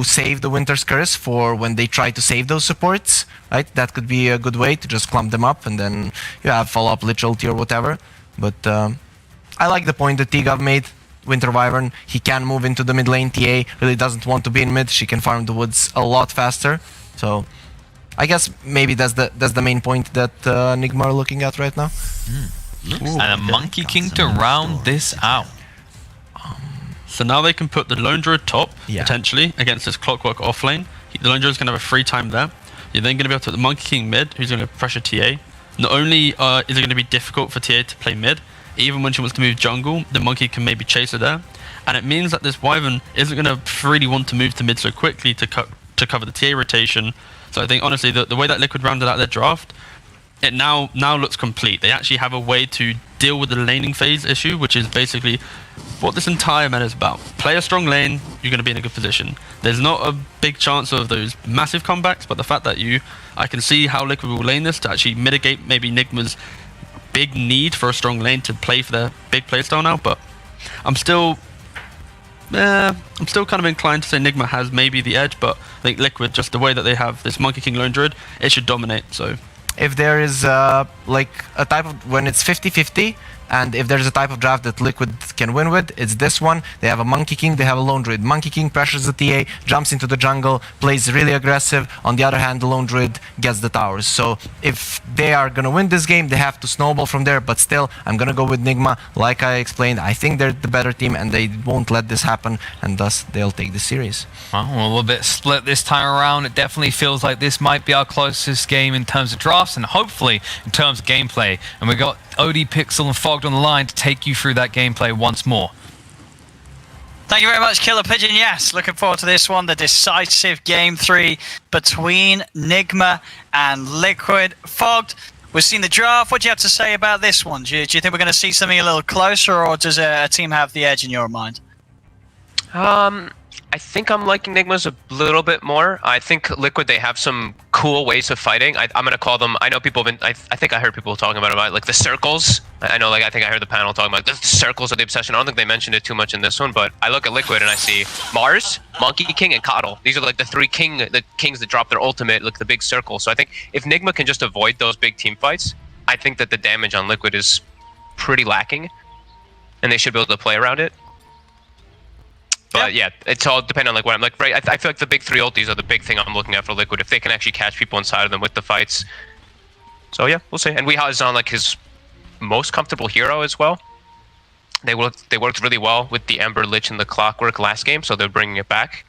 save the Winter's Curse for when they try to save those supports, right? That could be a good way to just clump them up, and then you have follow-up Lich ulti or whatever. But I like the point that T-Gov made. Winter Wyvern, he can move into the mid lane. TA really doesn't want to be in mid. She can farm the woods a lot faster. So... I guess maybe that's the main point that Nigma are looking at right now. And a Monkey King to round this out. So now they can put the Lone Druid top, potentially, against this Clockwork offlane. The Lone Druid's going to have a free time there. You're then going to be able to put the Monkey King mid, who's going to pressure TA. Not only is it going to be difficult for TA to play mid, even when she wants to move jungle, the Monkey can maybe chase her there. And it means that this Wyvern isn't going to really want to move to mid so quickly to cover the TA rotation. So I think, honestly, the way that Liquid rounded out their draft, it now looks complete. They actually have a way to deal with the laning phase issue, which is basically what this entire meta is about. Play a strong lane, you're going to be in a good position. There's not a big chance of those massive comebacks, but the fact that I can see how Liquid will lane this to actually mitigate maybe Nigma's big need for a strong lane to play for their big playstyle now, but I'm still... I'm still kind of inclined to say Nigma has maybe the edge, but I think Liquid, just the way that they have this Monkey King Lone Druid, it should dominate. So if there is like a type of, when it's 50-50, and if there's a type of draft that Liquid can win with, it's this one. They have a Monkey King, they have a Lone Druid. Monkey King pressures the TA, jumps into the jungle, plays really aggressive. On the other hand, the Lone Druid gets the towers. So if they are going to win this game, they have to snowball from there. But still, I'm going to go with Nigma. Like I explained, I think they're the better team, and they won't let this happen, and thus they'll take the series. Well, we're a little bit split this time around. It definitely feels like this might be our closest game in terms of drafts and hopefully in terms of gameplay. And we got OD, Pixel and Fogged on the line to take you through that gameplay once more. Thank you very much, Killer Pigeon. Yes, looking forward to this one, the decisive Game 3 between Nigma and Liquid. Fogged, we've seen the draft. What do you have to say about this one? Do you think we're going to see something a little closer, or does a team have the edge in your mind? I think I'm liking Nigma's a little bit more. I think Liquid, they have some cool ways of fighting. I'm going to call them, I know people have been, I think I heard people talking about like the circles. I know, like, I think I heard the panel talking about the circles of the obsession. I don't think they mentioned it too much in this one, but I look at Liquid and I see Mars, Monkey King, and Coddle. These are like the three kings that drop their ultimate, like the big circle. So I think if Nigma can just avoid those big team fights, I think that the damage on Liquid is pretty lacking, and they should be able to play around it. But yeah, it's all depending on like what I'm like. Right, I feel like the big three ultis are the big thing I'm looking at for Liquid. If they can actually catch people inside of them with the fights. So yeah, we'll see. And Weehaw is on like his most comfortable hero as well. They worked really well with the Ember, Lich, and the Clockwork last game, so they're bringing it back.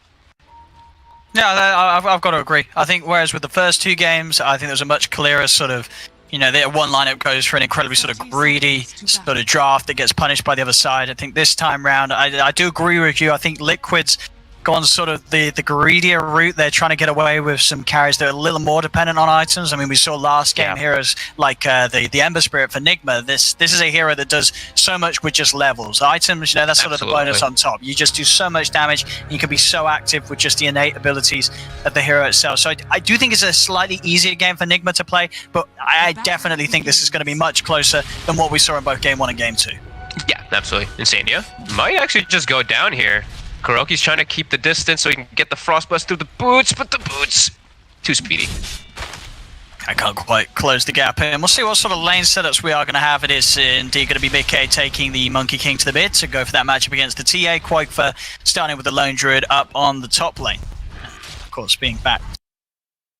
Yeah, I've got to agree. I think whereas with the first two games, I think there was a much clearer sort of, you know, their one lineup goes for an incredibly sort of greedy sort of draft that gets punished by the other side. I think this time round, I do agree with you. I think Liquid's gone sort of the greedier route. They're trying to get away with some carries that are a little more dependent on items. I mean, we saw last game heroes like the Ember Spirit for Nigma. This is a hero that does so much with just levels. Items, you know, that's sort of the bonus on top. You just do so much damage, and you can be so active with just the innate abilities of the hero itself. So I do think it's a slightly easier game for Nigma to play, but I definitely think this is going to be much closer than what we saw in both Game 1 and Game 2. Yeah, absolutely. Insania might actually just go down here. Kuroki's trying to keep the distance so he can get the Frostburst through the boots, but the boots too speedy. I can't quite close the gap here. And we'll see what sort of lane setups we are going to have. It is indeed going to be Big K taking the Monkey King to the mid to go for that matchup against the TA. Quakefer starting with the Lone Druid up on the top lane. Of course, being back.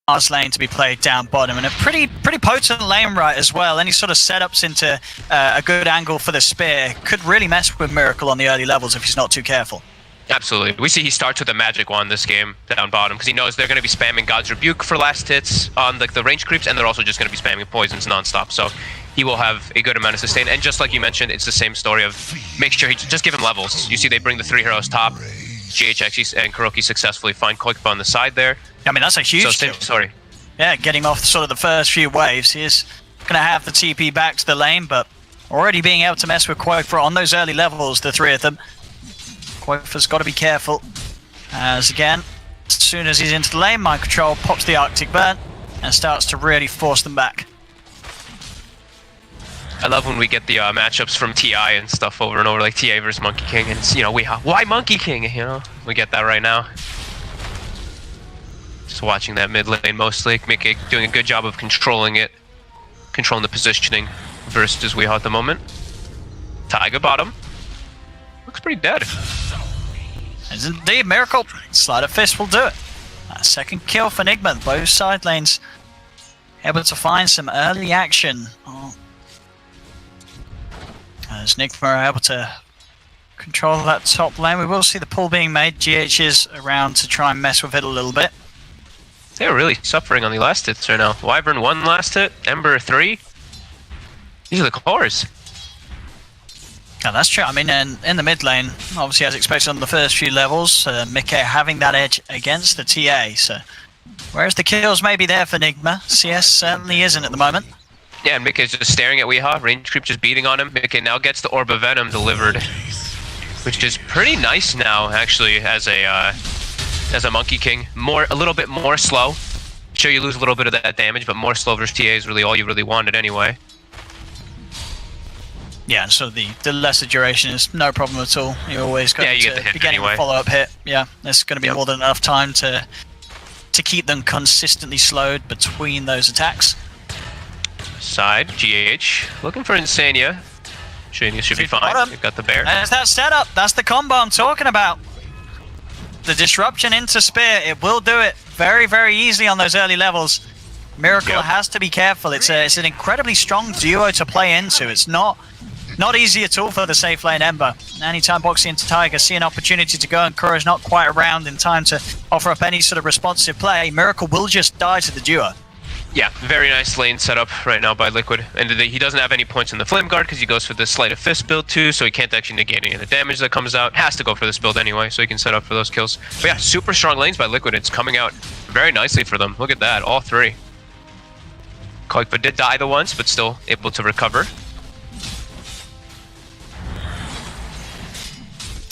Mars lane to be played down bottom, and a pretty potent lane right as well. Any sort of setups into a good angle for the spear could really mess with Miracle on the early levels if he's not too careful. Absolutely. We see he starts with a magic wand this game down bottom because he knows they're going to be spamming God's Rebuke for last hits on the range creeps, and they're also just going to be spamming poisons nonstop. So he will have a good amount of sustain. And just like you mentioned, it's the same story of make sure he just give him levels. You see they bring the three heroes top. GHX and Kuroki successfully find Quakefer on the side there. I mean, that's a huge kill. Sorry. Yeah, getting off sort of the first few waves. He's going to have the TP back to the lane, but already being able to mess with Quakefer on those early levels, the three of them. Quakefer's got to be careful, as again, as soon as he's into the lane, Mind Control pops the Arctic Burn and starts to really force them back. I love when we get the matchups from TI and stuff over and over, like TA versus Monkey King, and it's, you know, why Monkey King? You know, we get that right now. Just watching that mid lane mostly, Mickey doing a good job of controlling it, controlling the positioning versus Weehaw at the moment. Taiga bottom. Looks pretty dead. As indeed, Miracle. Sleight of Fist will do it. A second kill for Nigma. Both side lanes able to find some early action. As Nigma are able to control that top lane, we will see the pull being made. GH is around to try and mess with it a little bit. They're really suffering on the last hits right now. Wyvern 1 last hit, Ember 3. These are the cores. Yeah, that's true. I mean, in the mid lane, obviously as expected on the first few levels, Mickey having that edge against the TA. So, whereas the kills may be there for Nigma, CS certainly isn't at the moment. Yeah, and Mickey's just staring at Weehaw, range creep just beating on him. Mickey now gets the Orb of Venom delivered, which is pretty nice now, actually, as a Monkey King. A little bit more slow. Sure, you lose a little bit of that damage, but more slow versus TA is really all you really wanted anyway. Yeah, so the lesser duration is no problem at all. You're always going you get the to hit be getting anyway. a follow-up hit. Yeah, there's going to be more than enough time to keep them consistently slowed between those attacks. Side, GH. Looking for Insania. Should be fine. Bottom. They've got the bear. There's that setup. That's the combo I'm talking about. The disruption into Spear, it will do it very, very easily on those early levels. Miracle has to be careful. It's an incredibly strong duo to play into. It's not easy at all for the safe lane Ember. Anytime Boxy and Tiger see an opportunity to go and Kuro's not quite around in time to offer up any sort of responsive play, Miracle will just die to the duo. Yeah, very nice lane setup right now by Liquid. And he doesn't have any points in the Flame Guard because he goes for the Sleight of Fist build too, so he can't actually negate any of the damage that comes out. Has to go for this build anyway, so he can set up for those kills. But yeah, super strong lanes by Liquid. It's coming out very nicely for them. Look at that, all three. Koikva did die the once, but still able to recover.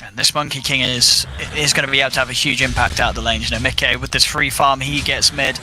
And this Monkey King is going to be able to have a huge impact out of the lane. You know, Mickey, with this free farm, he gets mid.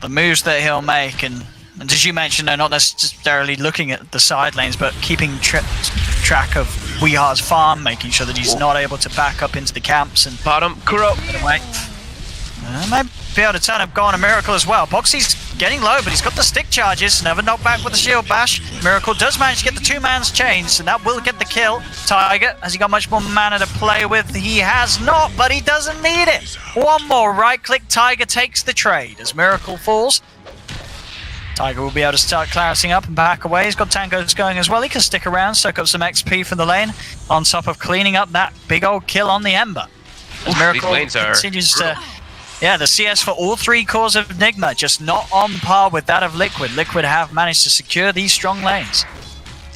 The moves that he'll make, and as you mentioned, they're not necessarily looking at the side lanes, but keeping track of Weehar's farm, making sure that he's not able to back up into the camps and bottom Kuro. Might be able to turn up, go on a Miracle as well. Boxy's getting low, but he's got the stick charges. Never knocked back with the shield bash. Miracle does manage to get the two-man's chains, and that will get the kill. Tiger, has he got much more mana to play with? He has not, but he doesn't need it. One more right-click, Tiger takes the trade as Miracle falls. Tiger will be able to start clarifying up and back away. He's got tangos going as well. He can stick around, soak up some XP from the lane, on top of cleaning up that big old kill on the Ember. As Miracle continues to... Yeah, the CS for all three cores of Nigma, just not on par with that of Liquid. Liquid have managed to secure these strong lanes.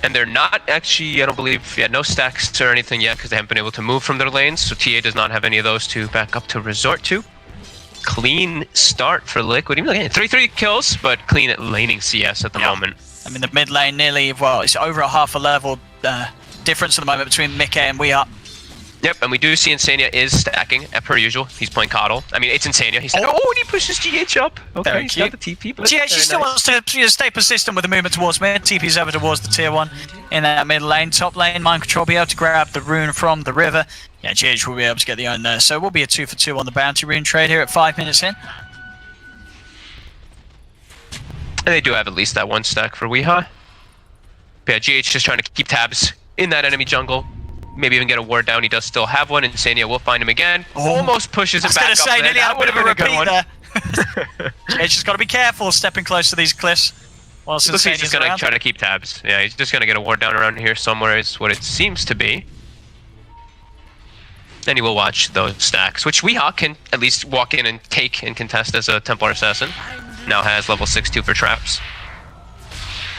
And they're not actually, I don't believe, no stacks or anything yet because they haven't been able to move from their lanes. So TA does not have any of those to back up to resort to. Clean start for Liquid. Even again, 3-3 kills, but clean at laning CS at the moment. I mean, the mid lane nearly, well, it's over a half a level difference at the moment between Mickey and We Are. Yep, and we do see Insania is stacking, per usual. He's playing Coddle. I mean, it's Insania. He's and he pushes GH up. Okay, he's got the TP. GH still wants to stay persistent with the movement towards mid. TP's over towards the tier 1 in that mid lane. Top lane, Mind Control be able to grab the rune from the river. Yeah, GH will be able to get the own there. So we'll be a 2-for-2 on the bounty rune trade here at 5 minutes in. And they do have at least that one stack for Weeha. But yeah, GH just trying to keep tabs in that enemy jungle. Maybe even get a ward down. He does still have one. Insania will find him again. Almost pushes him back up. I was going to say, nearly had a bit of a repeat there. He's just got to be careful stepping close to these cliffs. Looks like he's just going to try to keep tabs. Yeah, he's just going to get a ward down around here somewhere is what it seems to be. Then he will watch those stacks, which Weeha can at least walk in and take and contest as a Templar Assassin. Now has level 6-2 for traps.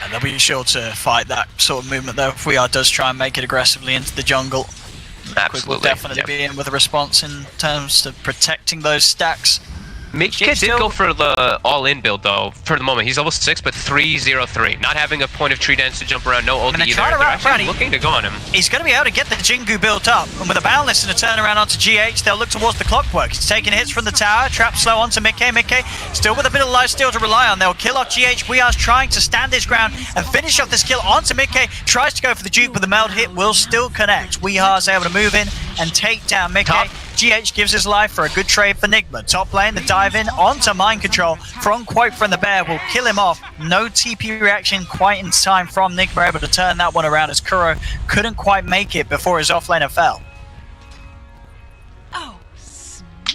And they'll be sure to fight that sort of movement though. If We Are does try and make it aggressively into the jungle. Absolutely. Will definitely be in with a response in terms of protecting those stacks. Mickey did go for the all-in build though, for the moment. He's level 6, but 3-0-3. Not having a point of tree dance to jump around, no ult either. They're actually looking to go on him. He's going to be able to get the Jingu built up. And with a Boundless and a turnaround onto GH, they'll look towards the clockwork. He's taking hits from the tower, trap slow onto Mickey. Mickey still with a bit of lifesteal to rely on. They'll kill off GH. We are trying to stand his ground and finish off this kill onto Mickey. Tries to go for the juke, but the meld hit will still connect. Weehar's able to move in and take down Mickey. GH gives his life for a good trade for Nigma. Top lane, the dive in onto Mind Control from Quote from the Bear will kill him off. No TP reaction quite in time from Nigma, able to turn that one around as Kuro couldn't quite make it before his offlaner fell.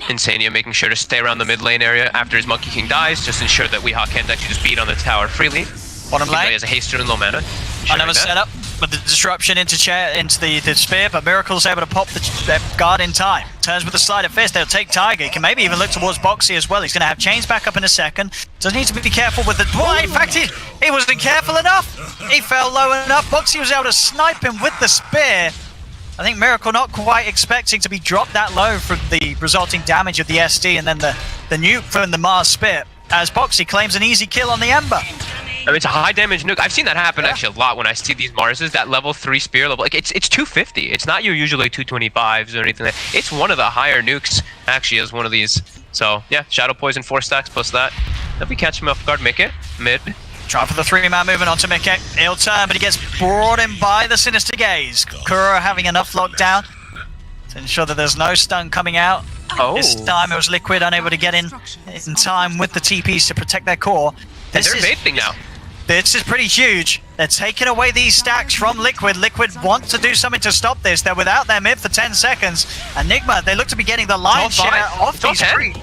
Insania making sure to stay around the mid lane area after his Monkey King dies, just ensure that Weeha can't actually just beat on the tower freely. Bottom lane. He has a haster and low mana. Another setup with the disruption into the spear, but Miracle's able to pop the guard in time. Turns with the sleight of fist, they'll take Tiger. He can maybe even look towards Boxy as well. He's going to have chains back up in a second. Does need to be careful with the... Well, in fact, he wasn't careful enough. He fell low enough. Boxy was able to snipe him with the spear. I think Miracle not quite expecting to be dropped that low from the resulting damage of the SD and then the nuke from the Mars Spear, as Boxy claims an easy kill on the Ember. I mean, it's a high damage nuke. I've seen that happen actually a lot when I see these Marses. That level 3 spear level, like it's 250. It's not your usually 225s or anything. It's one of the higher nukes actually as one of these. So yeah, Shadow Poison 4 stacks plus that. If we catch him off guard, make it mid. Try for the 3-man movement onto Mickey. He'll turn, but he gets brought in by the Sinister Gaze. Kuro having enough lockdown to ensure that there's no stun coming out. Oh. This time it was Liquid unable to get in time with the TPs to protect their core. And they're vaping now. This is pretty huge. They're taking away these stacks from Liquid. Liquid want to do something to stop this. They're without their mid for 10 seconds. And Nigma, they look to be getting the lion's share off these three.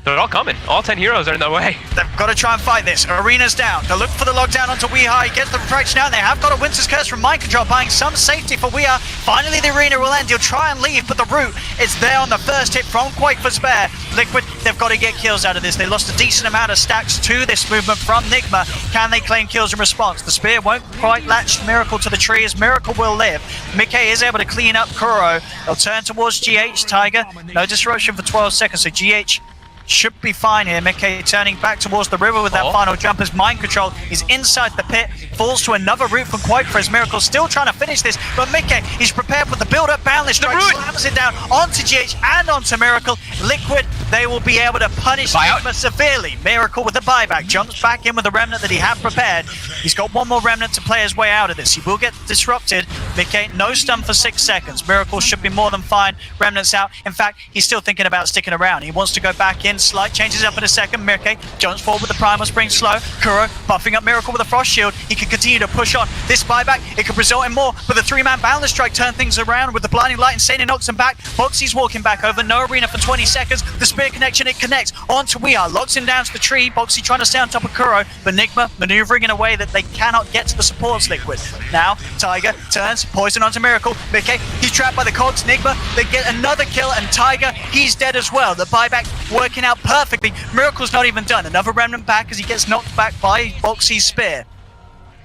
They're all coming. All 10 heroes are in their way. They've got to try and fight this. Arena's down. They look for the lockdown onto Weeha. He gets the refraction out. They have got a Winter's Curse from Mind Control, buying some safety for Weeha. Finally, the Arena will end. He'll try and leave, but the root is there on the first hit from Quake for spare. Liquid, they've got to get kills out of this. They lost a decent amount of stacks to this movement from Nigma. Can they claim kills in response? The spear won't quite latch Miracle to the tree, as Miracle will live. Mickey is able to clean up Kuro. They'll turn towards GH. Tiger, no disruption for 12 seconds, so GH should be fine here. Mickey turning back towards the river with that final jump as Mind Control is inside the pit, falls to another route from Quake for his Miracle, still trying to finish this, but Mickey, he's prepared with the build-up boundless strike, slams it down onto GH and onto Miracle. Liquid, they will be able to punish Nigma severely. Miracle with the buyback, jumps back in with the remnant that he had prepared. He's got one more remnant to play his way out of this. He will get disrupted. Mickey, no stun for 6 seconds. Miracle should be more than fine. Remnant's out. In fact, he's still thinking about sticking around. He wants to go back in. Slight changes up in a second. Mickey jumps forward with the Primal Spring slow. Kuro buffing up Miracle with a Frost Shield. He can continue to push on. This buyback, it could result in more, but the 3-man Boundless Strike turn things around with the Blinding Light. Insane knocks him back. Boxy's walking back over. No Arena for 20 seconds. The Spear connection, it connects onto Weeha. Locks him down to the tree. Boxy trying to stay on top of Kuro, but Nigma maneuvering in a way that they cannot get to the supports Liquid. Now, Tiger turns, poison onto Miracle. Mickey, he's trapped by the cogs. Nigma, they get another kill, and Tiger, he's dead as well. The buyback working out perfectly. Miracle's not even done. Another remnant back as he gets knocked back by Boxy's spear.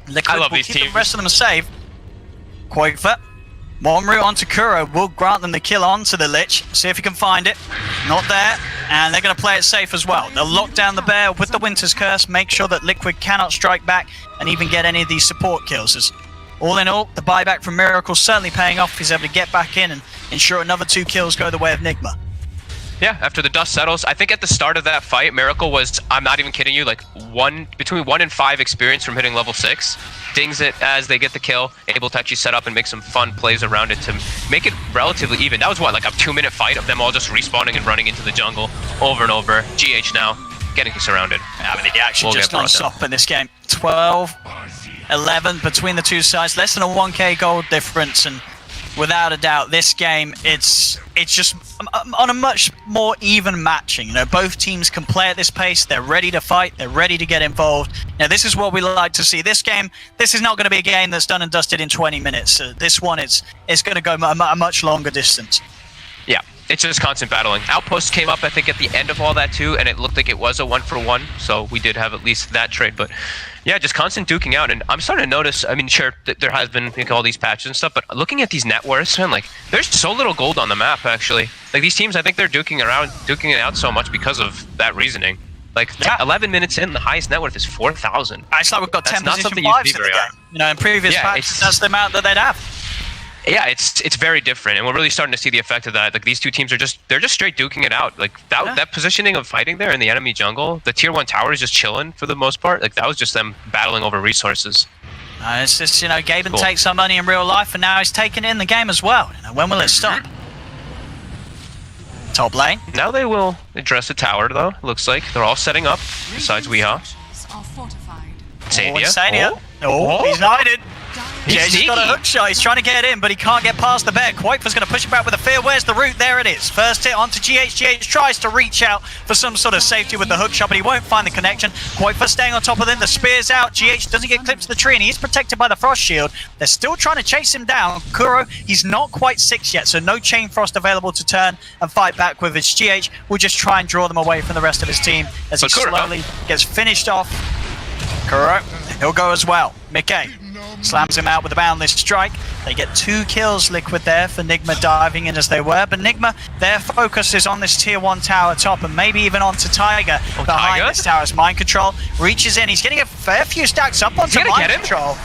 Liquid will keep the rest of them safe. Quakefoot. One route onto Kuro will grant them the kill onto the Lich. See if he can find it. Not there. And they're going to play it safe as well. They'll lock down the bear with the Winter's Curse, make sure that Liquid cannot strike back and even get any of these support kills. As all in all, the buyback from Miracle certainly paying off. He's able to get back in and ensure another 2 kills go the way of Nigma. Yeah, after the dust settles, I think at the start of that fight, Miracle was, I'm not even kidding you, like between 1 and 5 experience from hitting level 6. Dings it as they get the kill, able to actually set up and make some fun plays around it to make it relatively even. That was what, like a 2-minute fight of them all just respawning and running into the jungle over and over. GH now getting surrounded. Yeah, I mean, the action just non-stop in this game. 12, 11 between the two sides, less than a 1k gold difference, and without a doubt, this game, it's just on a much more even matching. You know, both teams can play at this pace. They're ready to fight. They're ready to get involved. Now, this is what we like to see. This game, this is not going to be a game that's done and dusted in 20 minutes. This one, it's going to go a much longer distance. Yeah, it's just constant battling. Outpost came up, I think, at the end of all that too, and it looked like it was a 1-for-1. So we did have at least that trade, but yeah, just constant duking out. And I'm starting to notice, I mean, sure, there has been like, all these patches and stuff, but looking at these net worths, man, like, there's so little gold on the map, actually. Like, these teams, I think they're duking it out so much because of that reasoning. Like, 11 minutes in, the highest net worth is 4,000. It's like we've got 10 position 5s in the game. You know, in previous patches, that's the amount that they'd have. Yeah, it's very different, and we're really starting to see the effect of that. Like, these two teams are just straight duking it out. Like that positioning of fighting there in the enemy jungle, the tier 1 tower is just chilling for the most part. Like, that was just them battling over resources. It's just, you know, Gaben takes some money in real life, and now he's taking it in the game as well. You know, when will it stop? Top lane. Now they will address the tower, though. Looks like they're all setting up. Besides Weeha. Sadia. He's knighted. He's got a hook shot. He's trying to get in, but he can't get past the bear. Quakefor's going to push it back with a fear. Where's the root? There it is. First hit onto GH. GH tries to reach out for some sort of safety with the hook shot, but he won't find the connection. Quakefor staying on top of them. The spear's out. GH doesn't get clipped to the tree, and he is protected by the frost shield. They're still trying to chase him down. Kuro, he's not quite 6 yet, so no chain frost available to turn and fight back with. His GH will just try and draw them away from the rest of his team as he slowly gets finished off. Kuro, he'll go as well. Mickey slams him out with a boundless strike. They get 2 kills, Liquid, there for Nigma diving in as they were. But Nigma, their focus is on this tier 1 tower top and maybe even onto Tiger behind this tower as Mind Control reaches in. He's getting a fair few stacks up onto Mind Control.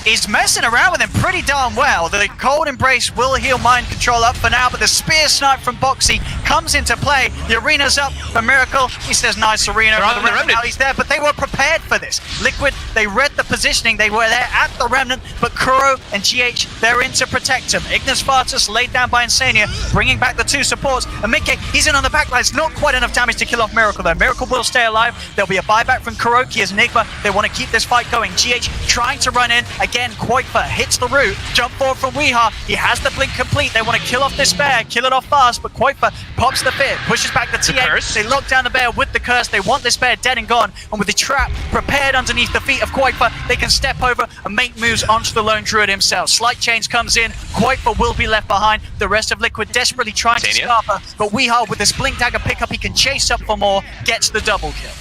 is messing around with him pretty darn well. The Cold Embrace will heal Mind Control up for now, but the Spear Snipe from Boxy comes into play. The Arena's up for Miracle. He says, nice Arena. The Remnant. Now he's there, but they were prepared for this. Liquid, they read the positioning. They were there at the Remnant, but Kuro and GH, they're in to protect him. Ignis Vartus laid down by Insania, bringing back the two supports. And Mickey, he's in on the backline. It's not quite enough damage to kill off Miracle, though. Miracle will stay alive. There'll be a buyback from Kuroki as Nigma. They want to keep this fight going. GH trying to run in. Again, Kuiper hits the root. Jump forward from Weeha. He has the blink complete. They want to kill off this bear, kill it off fast, but Kuiper pops the fear, pushes back the TA. They lock down the bear with the curse. They want this bear dead and gone. And with the trap prepared underneath the feet of Kuiper, they can step over and make moves onto the lone druid himself. Slight change comes in. Kuiper will be left behind. The rest of Liquid desperately trying to scarf her, but Weeha with this blink dagger pickup, he can chase up for more, gets the double kill.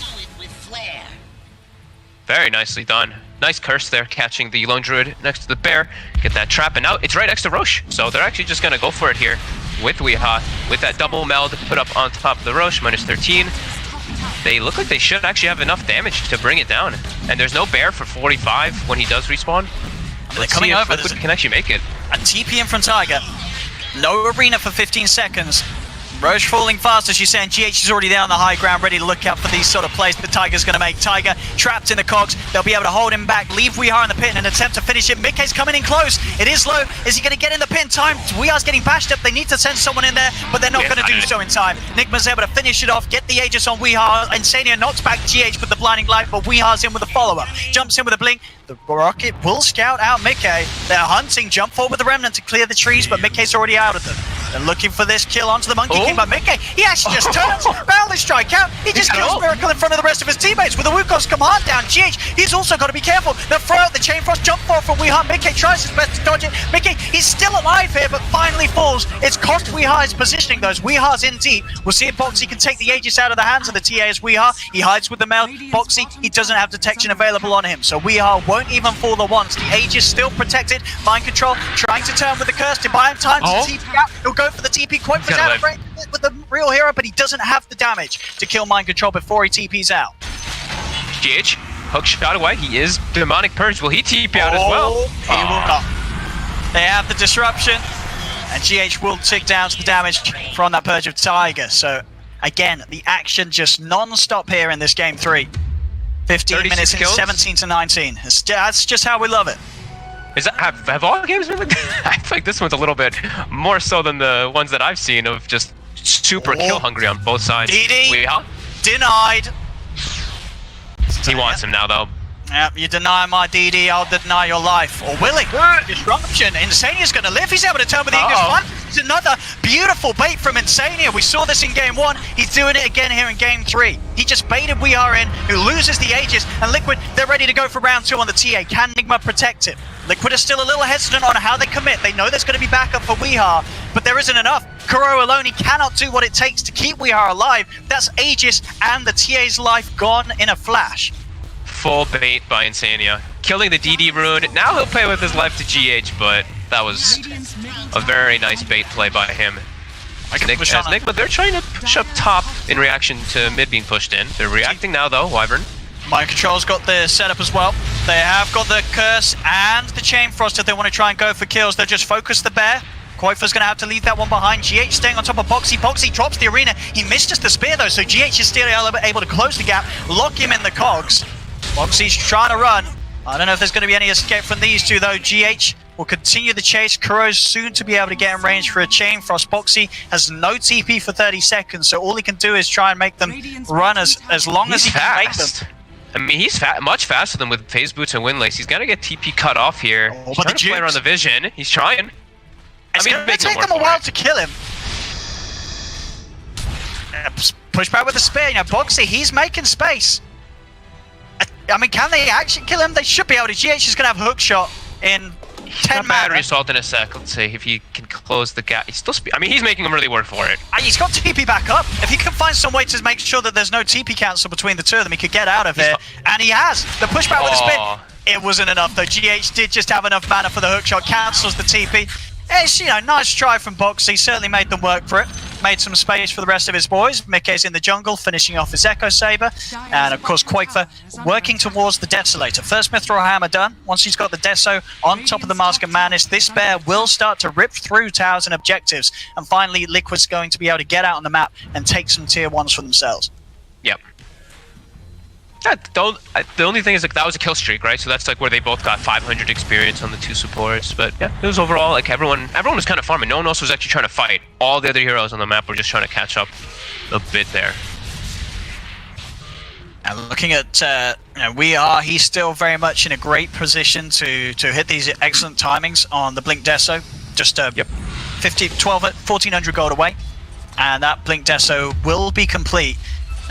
Very nicely done. Nice curse there, catching the lone druid next to the bear. Get that trap, and now it's right next to Roche. So they're actually just gonna go for it here with Weeha, with that double meld put up on top of the Roche, minus 13. They look like they should actually have enough damage to bring it down. And there's no bear for 45 when he does respawn. They're coming over. Liquid can actually make it. A TP in from Tiger. No arena for 15 seconds. Roche falling fast, as she's saying. GH is already there on the high ground, ready to look out for these sort of plays that Tiger's going to make. Tiger trapped in the cogs. They'll be able to hold him back, leave Weeha in the pit in an attempt to finish it. Mickey's coming in close. It is low. Is he going to get in the pin? Time. Weeha's getting bashed up. They need to send someone in there, but they're not going to do so in time. Nigma's able to finish it off, get the Aegis on Weeha. Insania knocks back GH with the blinding light, but Weeha's in with a follow-up. Jumps in with a blink. The Rocket will scout out Mickey. They're hunting, jump forward with the Remnant to clear the trees, but Mickey's already out of them. They're looking for this kill onto the Monkey King, but Mickey, he actually just turns, boundless strike out. He just kills Miracle in front of the rest of his teammates with the Wukong's command down. GH, he's also got to be careful. They'll throw out the Chain Frost, jump forward from Weeha. Mickey tries his best to dodge it. Mickey, he's still alive here, but finally falls. It's cost Weeha his positioning, though. Weeha's in deep. We'll see if Boxy can take the Aegis out of the hands of the TA as Weeha. He hides with the Meld. Boxy, he doesn't have detection available on him, so Weeha won't even fall the once. The Aegis still protected. Mind Control trying to turn with the curse to buy him time to TP out. He'll go for the TP. Quite for out of range with the real hero, but he doesn't have the damage to kill Mind Control before he TPs out. GH, hook shot away. He is Demonic Purge. Will he TP out as well? He will not. They have the disruption, and GH will tick down to the damage from that Purge of Tiger. So, again, the action just non-stop here in this game 3. 15 minutes in, 17 to 19. That's just how we love it. Is that, have all games been like that? I feel like this one's a little bit more so than the ones that I've seen of just super kill hungry on both sides. DD denied. He wants him now, though. Yep, you deny my DD, I'll deny your life. Or willing. Disruption. Insania's going to live. He's able to turn with the Ignis one. It's another beautiful bait from Insania. We saw this in game 1. He's doing it again here in game 3. He just baited Weeha in, who loses the Aegis. And Liquid, they're ready to go for round 2 on the TA. Can Nigma protect him? Liquid is still a little hesitant on how they commit. They know there's going to be backup for Weeha, but there isn't enough. Kuro alone, he cannot do what it takes to keep Weeha alive. That's Aegis and the TA's life gone in a flash. Full bait by Insania. Killing the DD rune. Now he'll play with his life to GH, but that was a very nice bait play by him. Nigma, they're trying to push up top in reaction to mid being pushed in. They're reacting now, though, Wyvern. Mind Control's got the setup as well. They have got the Curse and the Chain Frost if they want to try and go for kills. They'll just focus the bear. Koifer's going to have to leave that one behind. GH staying on top of Boxy. Boxy drops the arena. He missed just the spear, though, so GH is still able to close the gap, lock him in the cogs. Boxy's trying to run. I don't know if there's going to be any escape from these two, though. GH will continue the chase. Kuro's soon to be able to get in range for a Chain Frost. Boxy has no TP for 30 seconds, so all he can do is try and make them run as long as he can make them. I mean, he's much faster than with Phase Boots and Windlace. He's going to get TP cut off here. He's trying to play around the vision. He's trying. It's going to take them a while to kill him. Push back with the spear. You know, Boxy, he's making space. I mean, can they actually kill him? They should be able to. GH is going to have a hook shot in 10 battery assault in a sec. Let's see if he can close the gap. He's still I mean, he's making him really work for it. And he's got TP back up. If he can find some way to make sure that there's no TP cancel between the two of them, he could get out of here. And he has. The pushback with the spin. It wasn't enough, though. GH did just have enough mana for the hook shot. Cancels the TP. It's, you know, nice try from Boxy. Certainly made them work for it. made some space for the rest of his boys. Mickey's in the jungle, finishing off his Echo Saber. And of course, Quakefer working towards the Desolator. First Mithril Hammer done. Once he's got the Deso on top of the Mask of Madness, this bear will start to rip through towers and objectives. And finally, Liquid's going to be able to get out on the map and take some tier 1s for themselves. Yep. The only thing is like that was a kill streak, right? So that's like where they both got 500 experience on the two supports. But yeah, it was overall like everyone was kind of farming. No one else was actually trying to fight. All the other heroes on the map were just trying to catch up a bit there. And looking at he's still very much in a great position to hit these excellent timings on the Blink Deso. Just 1,400 gold away, and that Blink Deso will be complete.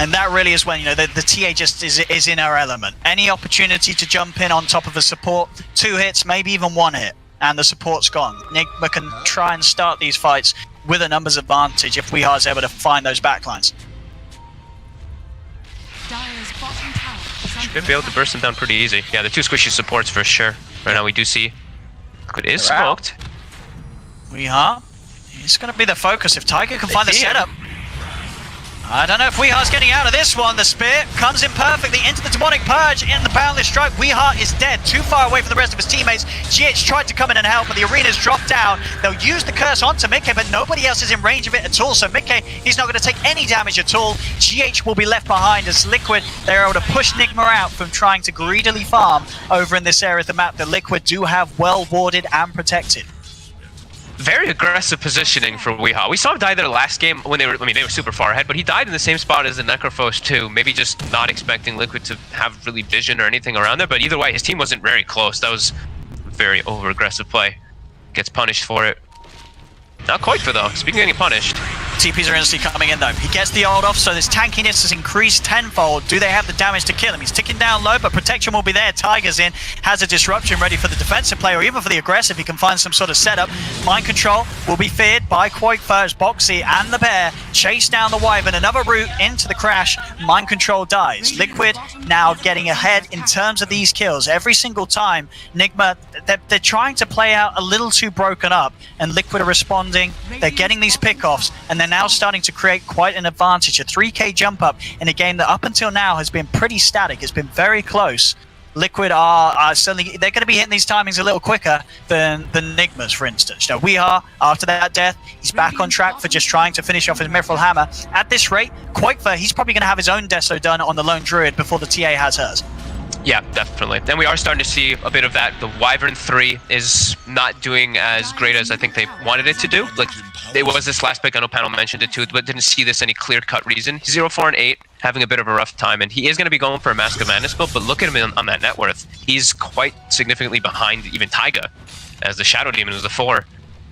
And that really is when, the TA just is in our element. Any opportunity to jump in on top of a support, 2 hits, maybe even 1 hit, and the support's gone. Nigma can try and start these fights with a numbers advantage if Weeha's able to find those backlines. Should be able to burst them down pretty easy. Yeah, the 2 squishy supports for sure. Right now we do see Liquid is smoked. Weeha, he's going to be the focus if Tiger can find the setup. I don't know if Weeha's getting out of this one. The spear comes in perfectly into the Demonic Purge in the Boundless Strike. Weeha is dead, too far away from the rest of his teammates. GH tried to come in and help, but the arena's dropped down. They'll use the curse onto Mickey, but nobody else is in range of it at all. So Mickey, he's not going to take any damage at all. GH will be left behind as Liquid, they're able to push Nigma out from trying to greedily farm over in this area of the map that Liquid do have well warded and protected. Very aggressive positioning for Weeha. We saw him die there last game when they were super far ahead, but he died in the same spot as the Necrophos too. Maybe just not expecting Liquid to have really vision or anything around there, but either way, his team wasn't very close. That was a very over-aggressive play. Gets punished for it. Not quite for though, speaking of getting punished. TPs are instantly coming in though. He gets the ult off, so this tankiness has increased tenfold. Do they have the damage to kill him? He's ticking down low, but protection will be there. Tiger's in, has a disruption ready for the defensive player, or even for the aggressive. He can find some sort of setup. Mind control will be feared by Quakefer as Boxy and the bear chase down the Wyvern. Another route into the crash. Mind control dies. Liquid now getting ahead in terms of these kills. Every single time, Nigma, they're trying to play out a little too broken up, and Liquid are responding. They're getting these pickoffs, and they're now starting to create quite an advantage. A 3k jump up in a game that up until now has been pretty static. It's been very close. Liquid are suddenly, they're going to be hitting these timings a little quicker than the Nigmas, for instance. Weeha, after that death, he's back on track for just trying to finish off his Mithril Hammer. At this rate, Quakefer, he's probably going to have his own Deso done on the Lone Druid before the TA has hers. Yeah, definitely. And we are starting to see a bit of that. The Wyvern 3 is not doing as great as I think they wanted it to do. Like, it was this last pick, I know Panel mentioned it too, but didn't see this any clear-cut reason. 0, 4, and 8, having a bit of a rough time, and he is going to be going for a Mask of Madness build, but look at him on that net worth. He's quite significantly behind even Taiga, as the Shadow Demon was the 4.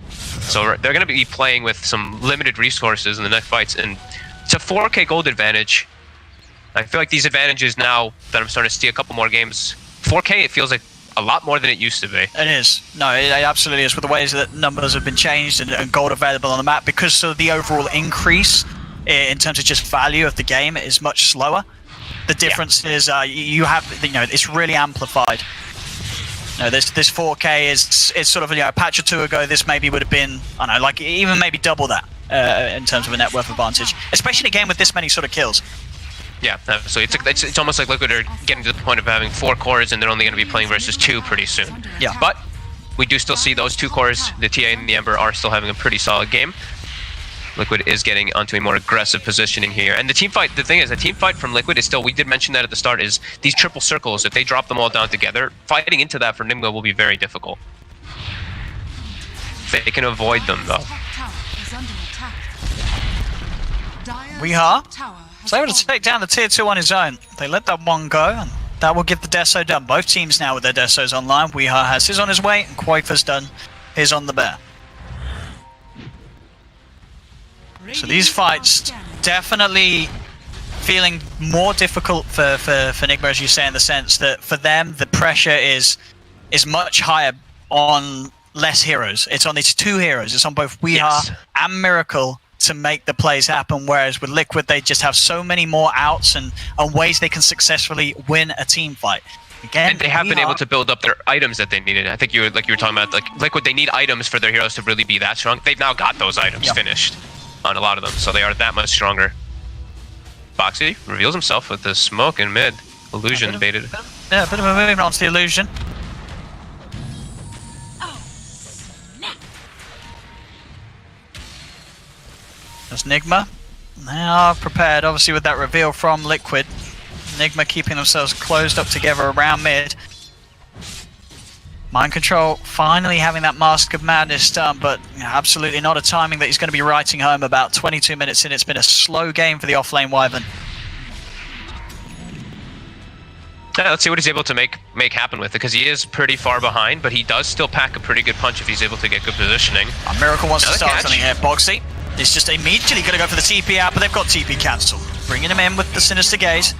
So they're going to be playing with some limited resources in the next fights, and it's a 4k gold advantage. I feel like these advantages now that I'm starting to see a couple more games, 4k, it feels like a lot more than it used to be. It is. No, it absolutely is. With the ways that numbers have been changed and gold available on the map, because of the overall increase in terms of just value of the game is much slower. The difference is you have, it's really amplified. This 4k is sort of, a patch or two ago, this maybe would have been, I don't know, like even maybe double that in terms of a net worth advantage, especially in a game with this many sort of kills. Yeah, so it's almost like Liquid are getting to the point of having 4 cores and they're only going to be playing versus 2 pretty soon. Yeah. But we do still see those 2 cores, the TA and the Ember, are still having a pretty solid game. Liquid is getting onto a more aggressive positioning here. And the team fight, the thing is, the team fight from Liquid is still, we did mention that at the start, is these triple circles, if they drop them all down together, fighting into that for Nigma will be very difficult. They can avoid them though. Weeha was able to take down the tier 2 on his own. They let that one go, and that will give the Deso done. Both teams now with their Desos online. Weeha has his on his way, and Quakefer's done his on the bear. So these fights definitely feeling more difficult for Nigma, as you say, in the sense that for them the pressure is much higher on less heroes. It's on these 2 heroes. It's on both Weeha and Miracle to make the plays happen, whereas with Liquid they just have so many more outs and ways they can successfully win a team fight. Again, and they have been able to build up their items that they needed. I think you were talking about, like Liquid, they need items for their heroes to really be that strong. They've now got those items finished. on a lot of them, so they are that much stronger. Boxy reveals himself with the smoke in mid. Illusion baited. Yeah, a bit of a movement onto the illusion. There's Nigma. They are prepared, obviously, with that reveal from Liquid. Nigma keeping themselves closed up together around mid. Mind Control finally having that Mask of Madness done, but absolutely not a timing that he's going to be writing home. About 22 minutes in, it's been a slow game for the offlane Wyvern. Yeah, let's see what he's able to make happen with it, because he is pretty far behind, but he does still pack a pretty good punch if he's able to get good positioning. Miracle wants Another to start catch. something here. Boxy is just immediately going to go for the TP out, but they've got TP cancelled. Bringing him in with the Sinister Gaze.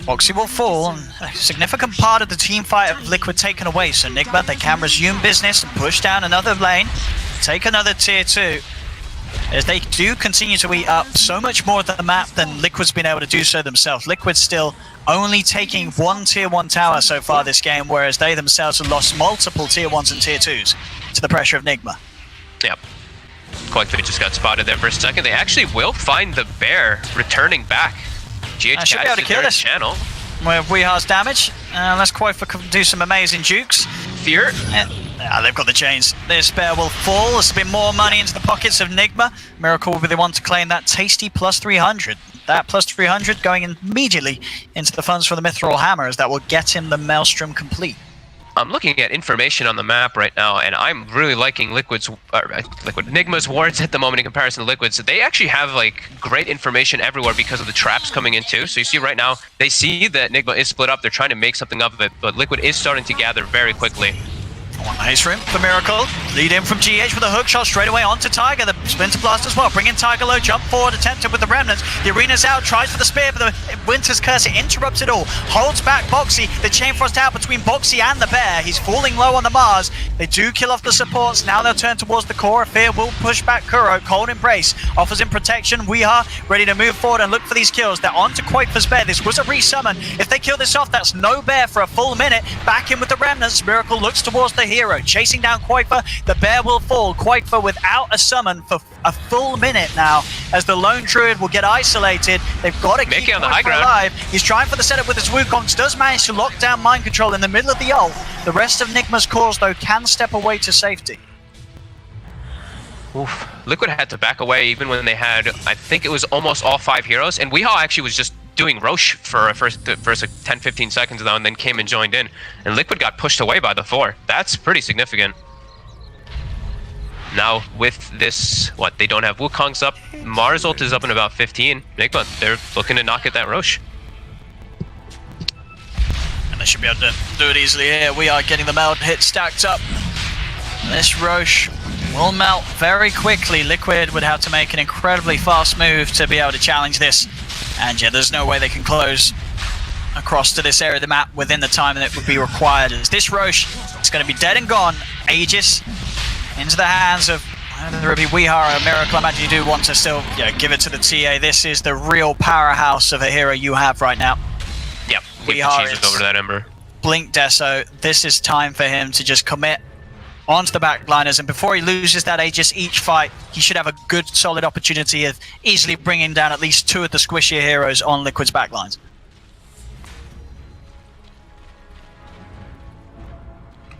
Boxy will fall, and a significant part of the team fight of Liquid taken away, so Nigma, they can resume business and push down another lane, take another tier 2, as they do continue to eat up so much more of the map than Liquid's been able to do so themselves. Liquid's still only taking one tier 1 tower so far this game, whereas they themselves have lost multiple tier 1s and tier 2s to the pressure of Nigma. Yep. Quite just got spotted there for a second. They actually will find the bear returning back. GH should be able to kill this channel. With Weehar's damage. Let's quite do some amazing jukes. Fear. They've got the chains. This bear will fall. There's been more money into the pockets of Nigma. Miracle will be the one to claim that tasty plus 300. That plus 300 going immediately into the funds for the Mithril Hammer, as that will get him the Maelstrom complete. I'm looking at information on the map right now, and I'm really liking Nigma's wards at the moment in comparison to Liquid's. They actually have like great information everywhere because of the traps coming in too. So you see right now, they see that Nigma is split up. They're trying to make something of it, but Liquid is starting to gather very quickly. One haste room for Miracle. Lead in from GH with a hook shot straight away onto Tiger. The Splinter Blast as well. Bringing Tiger low. Jump forward. Attempted with the Remnants. The Arena's out. Tries for the spear, but the Winter's Curse interrupts it all. Holds back Boxy. The Chain Frost out between Boxy and the Bear. He's falling low on the Mars. They do kill off the supports. Now they'll turn towards the core. Fear will push back Kuro. Cold Embrace offers him protection. Weeha ready to move forward and look for these kills. They're on to Quaitfer's Bear. This was a resummon. If they kill this off, that's no Bear for a full minute. Back in with the Remnants. Miracle looks towards the hero. Chasing down Quaitfer, the bear will fall. Quaitfer without a summon for a full minute now, as the lone druid will get isolated. They've got to keep on the high Quaitfer ground. alive. He's trying for the setup with his Wukongs, does manage to lock down Mind Control in the middle of the ult. The rest of Nigma's cores, though, can step away to safety. Oof. Liquid had to back away even when they had, I think it was almost all 5 heroes, and Weehaw actually was just doing Roche for first like 10-15 seconds now, and then came and joined in. And Liquid got pushed away by the 4. That's pretty significant. Now with this, they don't have Wukong's up. Mars ult is up in about 15. Nigma, they're looking to knock at that Roche. And they should be able to do it easily here. We are getting the meld hit stacked up. This Roche will melt very quickly. Liquid would have to make an incredibly fast move to be able to challenge this. And yeah, there's no way they can close across to this area of the map within the time that would be required. As this Roche is going to be dead and gone. Aegis into the hands of the Ruby Weeha. A Miracle. I imagine you do want to still give it to the TA. This is the real powerhouse of a hero you have right now. Yep, Weeha is over to that Ember. Blink Deso. This is time for him to just commit onto the backliners, and before he loses that Aegis each fight, he should have a good solid opportunity of easily bringing down at least 2 of the squishier heroes on Liquid's backlines.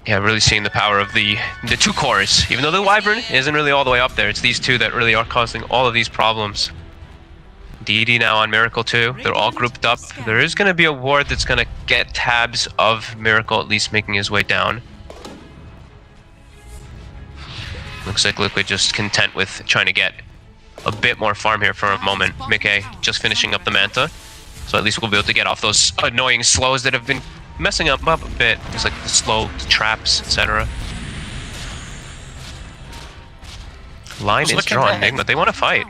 Yeah, really seeing the power of the 2 cores. Even though the Wyvern isn't really all the way up there, it's these 2 that really are causing all of these problems. DD now on Miracle too. They're all grouped up. There is going to be a ward that's going to get tabs of Miracle at least making his way down. Looks like Liquid just content with trying to get a bit more farm here for a moment. Mickey just finishing up the Manta. So at least we'll be able to get off those annoying slows that have been messing up a bit. It's like the slow traps, etc. Line is drawn, Nigma. They want to fight.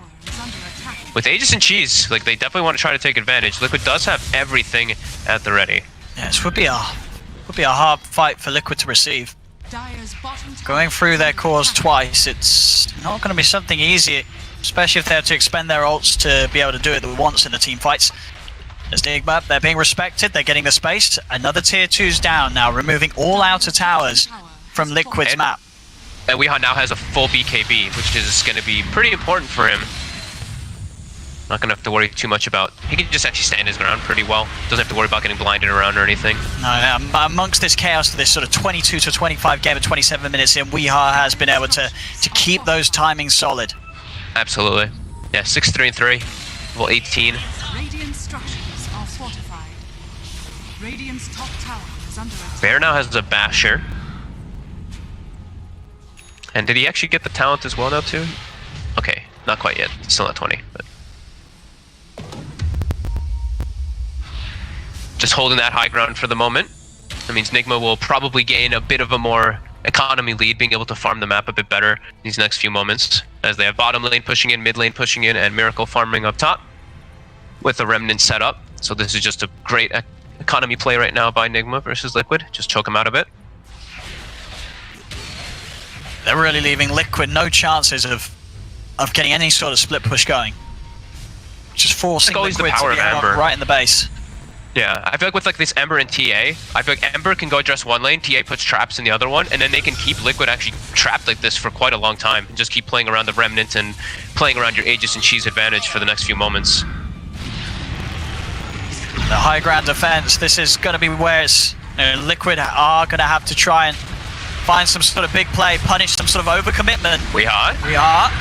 With Aegis and Cheese, they definitely want to try to take advantage. Liquid does have everything at the ready. Yeah, this would be a hard fight for Liquid to receive. Going through their cores twice, it's not going to be something easy, especially if they have to expend their ults to be able to do it once in the team fights. As Nigma, they're being respected, they're getting the space. Another tier 2's down now, removing all outer towers from Liquid's map. And Weehaw now has a full BKB, which is going to be pretty important for him. Not going to have to worry too much about... He can just actually stand his ground pretty well. Doesn't have to worry about getting blinded around or anything. No, amongst this chaos, this sort of 22 to 25 game at 27 minutes in, Weehaw has been able to keep those timings solid. Absolutely. Yeah, 6-3-3, level 18. Radiant structures are fortified. Radiant's top tower is under attack. Bear now has a Basher. And did he actually get the talent as well now too? Okay, not quite yet. Still not 20, but... Just holding that high ground for the moment. That means Nigma will probably gain a bit of a more economy lead, being able to farm the map a bit better these next few moments, as they have bottom lane pushing in, mid lane pushing in, and Miracle farming up top with a Remnant set up. So this is just a great economy play right now by Nigma versus Liquid. Just choke him out a bit. They're really leaving Liquid no chances of getting any sort of split push going. Just forcing always the Liquid power to be of Amber. right in the base. Yeah, I feel like with like this Ember and TA, I feel like Ember can go address one lane, TA puts traps in the other one, and then they can keep Liquid actually trapped like this for quite a long time, and just keep playing around the Remnant and playing around your Aegis and Cheese advantage for the next few moments. The high ground defense, this is going to be where it's, Liquid are going to have to try and find some sort of big play, punish some sort of overcommitment. Weehaw.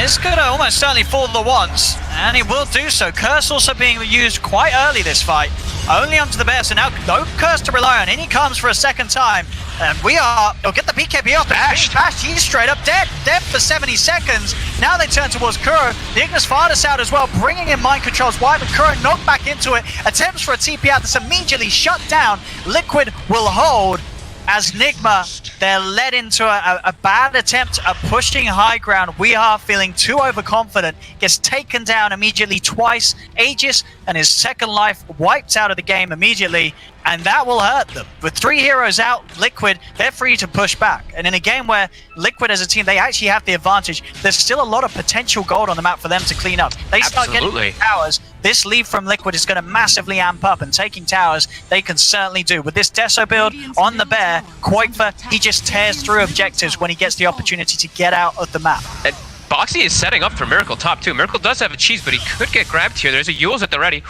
It's going to almost certainly fall the once, and it will do so. Curse also being used quite early this fight, only onto the bear, so now no Curse to rely on. In he comes for a second time, and he'll get the BKB off, bashed. He's straight up dead for 70 seconds. Now they turn towards Kuro. The Ignis Vardis out as well, bringing in mind controls wide, but Kuro knocked back into it. Attempts for a TP out that's immediately shut down. Liquid will hold, as Nigma, they're led into a bad attempt at pushing high ground. We are feeling too overconfident. Gets taken down immediately twice. Aegis and his second life wiped out of the game immediately, and that will hurt them. With 3 heroes out, Liquid, they're free to push back. And in a game where Liquid as a team, they actually have the advantage, there's still a lot of potential gold on the map for them to clean up. They start getting towers. This lead from Liquid is going to massively amp up, and taking towers, they can certainly do. With this Deso build on the bear, Koikfa, he just tears through objectives when he gets the opportunity to get out of the map. And Boxy is setting up for Miracle top too. Miracle does have a cheese, but he could get grabbed here. There's a Yules at the ready.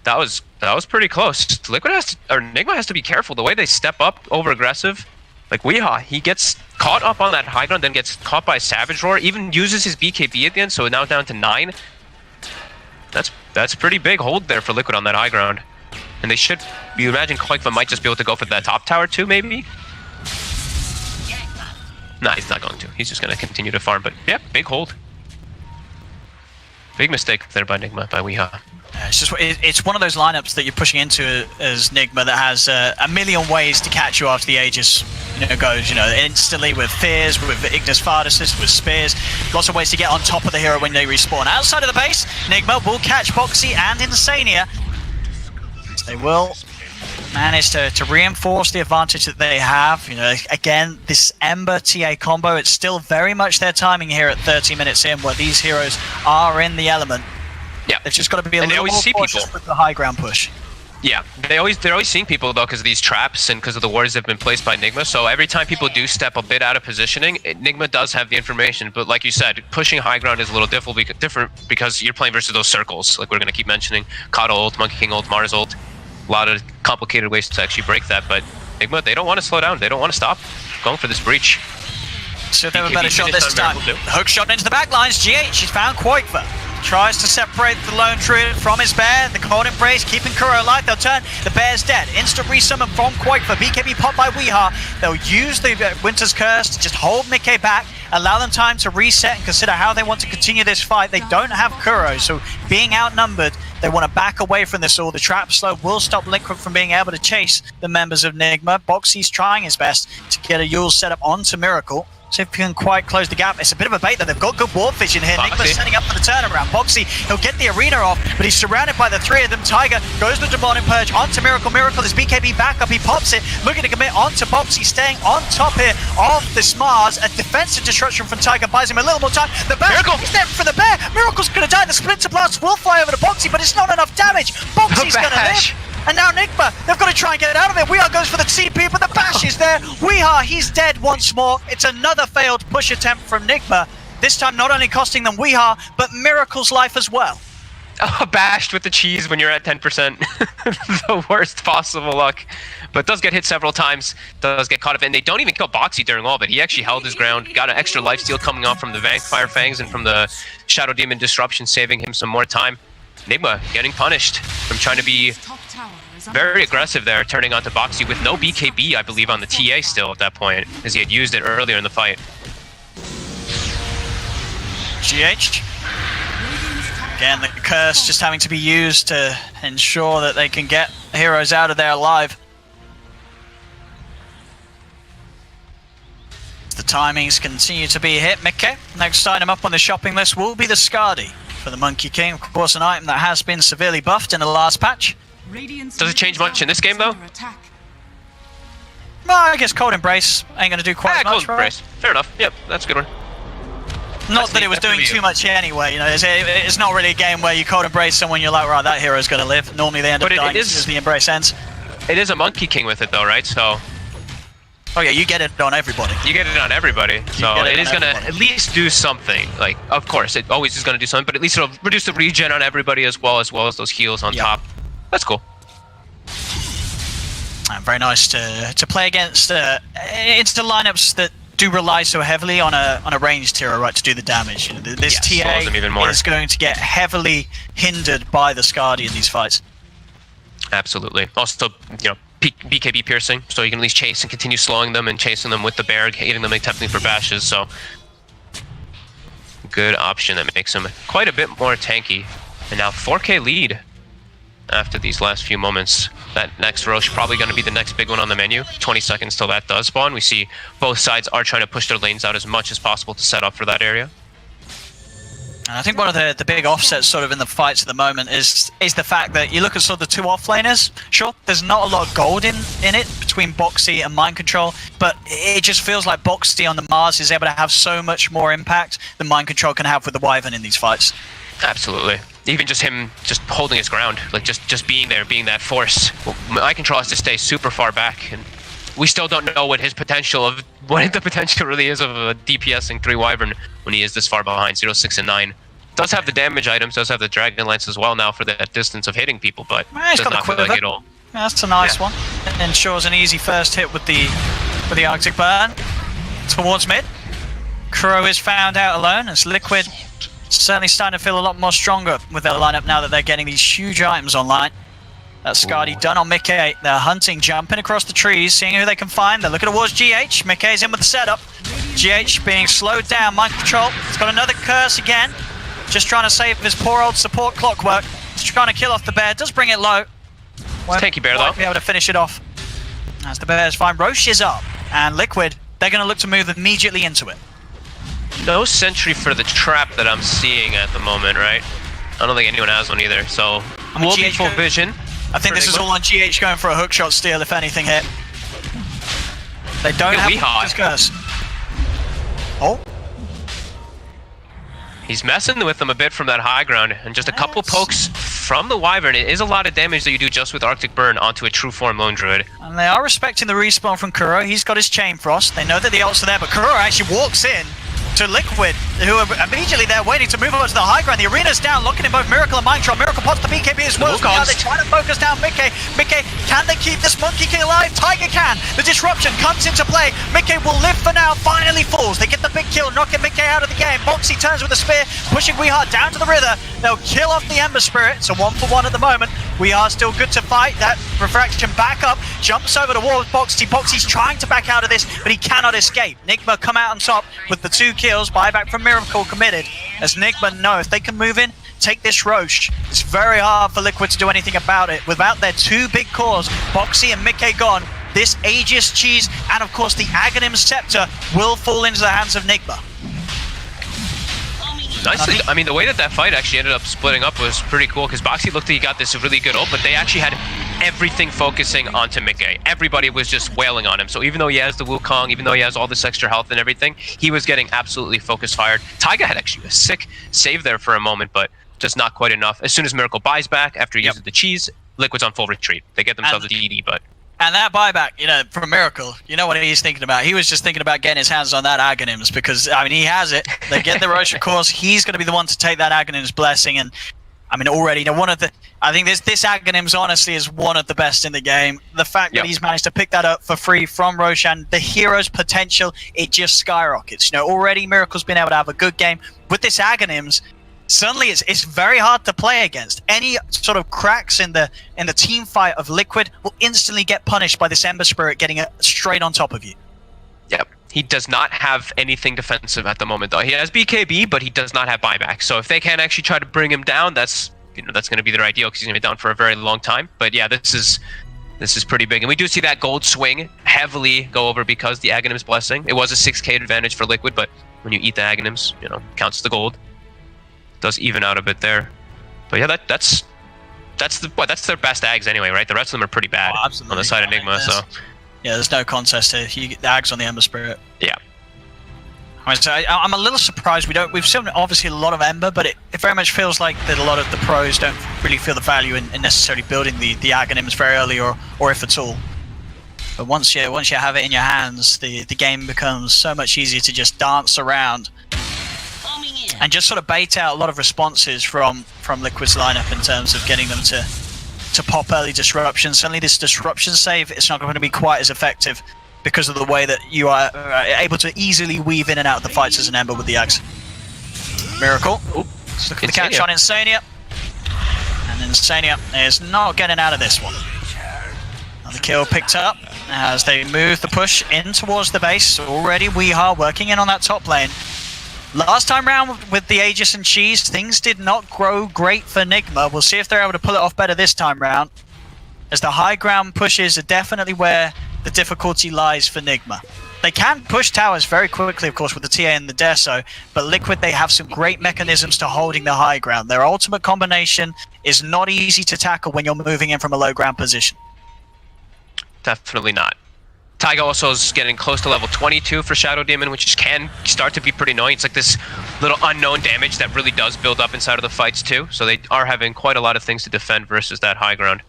That was pretty close. Liquid has to, or Nigma has to be careful. The way they step up over aggressive, like Weehaw, he gets caught up on that high ground, then gets caught by Savage Roar, even uses his BKB at the end, so now down to 9. That's a pretty big hold there for Liquid on that high ground. And they should, you imagine Koikfa might just be able to go for that top tower too, maybe? Nah, he's not going to. He's just going to continue to farm, but yeah, big hold. Big mistake there by Nigma, by Weehaw. It's one of those lineups that you're pushing into as Nigma that has a million ways to catch you after the Aegis goes, instantly with Fears, with Ignis Vardis, with Spears. Lots of ways to get on top of the hero when they respawn. Outside of the base, Nigma will catch Boxy and Insania. They will manage to reinforce the advantage that they have. Again, this Ember TA combo, it's still very much their timing here at 30 minutes in, where these heroes are in the element. Yeah, they've just got to be a little more cautious with the high ground push. Yeah, they're always seeing people though because of these traps and because of the wards that have been placed by Nigma. So every time people do step a bit out of positioning, Nigma does have the information. But like you said, pushing high ground is a little different because you're playing versus those circles. Like we're gonna keep mentioning, Kato ult, Monkey King ult, Mars ult. A lot of complicated ways to actually break that. But Nigma, they don't want to slow down. They don't want to stop going for this breach. So if they have a better shot this time. Hook shot into the back lines. GH, she's found Koikfa. Tries to separate the lone druid from his bear. The cold embrace keeping Kuro alive. They'll turn. The bear's dead. Instant resummon from Koikfa. BKB popped by Weehaw. They'll use the Winter's Curse to just hold Mickey back, allow them time to reset and consider how they want to continue this fight. They don't have Kuro, so being outnumbered, they want to back away from this all. The trap slow will stop Liquid from being able to chase the members of Nigma. Boxy's trying his best to get a Yule set up onto Miracle. See if he can quite close the gap. It's a bit of a bait that they've got good ward vision here. Nigma's setting up for the turnaround. Boxy, he'll get the arena off, but he's surrounded by the 3 of them. Tiger goes with Demonic Purge onto Miracle. Miracle is BKB back up. He pops it, looking to commit onto Boxy, staying on top here of this Mars. A defensive disruption from Tiger buys him a little more time. The bear, he's there for the bear. Miracle's gonna die. The Splinter Blast will fly over to Boxy, but it's not enough damage. Boxy's gonna live. And now Nigma, they've got to try and get out of it. Weeha goes for the TP, but the bash is there. Weeha, he's dead once more. It's another failed push attempt from Nigma. This time not only costing them Weeha, but Miracle's life as well. Oh, bashed with the cheese when you're at 10%. The worst possible luck. But does get hit several times, does get caught up in. They don't even kill Boxy during all of it. He actually held his ground, got an extra lifesteal coming off from the Vampire Fangs and from the Shadow Demon Disruption, saving him some more time. Nigma getting punished from trying to be very aggressive there, turning onto Boxy with no BKB, I believe, on the TA still at that point, as he had used it earlier in the fight. GH. Again, the curse just having to be used to ensure that they can get heroes out of there alive. The timings continue to be hit. Mickey, next item up on the shopping list will be the Skadi for the Monkey King. Of course, an item that has been severely buffed in the last patch. Does it change much in this game, though? Well, I guess Cold Embrace ain't going to do quite much, Cold right? Embrace. Fair enough. Yep, that's a good one. Not that it was doing too much anyway, you know, it's not really a game where you Cold Embrace someone, you're like, right, that hero's going to live. Normally they end up dying as the Embrace ends. It is a Monkey King with it though, right? So... Oh yeah, you get it on everybody. You get it on everybody, so it is going to at least do something. Like, of course, it always is going to do something, but at least it'll reduce the regen on everybody as well as those heals on top. That's cool. Very nice to play against into lineups that do rely so heavily on a ranged hero, right, to do the damage. You know, this TA is going to get heavily hindered by the Skadi in these fights. Absolutely. Also, you know, BKB piercing, so you can at least chase and continue slowing them and chasing them with the bear, hitting them technically for bashes, so good option that makes him quite a bit more tanky. And now 4K lead after these last few moments. That next Roche probably going to be the next big one on the menu. 20 seconds till that does spawn. We see both sides are trying to push their lanes out as much as possible to set up for that area. And I think one of the big offsets sort of in the fights at the moment is the fact that you look at sort of the two offlaners. Sure, there's not a lot of gold in it between Boxy and Mind Control, but it just feels like Boxy on the Mars is able to have so much more impact than Mind Control can have with the Wyvern in these fights. Absolutely. Even just him just holding his ground, like just being there, being that force. Well, Mind Control has to stay super far back, and we still don't know what the potential really is of a DPSing 3 Wyvern when he is this far behind, 0, 6, and 9. Does have the damage items, does have the Dragon Lance as well now for that distance of hitting people, but does not feel like it all. Yeah, that's a nice one. And ensures an easy first hit with the Arctic Burn towards mid. Crow is found out alone as Liquid certainly starting to feel a lot more stronger with their lineup now that they're getting these huge items online. That's Skadi done on Mickey. They're hunting, jumping across the trees, seeing who they can find. They're looking towards GH. Mickey's in with the setup. GH being slowed down. Mind Control. He's got another curse again. Just trying to save his poor old support Clockwork. He's trying to kill off the bear. Does bring it low. Tanky bear though. Be able to finish it off. As the bear's fine. Roche is up. And Liquid, they're going to look to move immediately into it. No sentry for the trap that I'm seeing at the moment, right? I don't think anyone has one either, so we'll be full vision. I think this is all on GH going for a hookshot steal if anything hit. They don't have this curse. Oh. He's messing with them a bit from that high ground, and just a couple pokes from the Wyvern. It is a lot of damage that you do just with Arctic Burn onto a true form Lone Druid. And they are respecting the respawn from Kuro. He's got his Chain Frost. They know that the ults are there, but Kuro actually walks in to Liquid, who are immediately there waiting to move over to the high ground. The arena's down, looking in both Miracle and Mind Control. Miracle pots the BKB as well. Now they're trying to focus down Mickey. Mickey, can they keep this Monkey King alive? Tiger can. The disruption comes into play. Mickey will live for now, finally falls. They get the big kill, knocking Mickey out of the game. Boxy turns with a spear, pushing Weeha down to the river. They'll kill off the Ember Spirit. It's a 1-for-1 at the moment. We are still good to fight. That refraction back up, jumps over the wall with Boxy. Boxy's trying to back out of this, but he cannot escape. Nigma come out on top with the 2 kills. Buyback from Miracle committed. As Nigma know if they can move in, take this Roche. It's very hard for Liquid to do anything about it. Without their 2 big cores, Boxy and Mickey gone, this Aegis Cheese and of course the Aghanim Scepter will fall into the hands of Nigma. Nicely. I mean, the way that fight actually ended up splitting up was pretty cool, because Boxy looked like he got this really good ult, but they actually had everything focusing onto Mickey. Everybody was just wailing on him. So even though he has the Wukong, even though he has all this extra health and everything, he was getting absolutely focus fired. Taiga had actually a sick save there for a moment, but just not quite enough. As soon as Miracle buys back after he uses the cheese, Liquid's on full retreat. They get themselves a DD, but... And that buyback, from Miracle, you know what he's thinking about? He was just thinking about getting his hands on that Aghanims because, he has it. They get the Rosh, of course. He's going to be the one to take that Aghanim's blessing. And, already, I think this Aghanims, honestly, is one of the best in the game. The fact that he's managed to pick that up for free from Roshan, the hero's potential, it just skyrockets. Already Miracle's been able to have a good game. With this Aghanims, suddenly it's very hard to play against. Any sort of cracks in the team fight of Liquid will instantly get punished by this Ember Spirit getting it straight on top of you. Yep. He does not have anything defensive at the moment, though. He has BKB, but he does not have buyback. So if they can actually try to bring him down, that's going to be their ideal because he's going to be down for a very long time. But yeah, this is pretty big. And we do see that gold swing heavily go over because the Aghanim's blessing. It was a 6k advantage for Liquid, but when you eat the Aghanims, counts the gold. Does even out a bit there, but yeah, that's their best Ags anyway, right? The rest of them are pretty bad on the side of Nigma. So yeah, there's no contest here. You get the Ags on the Ember Spirit. Yeah. I'm a little surprised we've seen obviously a lot of Ember, but it very much feels like that a lot of the pros don't really feel the value in necessarily building the Aghanims very early or if at all. But once you have it in your hands, the game becomes so much easier to just dance around. And just sort of bait out a lot of responses from Liquid's lineup in terms of getting them to pop early disruptions. Suddenly this disruption save, it's not going to be quite as effective because of the way that you are able to easily weave in and out of the fights as an Ember with the Ags. Miracle. Let's look at the catch on Insania. And Insania is not getting out of this one. Another kill picked up as they move the push in towards the base. Already Weeha working in on that top lane. Last time round with the Aegis and Cheese, things did not grow great for Nigma. We'll see if they're able to pull it off better this time round, as the high ground pushes are definitely where the difficulty lies for Nigma. They can push towers very quickly, of course, with the TA and the Deso, but Liquid, they have some great mechanisms to holding the high ground. Their ultimate combination is not easy to tackle when you're moving in from a low ground position. Definitely not. Taiga also is getting close to level 22 for Shadow Demon, which can start to be pretty annoying. It's like this little unknown damage that really does build up inside of the fights too. So they are having quite a lot of things to defend versus that high ground.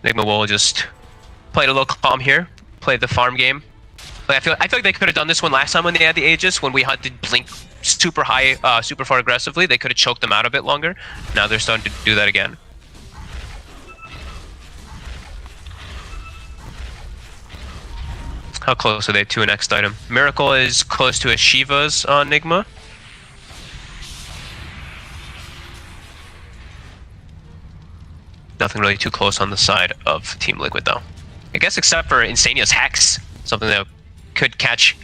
Nigma will just play it a little calm here, play the farm game. Like I feel like they could have done this one last time when they had the Aegis, when we hunted Blink super high, super far aggressively. They could have choked them out a bit longer. Now they're starting to do that again. How close are they to a next item? Miracle is close to a Shiva's on Nigma. Nothing really too close on the side of Team Liquid though. I guess except for Insania's Hex, something that could catch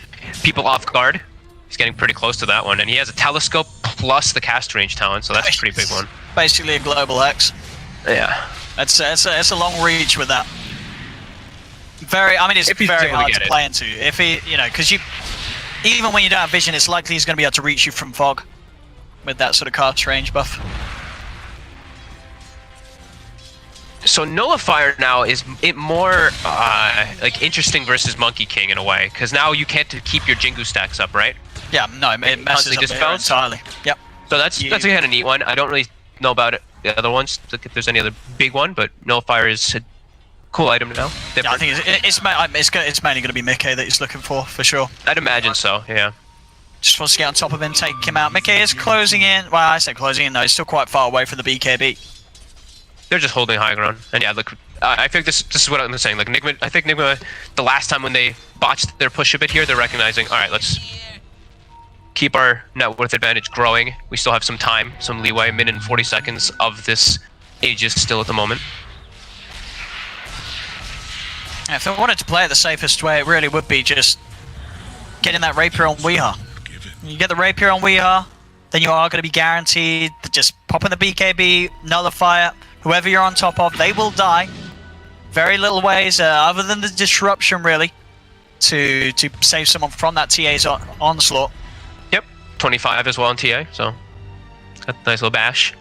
people off guard. He's getting pretty close to that one, and he has a Telescope plus the cast range talent, so that's a pretty big one. Basically a global Hex. Yeah. That's a long reach with that. It's very hard to play into. If he, because even when you don't have vision, it's likely he's going to be able to reach you from fog with that sort of cast range buff. So Nullifier now is more like interesting versus Monkey King in a way, because now you can't keep your Jingu stacks up, right? Yeah, no, it messes up there entirely. Yep. So that's a kind of neat one. I don't really know about the other ones, if there's any other big one, but Nullifier is a cool item now. Yeah, I think it's mainly going to be Mickey that he's looking for sure. I'd imagine so, yeah. Just wants to get on top of him, take him out. Mickey is closing in. Well, I say closing in, though. He's still quite far away from the BKB. They're just holding high ground. And yeah, look, I think this is what I'm saying. Like Nigma, I think Nigma, the last time when they botched their push a bit here, they're recognizing, all right, let's keep our net worth advantage growing. We still have some time, some leeway, a minute and 40 seconds of this Aegis still at the moment. Yeah, if they wanted to play it the safest way, it really would be just getting that Rapier on Weeha. You get the Rapier on Weeha, then you are going to be guaranteed to just pop in the BKB, Nullifier, whoever you're on top of, they will die. Very little ways, other than the disruption, really, to save someone from that TA's onslaught. Yep, 25 as well on TA, so got a nice little bash.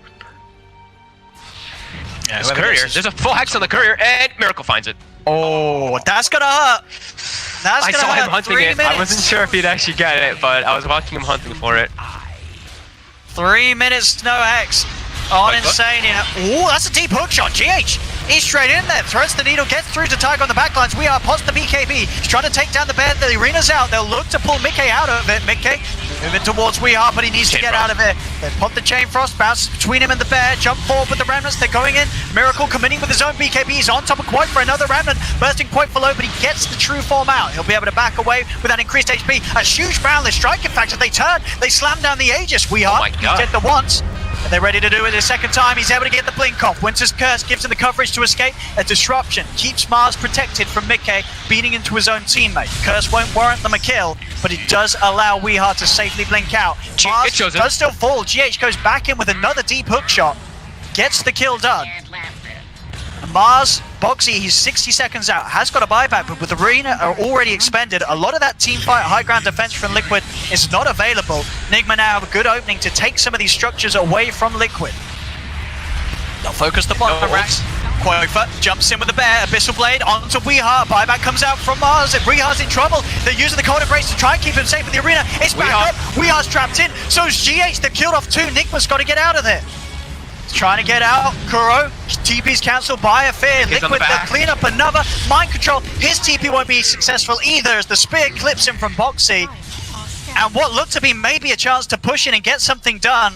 Yeah, Courier. There's a full Hex on the Courier, and Miracle finds it. Oh, that's gonna hurt. I saw him hunting it. I wasn't sure if he'd actually get it, but I was watching him hunting for it. 3 minutes, no Hex on Insania. Ooh, that's a deep hook shot. GH, he's straight in there, threads the needle, gets through to Tiger on the backlines. We are past the BKB. He's trying to take down the bear. The arena's out. They'll look to pull Mickey out of it. Mickey moving towards We Are, but he needs to get out of it. They pop the chain frost, bounce between him and the bear, jump forward with the remnants. They're going in. Miracle committing with his own BKB. He's on top of Quite for another remnant, bursting Quite for low, but he gets the true form out. He'll be able to back away with that increased HP. A huge boundless striking factor. They turn, they slam down the Aegis. We Are, he did the once. And they're ready to do it a second time. He's able to get the blink off. Winter's Curse gives him the coverage to escape. A disruption keeps Mars protected from Mickey beating into his own teammate. Curse won't warrant them a kill, but it does allow Weehar to safely blink out. Mars does still fall. GH goes back in with another deep hook shot. Gets the kill done. Mars, Boxy, he's 60 seconds out, has got a buyback, but with the arena are already expended, a lot of that team fight high ground defense from Liquid is not available. Nigma now have a good opening to take some of these structures away from Liquid. They'll focus the bottom racks. Quofa jumps in with the bear, Abyssal Blade onto Weehar. Buyback comes out from Mars. Weehar's in trouble. They're using the Cold Embrace to try and keep him safe in the arena. It's back up. Weehar's trapped in. So is GH. They've killed off two. Nigma's got to get out of there. Trying to get out. Kuro, TP's cancelled by a fear. Liquid, they'll clean up another. Mind control. His TP won't be successful either as the spear clips him from Boxy. And what looked to be maybe a chance to push in and get something done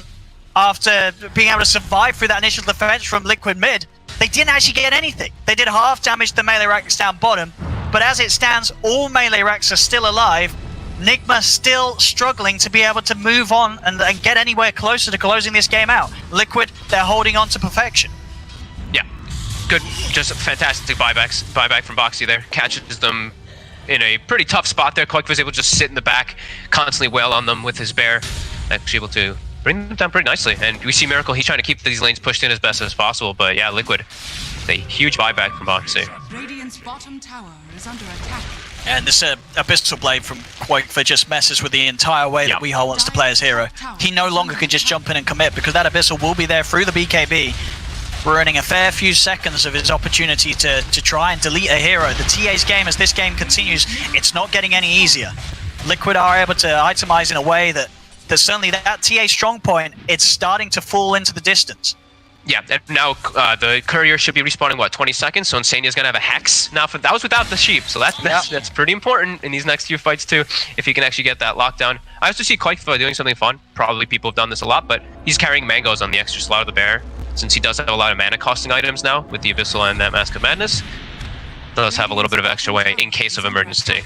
after being able to survive through that initial defense from Liquid mid, they didn't actually get anything. They did half damage to the melee racks down bottom, but as it stands, all melee racks are still alive. Nigma still struggling to be able to move on and get anywhere closer to closing this game out. Liquid, they're holding on to perfection. Yeah, good, just a fantastic buyback from Boxy there. Catches them in a pretty tough spot there. Quake was able to just sit in the back, constantly wail on them with his bear. Actually able to bring them down pretty nicely. And we see Miracle, he's trying to keep these lanes pushed in as best as possible. But yeah, Liquid, a huge buyback from Boxy. Radiant's bottom tower is under attack. And this Abyssal Blade from Quakefor just messes with the entire way that Weehar wants to play as hero. He no longer can just jump in and commit because that Abyssal will be there through the BKB, ruining a fair few seconds of his opportunity to try and delete a hero. The TA's game, as this game continues, it's not getting any easier. Liquid are able to itemize in a way that certainly that TA strong point, it's starting to fall into the distance. Yeah, and now the courier should be respawning, what, 20 seconds? So Insania's going to have a Hex. Now, that was without the sheep, so that's pretty important in these next few fights, too, if he can actually get that lockdown. I also see Quakefor doing something fun. Probably people have done this a lot, but he's carrying mangoes on the extra slot of the bear, since he does have a lot of mana-costing items now with the Abyssal and that Mask of Madness. Does have a little bit of extra way in case of emergency.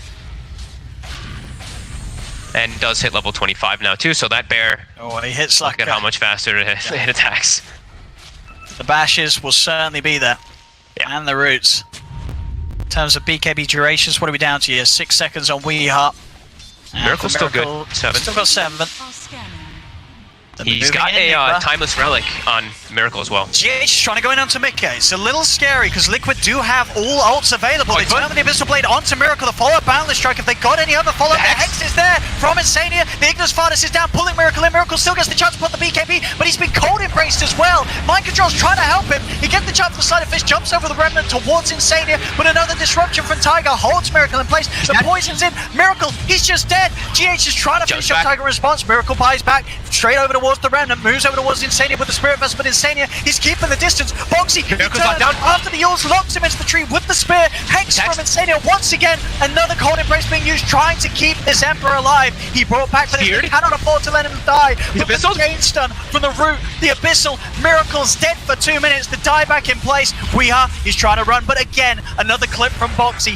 And does hit level 25 now, too, so that bear... Oh, he hits like... Look at how much faster it attacks. The bashes will certainly be there. Yeah. And the roots. In terms of BKB durations, what are we down to here? 6 seconds on Weehar. Miracle's still good. 7. Still got 7. He's got a Timeless Relic on Miracle as well. GH is trying to go in onto Mickey. It's a little scary because Liquid do have all ults available. They turn the Abyssal Blade onto Miracle. The follow-up Boundless Strike. If they got any other follow-up, the Hex is there from Insania. The Ignis Fardus is down, pulling Miracle in. Miracle still gets the chance to put the BKB, but he's been cold embraced as well. Mind Control's trying to help him. He gets the chance for the Side of Fish, jumps over the Remnant towards Insania, but another disruption from Tiger holds Miracle in place. The poison's in. Miracle, he's just dead. GH is trying to finish up Tiger in response. Miracle buys back, straight over towards the Remnant, moves over towards Insania with the Spirit Vessel, but Insania, he's keeping the distance. Boxy, he turns after the Yules, locks him into the tree with the spear. Hex from Insania once again. Another Cold Embrace being used, trying to keep this Emperor alive. He brought back for this, he cannot afford to let him die. With the chain stun from the root, the Abyssal, Miracle's dead for 2 minutes. The die back in place. He's trying to run, but again, another clip from Boxy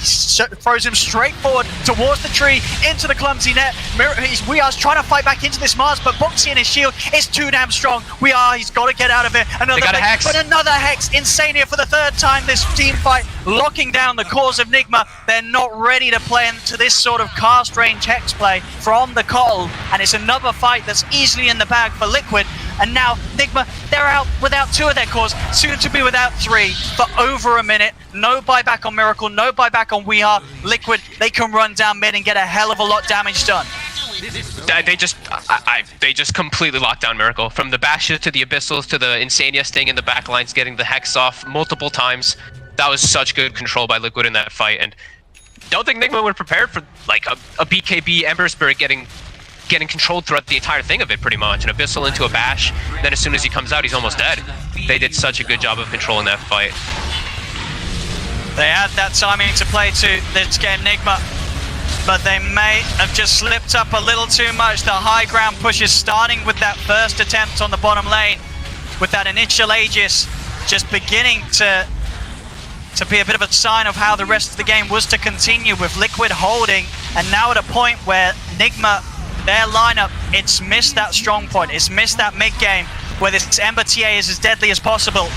throws him straight forward towards the tree, into the clumsy net. Weehar's trying to fight back into this Mars, but Boxy and his shield is too damn strong. He's got to get out of it. Another Hex, but another Hex. Insania for the 3rd time this team fight, locking down the cause of Nigma. They're not ready to play into this sort of cast range Hex play from the Cold, and it's another fight that's easily in the bag for Liquid. And now Nigma, they're out without 2 of their cores, soon to be without 3 for over a minute. No buyback on Miracle, no buyback on Weehar. Liquid, they can run down mid and get a hell of a lot damage done. They just completely locked down Miracle. From the bashes to the Abyssals to the Insania staying in the back lines, getting the Hex off multiple times. That was such good control by Liquid in that fight, and don't think Nigma were prepared for like a BKB Ember Spirit getting getting controlled throughout the entire thing of it, pretty much. An Abyssal into a bash, then as soon as he comes out, he's almost dead. They did such a good job of controlling that fight. They had that timing to play to this game, Nigma, but they may have just slipped up a little too much. The high ground push is starting with that first attempt on the bottom lane, with that initial Aegis just beginning to be a bit of a sign of how the rest of the game was to continue, with Liquid holding, and now at a point where Nigma, their lineup, it's missed that strong point, it's missed that mid game where this Ember TA is as deadly as possible.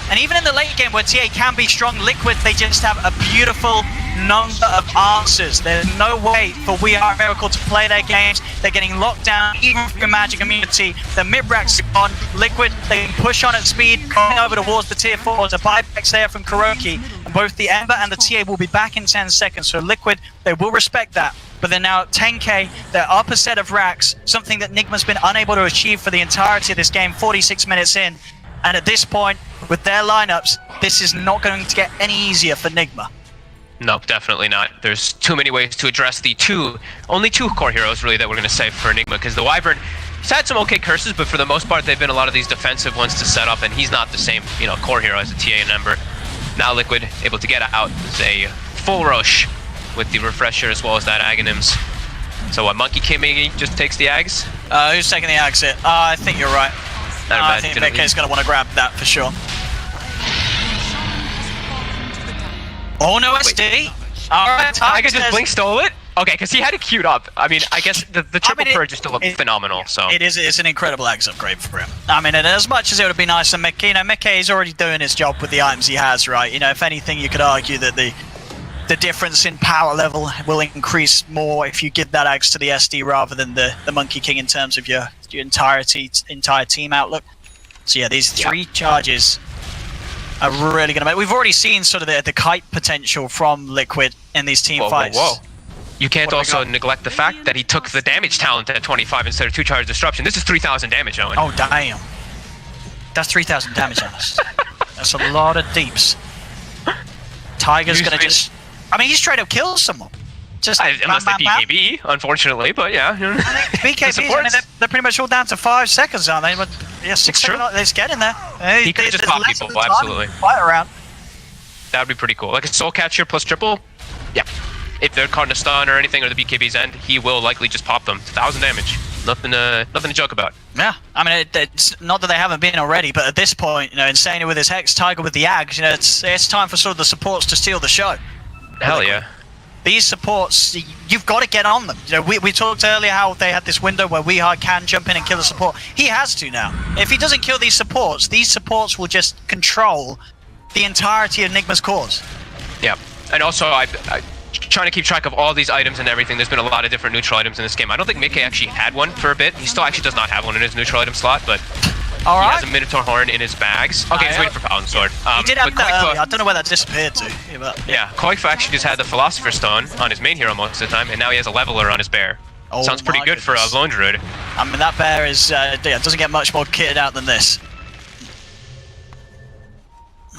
And even in the late game where TA can be strong, Liquid, they just have a beautiful number of answers. There's no way for We Are Miracle to play their games. They're getting locked down even through Magic Immunity. The mid-racks are on. Liquid, they can push on at speed, coming over towards the tier 4s. A buybacks there from Kuroki. And both the Ember and the TA will be back in 10 seconds. So Liquid, they will respect that. But they're now at 10k, they're up a set of racks, something that Nigma's been unable to achieve for the entirety of this game, 46 minutes in. And at this point, with their lineups, this is not going to get any easier for Nigma. No, definitely not. There's too many ways to address the only two core heroes really that we're going to save for Nigma, because the Wyvern, he's had some okay curses, but for the most part, they've been a lot of these defensive ones to set up, and he's not the same, core hero as a TA and Ember. Now Liquid able to get out as a full rush with the refresher as well as that Aghanims. So what, Monkey King just takes the Ags? Who's taking the exit? I think you're right. I think Mekke's going to want to grab that for sure. Oh no, SD! Alright, Tiger just blink stole it? Okay, because he had it queued up. I mean, I guess the triple purge just looked phenomenal, so... It's an incredible Ags upgrade for him. I mean, and as much as it would be nice for Mekke, Mekke is already doing his job with the items he has, right? If anything, you could argue that the difference in power level will increase more if you give that Ags to the SD rather than the Monkey King in terms of your entire team outlook. So yeah, these three charges are really going to make... We've already seen sort of the kite potential from Liquid in these team fights. Whoa. You can't also neglect the fact that he took the damage talent at 25 instead of 2 charge disruption. This is 3,000 damage, Owen. Oh, damn. That's 3,000 damage on us. That's a lot of deeps. Tiger's going to just... I mean, he straight up kills someone. Just unless they BKB, unfortunately, but yeah. BKBs, I mean, they're pretty much all down to 5 seconds, aren't they? But yeah, 6 seconds, they're just getting there. He could just pop people, absolutely. Fight around. That would be pretty cool. Like a Soul Catcher plus triple, yeah. If they're caught in a stun or anything, or the BKB's end, he will likely just pop them. 1,000 damage. Nothing to joke about. Yeah, I mean, it's not that they haven't been already, but at this point, Insane with his Hex, Tiger with the Ags, it's time for sort of the supports to steal the show. Hell yeah. These supports, you've got to get on them. We talked earlier how they had this window where Weehard can jump in and kill a support. He has to now. If he doesn't kill these supports will just control the entirety of Nigma's cores. Yeah, and also I trying to keep track of all these items and everything. There's been a lot of different neutral items in this game. I don't think Mekke actually had one for a bit. He still actually does not have one in his neutral item slot, but he has a Minotaur Horn in his bags. Okay, he's waiting for Paladin Sword. He did have that earlier. I don't know where that disappeared to. Yeah, Koifa actually just had the Philosopher's Stone on his main hero most of the time, and now he has a Leveler on his bear. Sounds pretty good for a Lone Druid. I mean, that bear is doesn't get much more kitted out than this.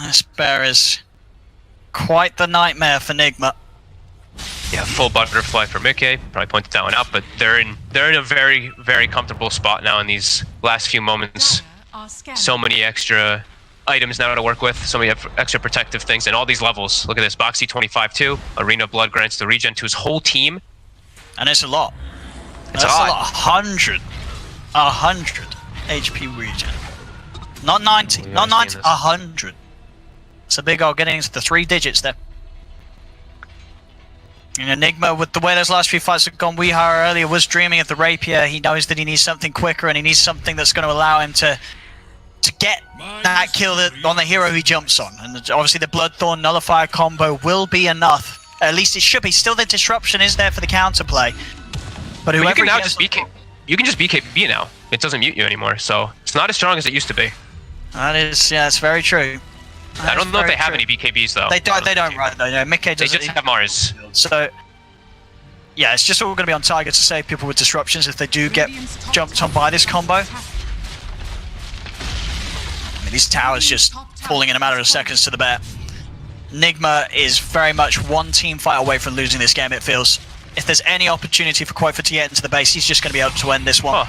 This bear is quite the nightmare for Nigma. Yeah, full butterfly for Mekke. Probably pointed that one out, but they're in a very, very comfortable spot now in these last few moments. So many extra items now to work with, so many extra protective things, and all these levels. Look at this, Boxy 25-2, Arena Blood grants the regen to his whole team. And it's a lot. It's a lot. 100 HP regen. Not 90, not 90, 100. It's a big old getting into the 3 digits there. Nigma, with the way those last few fights have gone, Weehar earlier was dreaming of the rapier. He knows that he needs something quicker, and he needs something that's going to allow him to get that kill on the hero he jumps on. And obviously the Bloodthorn Nullifier combo will be enough. At least it should be. Still, the disruption is there for the counterplay. But you can now just BKB now. It doesn't mute you anymore, so it's not as strong as it used to be. That is, yeah, that's very true. I don't know if they have any BKBs though. They don't, right? No, Mekke doesn't. They just have Mars. So, yeah, it's just all going to be on Tiger to save people with disruptions if they do get jumped on by this combo. I mean, these towers just falling in a matter of seconds to the bear. Nigma is very much one team fight away from losing this game, it feels. if there's any opportunity for Quofa to get into the base, he's just going to be able to end this one.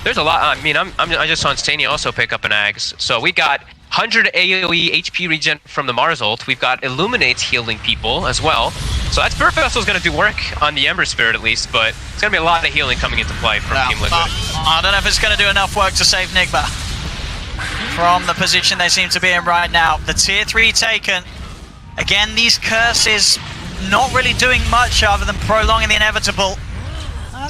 There's a lot. I mean, I just saw Insania also pick up an Ags. So we got 100 AoE HP regen from the Mars ult. We've got Illuminates healing people as well. So that Spirit Vessel's going to do work on the Ember Spirit at least, but it's going to be a lot of healing coming into play from Team Liquid. I don't know if it's going to do enough work to save Nigma from the position they seem to be in right now. The tier 3 taken. Again, these curses not really doing much other than prolonging the inevitable.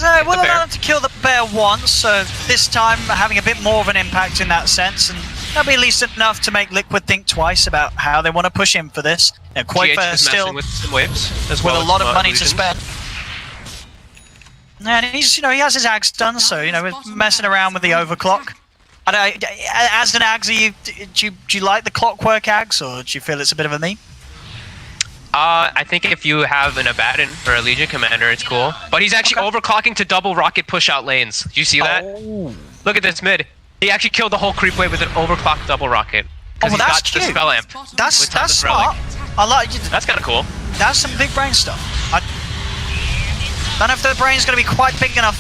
We'll allow them to kill the bear once, so this time having a bit more of an impact in that sense, and that'll be at least enough to make Liquid think twice about how they want to push in for this. Quofa still with some waves as with well a lot of money illusions. to spend. And he's, he has his Ags done, so we're messing around with the overclock. As an Ags, do you like the clockwork Ags, or do you feel it's a bit of a meme? I think if you have an Abaddon or a Legion Commander, it's cool. But he's actually overclocking to double rocket push out lanes. Do you see that? Look at this mid. He actually killed the whole creep wave with an overclocked double rocket. Oh, well, that's cute. The spell amp. That's smart. I like it. That's kind of cool. That's some big brain stuff. I don't know if the brain's going to be quite big enough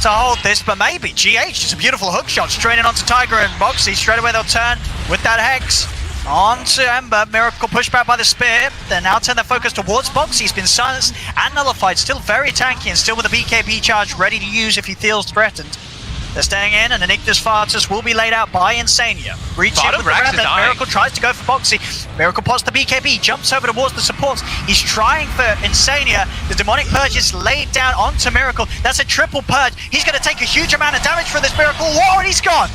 to hold this, but maybe. GH, just a beautiful hook shot straight in onto Tiger and Boxy. Straight away they'll turn with that Hex. On to Ember, Miracle pushed back by the Spear. They now turn their focus towards Boxy. He's been silenced and nullified, still very tanky and still with a BKB charge ready to use if he feels threatened. They're staying in, and an Ignis Fartus will be laid out by Insania. Reach in with the Remnant, Miracle tries to go for Boxy. Miracle pots the BKB, jumps over towards the supports. He's trying for Insania. The Demonic Purge is laid down onto Miracle. That's a triple purge. He's going to take a huge amount of damage for this Miracle. Whoa, and he's gone!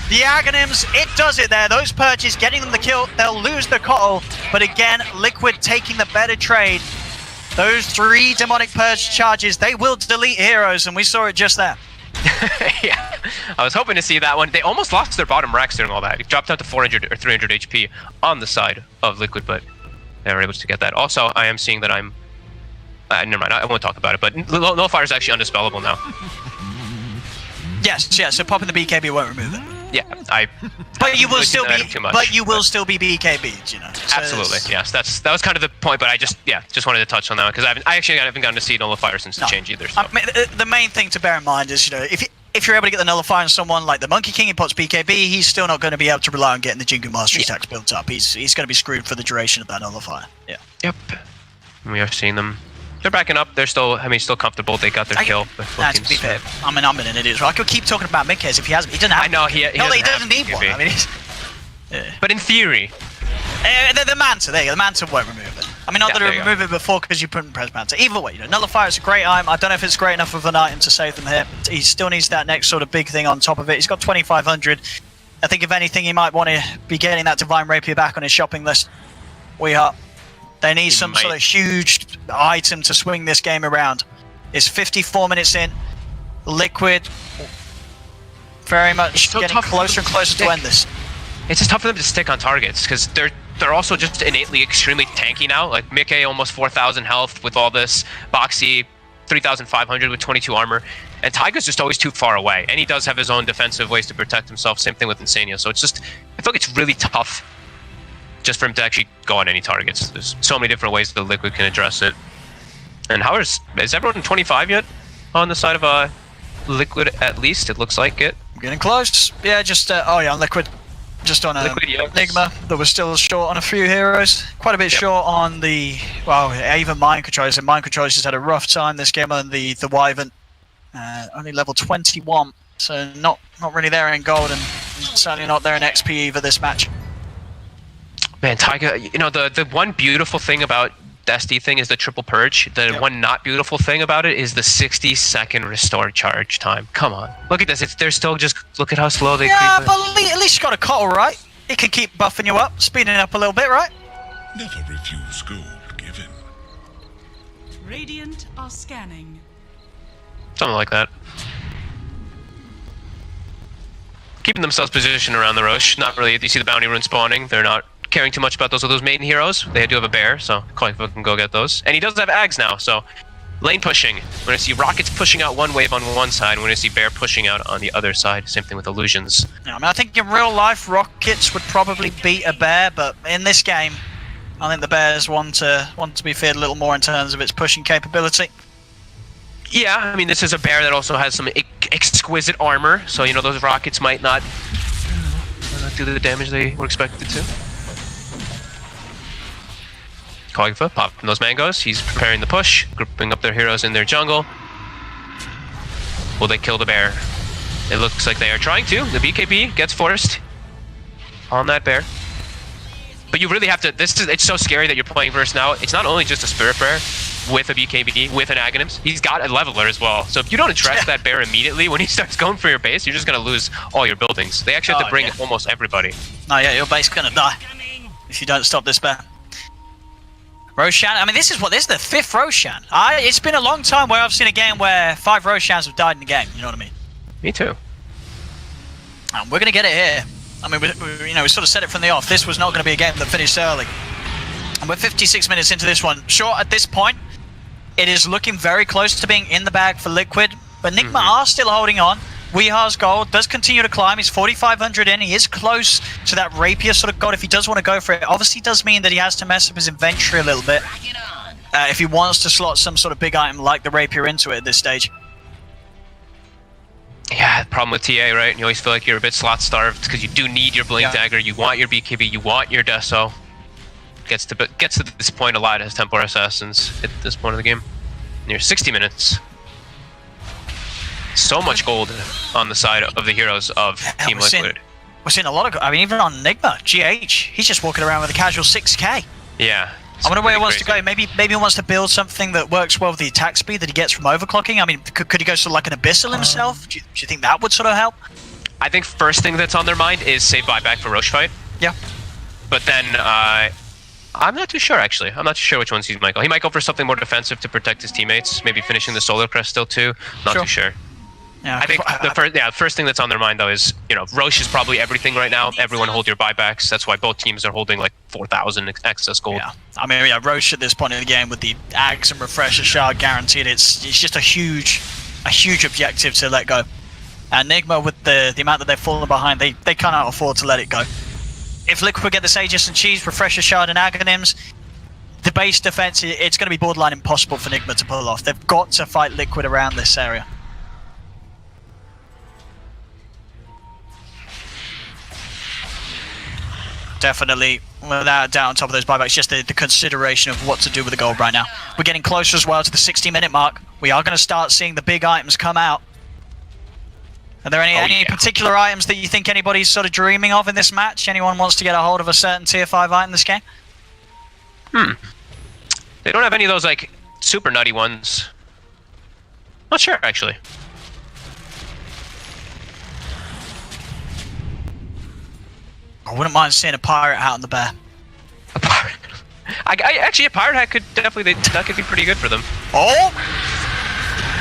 The Aghanims, it does it there. Those purges getting them the kill. They'll lose the Kotl, but again, Liquid taking the better trade. Those 3 Demonic Purge charges, they will delete heroes, and we saw it just there. Yeah, I was hoping to see that one. They almost lost their bottom racks during all that. It dropped down to 400 or 300 HP on the side of Liquid, but they were able to get that. Also, I am seeing that I'm... never mind, I won't talk about it, but Nullfire is actually undispellable now. Yes, so popping the BKB won't remove it. Yeah, But you will really still be. too much, but you will still be BKB'd, So absolutely, yes. That was kind of the point, but I just wanted to touch on that because I actually haven't gotten to see Nullifier since the change either. So. I mean, the main thing to bear in mind is, if you're able to get the Nullifier on someone like the Monkey King, he pots BKB, he's still not going to be able to rely on getting the Jingu Mastery stacks built up. He's going to be screwed for the duration of that Nullifier. Yeah. Yep. We are seeing them. They're backing up. They're still, still comfortable. They got their kill. To be fair, I'm an idiot. I could keep talking about Midcares if he hasn't. He doesn't have. I know he doesn't need one. I mean, but in theory, the Manta. There you go. The Manta won't remove it. I mean, not that it remove it before because you put in Press Manta. Either way, Nullifier is a great item. I don't know if it's great enough of an item to save them here. He still needs that next sort of big thing on top of it. He's got 2,500. I think if anything, he might want to be getting that Divine Rapier back on his shopping list. They need some sort of huge item to swing this game around. It's 54 minutes in. Liquid very much getting closer and closer to end this. It's just tough for them to stick on targets because they're also just innately extremely tanky now. Like Mickey almost 4,000 health with all this. Boxy 3,500 with 22 armor. And Taiga's just always too far away. And he does have his own defensive ways to protect himself. Same thing with Insania. So it's just, I feel like it's really tough just for him to actually go on any targets. There's so many different ways that Liquid can address it. And how is everyone 25 yet on the side of Liquid at least? It looks like it. Getting close. Yeah, just on Liquid. Just on Nigma that was still short on a few heroes. Quite a bit short on the even Mind Controllers. And Mind Controllers just had a rough time this game on the Wyvern. Only level 21, so not really there in gold, and certainly not there in XP either this match. Man, Taiga, the one beautiful thing about Desti thing is the triple purge. The one not beautiful thing about it is the 60-second restore charge time. Come on, look at this. They're still just look at how slow they creep. Yeah, but at least you got a Kotl, right? It can keep buffing you up, speeding it up a little bit, right? Never refuse gold given. Radiant are scanning. Something like that. Keeping themselves positioned around the Roche. Not really. You see the bounty rune spawning. They're not caring too much about those maiden heroes. They do have a bear, so Koifa can go get those. And he does have Ags now, so lane pushing. We're going to see Rockets pushing out one wave on one side. We're going to see Bear pushing out on the other side. Same thing with Illusions. Yeah, I think in real life, Rockets would probably beat a Bear, but in this game, I think the Bears want to be feared a little more in terms of its pushing capability. Yeah, I mean, this is a bear that also has some exquisite armor, so, you know, those rockets might not do the damage they were expected to. Kogfa popping those mangoes. He's preparing the push, grouping up their heroes in their jungle. Will they kill the bear? It looks like they are trying to. The BKB gets forced on that bear. But you really have to, it's so scary that you're playing versus now. It's not only just a Spirit Bear with a BKB, with an Aghanims, he's got a Leveler as well. So if you don't address that bear immediately, when he starts going for your base, you're just going to lose all your buildings. They actually have to bring almost everybody. Oh yeah, your base is going to die if you don't stop this bear. Roshan, I mean, this is the 5th Roshan. It's been a long time where I've seen a game where 5 Roshans have died in the game, you know what I mean? Me too. And we're going to get it here. I mean, we sort of said it from the off. This was not going to be a game that finished early. And we're 56 minutes into this one. Sure, at this point, it is looking very close to being in the bag for Liquid, but Nigma are still holding on. Weehar's gold does continue to climb. He's 4,500 in. He is close to that Rapier sort of gold if he does want to go for it. Obviously, does mean that he has to mess up his inventory a little bit if he wants to slot some sort of big item like the Rapier into it at this stage. Yeah, the problem with TA, right? You always feel like you're a bit slot starved because you do need your Blink Dagger, you want your BKB, you want your Deso. Gets to this point a lot as Templar Assassins at this point of the game. Near 60 minutes. So much gold on the side of the heroes of Team Liquid. We're seeing a lot of, I mean, even on Nigma, GH, he's just walking around with a casual 6k. Yeah. I wonder where he wants to go. Maybe he wants to build something that works well with the attack speed that he gets from overclocking. I mean, could he go sort of like an Abyssal himself? Do you think that would sort of help? I think first thing that's on their mind is save buyback for Roche fight. Yeah. But then, I'm not too sure actually. I'm not too sure which ones he's might go. He might go for something more defensive to protect his teammates. Maybe finishing the Solar Crest still too. Not too sure. Yeah, I think the first thing that's on their mind though is, you know, Roche is probably everything right now. Everyone hold your buybacks. That's why both teams are holding like 4,000 excess gold. Yeah, I mean, yeah, Roche at this point in the game with the Ags and Refresher Shard guaranteed, it's just a huge objective to let go. And Nigma, with the amount that they've fallen behind, they cannot afford to let it go. If Liquid get this Aegis and Cheese, Refresher Shard and Aghanims, the base defense, it's going to be borderline impossible for Nigma to pull off. They've got to fight Liquid around this area. Definitely, without a doubt, on top of those buybacks, just the consideration of what to do with the gold right now. We're getting closer as well to the 60-minute mark. We are going to start seeing the big items come out. Are there any particular items that you think anybody's sort of dreaming of in this match? Anyone wants to get a hold of a certain tier 5 item this game? They don't have any of those like super nutty ones. Not sure actually. I wouldn't mind seeing a pirate hat on the bear. A pirate? Actually, a pirate hat could definitely, that could be pretty good for them. Oh!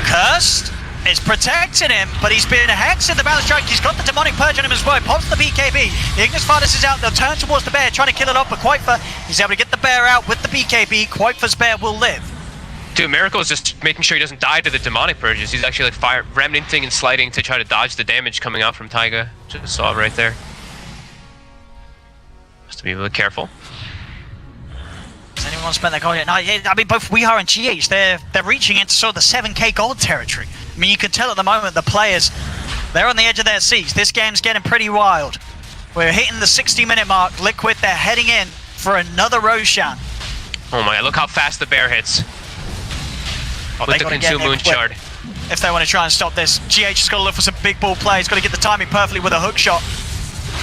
Cursed! It's protecting him, but he's been hexed in the Battle Strike. He's got the Demonic Purge on him as well. He pops the BKB. The Ignis Fardus is out. They'll turn towards the bear, trying to kill it off, but Quaitfa, he's able to get the bear out with the BKB. Quaitfa's bear will live. Dude, Miracle is just making sure he doesn't die to the Demonic Purges. He's actually like remnanting and sliding to try to dodge the damage coming out from Taiga. Just saw it right there. Has to be a little careful. Has anyone spent their gold yet? No, I mean, both Weehar and GH, they're reaching into sort of the 7k gold territory. I mean, you can tell at the moment the players, they're on the edge of their seats. This game's getting pretty wild. We're hitting the 60-minute mark. Liquid, they're heading in for another Roshan. Oh my god, look how fast the bear hits. With the Consume Moon Shard. If they want to try and stop this, GH has got to look for some big ball play. He's got to get the timing perfectly with a hook shot.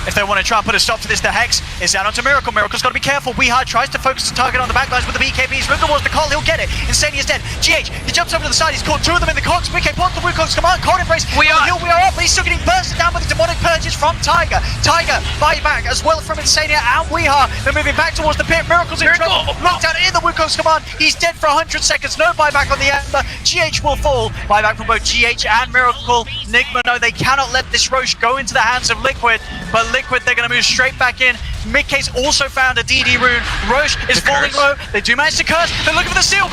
If they want to try and put a stop to this, the Hex is down onto Miracle. Miracle's got to be careful. Weehard tries to focus the target on the backlines with the BKBs. Moving towards the call, he'll get it. Insania's dead. GH, he jumps over to the side. He's caught 2 of them in the cogs. BK pops the Wukong's command. Cold Embrace. We are up, but he's still getting bursted down with the Demonic Purges from Taiga. Taiga, buyback as well from Insania and Weehard. They're moving back towards the pit. Miracle's in trouble. Locked down in the Wukong's command. He's dead for 100 seconds. No buyback on the Ember. GH will fall. Buyback from both GH and Miracle. Nigma, no, they cannot let this Roche go into the hands of Liquid. But Liquid, they're going to move straight back in. Midcate's also found a DD rune. Roche is falling low. They do manage to curse. They're looking for the steal.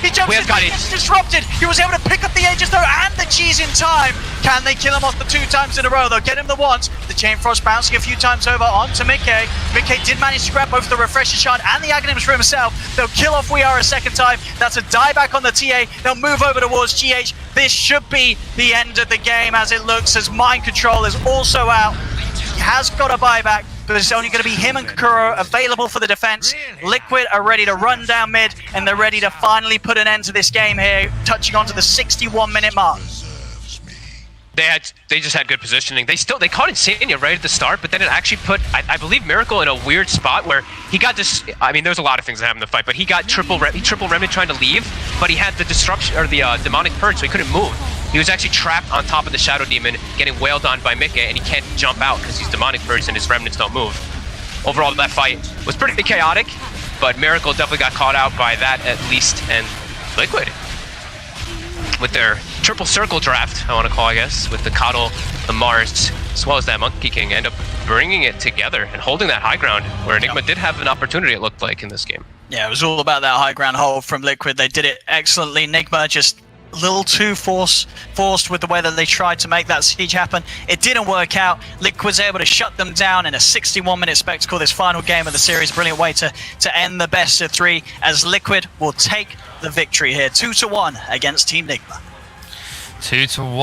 He jumps in, but he gets disrupted. He was able to pick up the Aegis though and the cheese in time. Can they kill him off the 2 times in a row? They'll get him the once. The Chain Frost bouncing a few times over onto Midcate. Midcate did manage to grab both the Refresher Shard and the Aghanims for himself. They'll kill off We Are a second time. That's a dieback on the TA. They'll move over towards GH. This should be the end of the game as it looks, as Mind Control is also out. He has got a buyback, but it's only going to be him and Kuro available for the defense. Liquid are ready to run down mid, and they're ready to finally put an end to this game here, touching onto the 61-minute mark. They just had good positioning. They caught Insania right at the start, but then it actually put, I believe, Miracle in a weird spot where he got this. I mean, there's a lot of things that happened in the fight, but he got triple remnant trying to leave, but he had the disruption or the demonic purge, so he couldn't move. He was actually trapped on top of the Shadow Demon, getting wailed on by Mika, and he can't jump out because he's demonic purged and his remnants don't move. Overall, that fight was pretty chaotic, but Miracle definitely got caught out by that at least, and Liquid with their triple circle draft, I want to call, I guess, with the Coddle, the Mars, as well as that Monkey King, end up bringing it together and holding that high ground, where Nigma did have an opportunity, it looked like, in this game. Yeah, it was all about that high ground hold from Liquid. They did it excellently. Nigma just a little too forced with the way that they tried to make that siege happen. It didn't work out. Liquid's able to shut them down in a 61-minute spectacle, this final game of the series. Brilliant way to end the best of 3, as Liquid will take the victory here, 2-1 against Team Nigma. 2-1.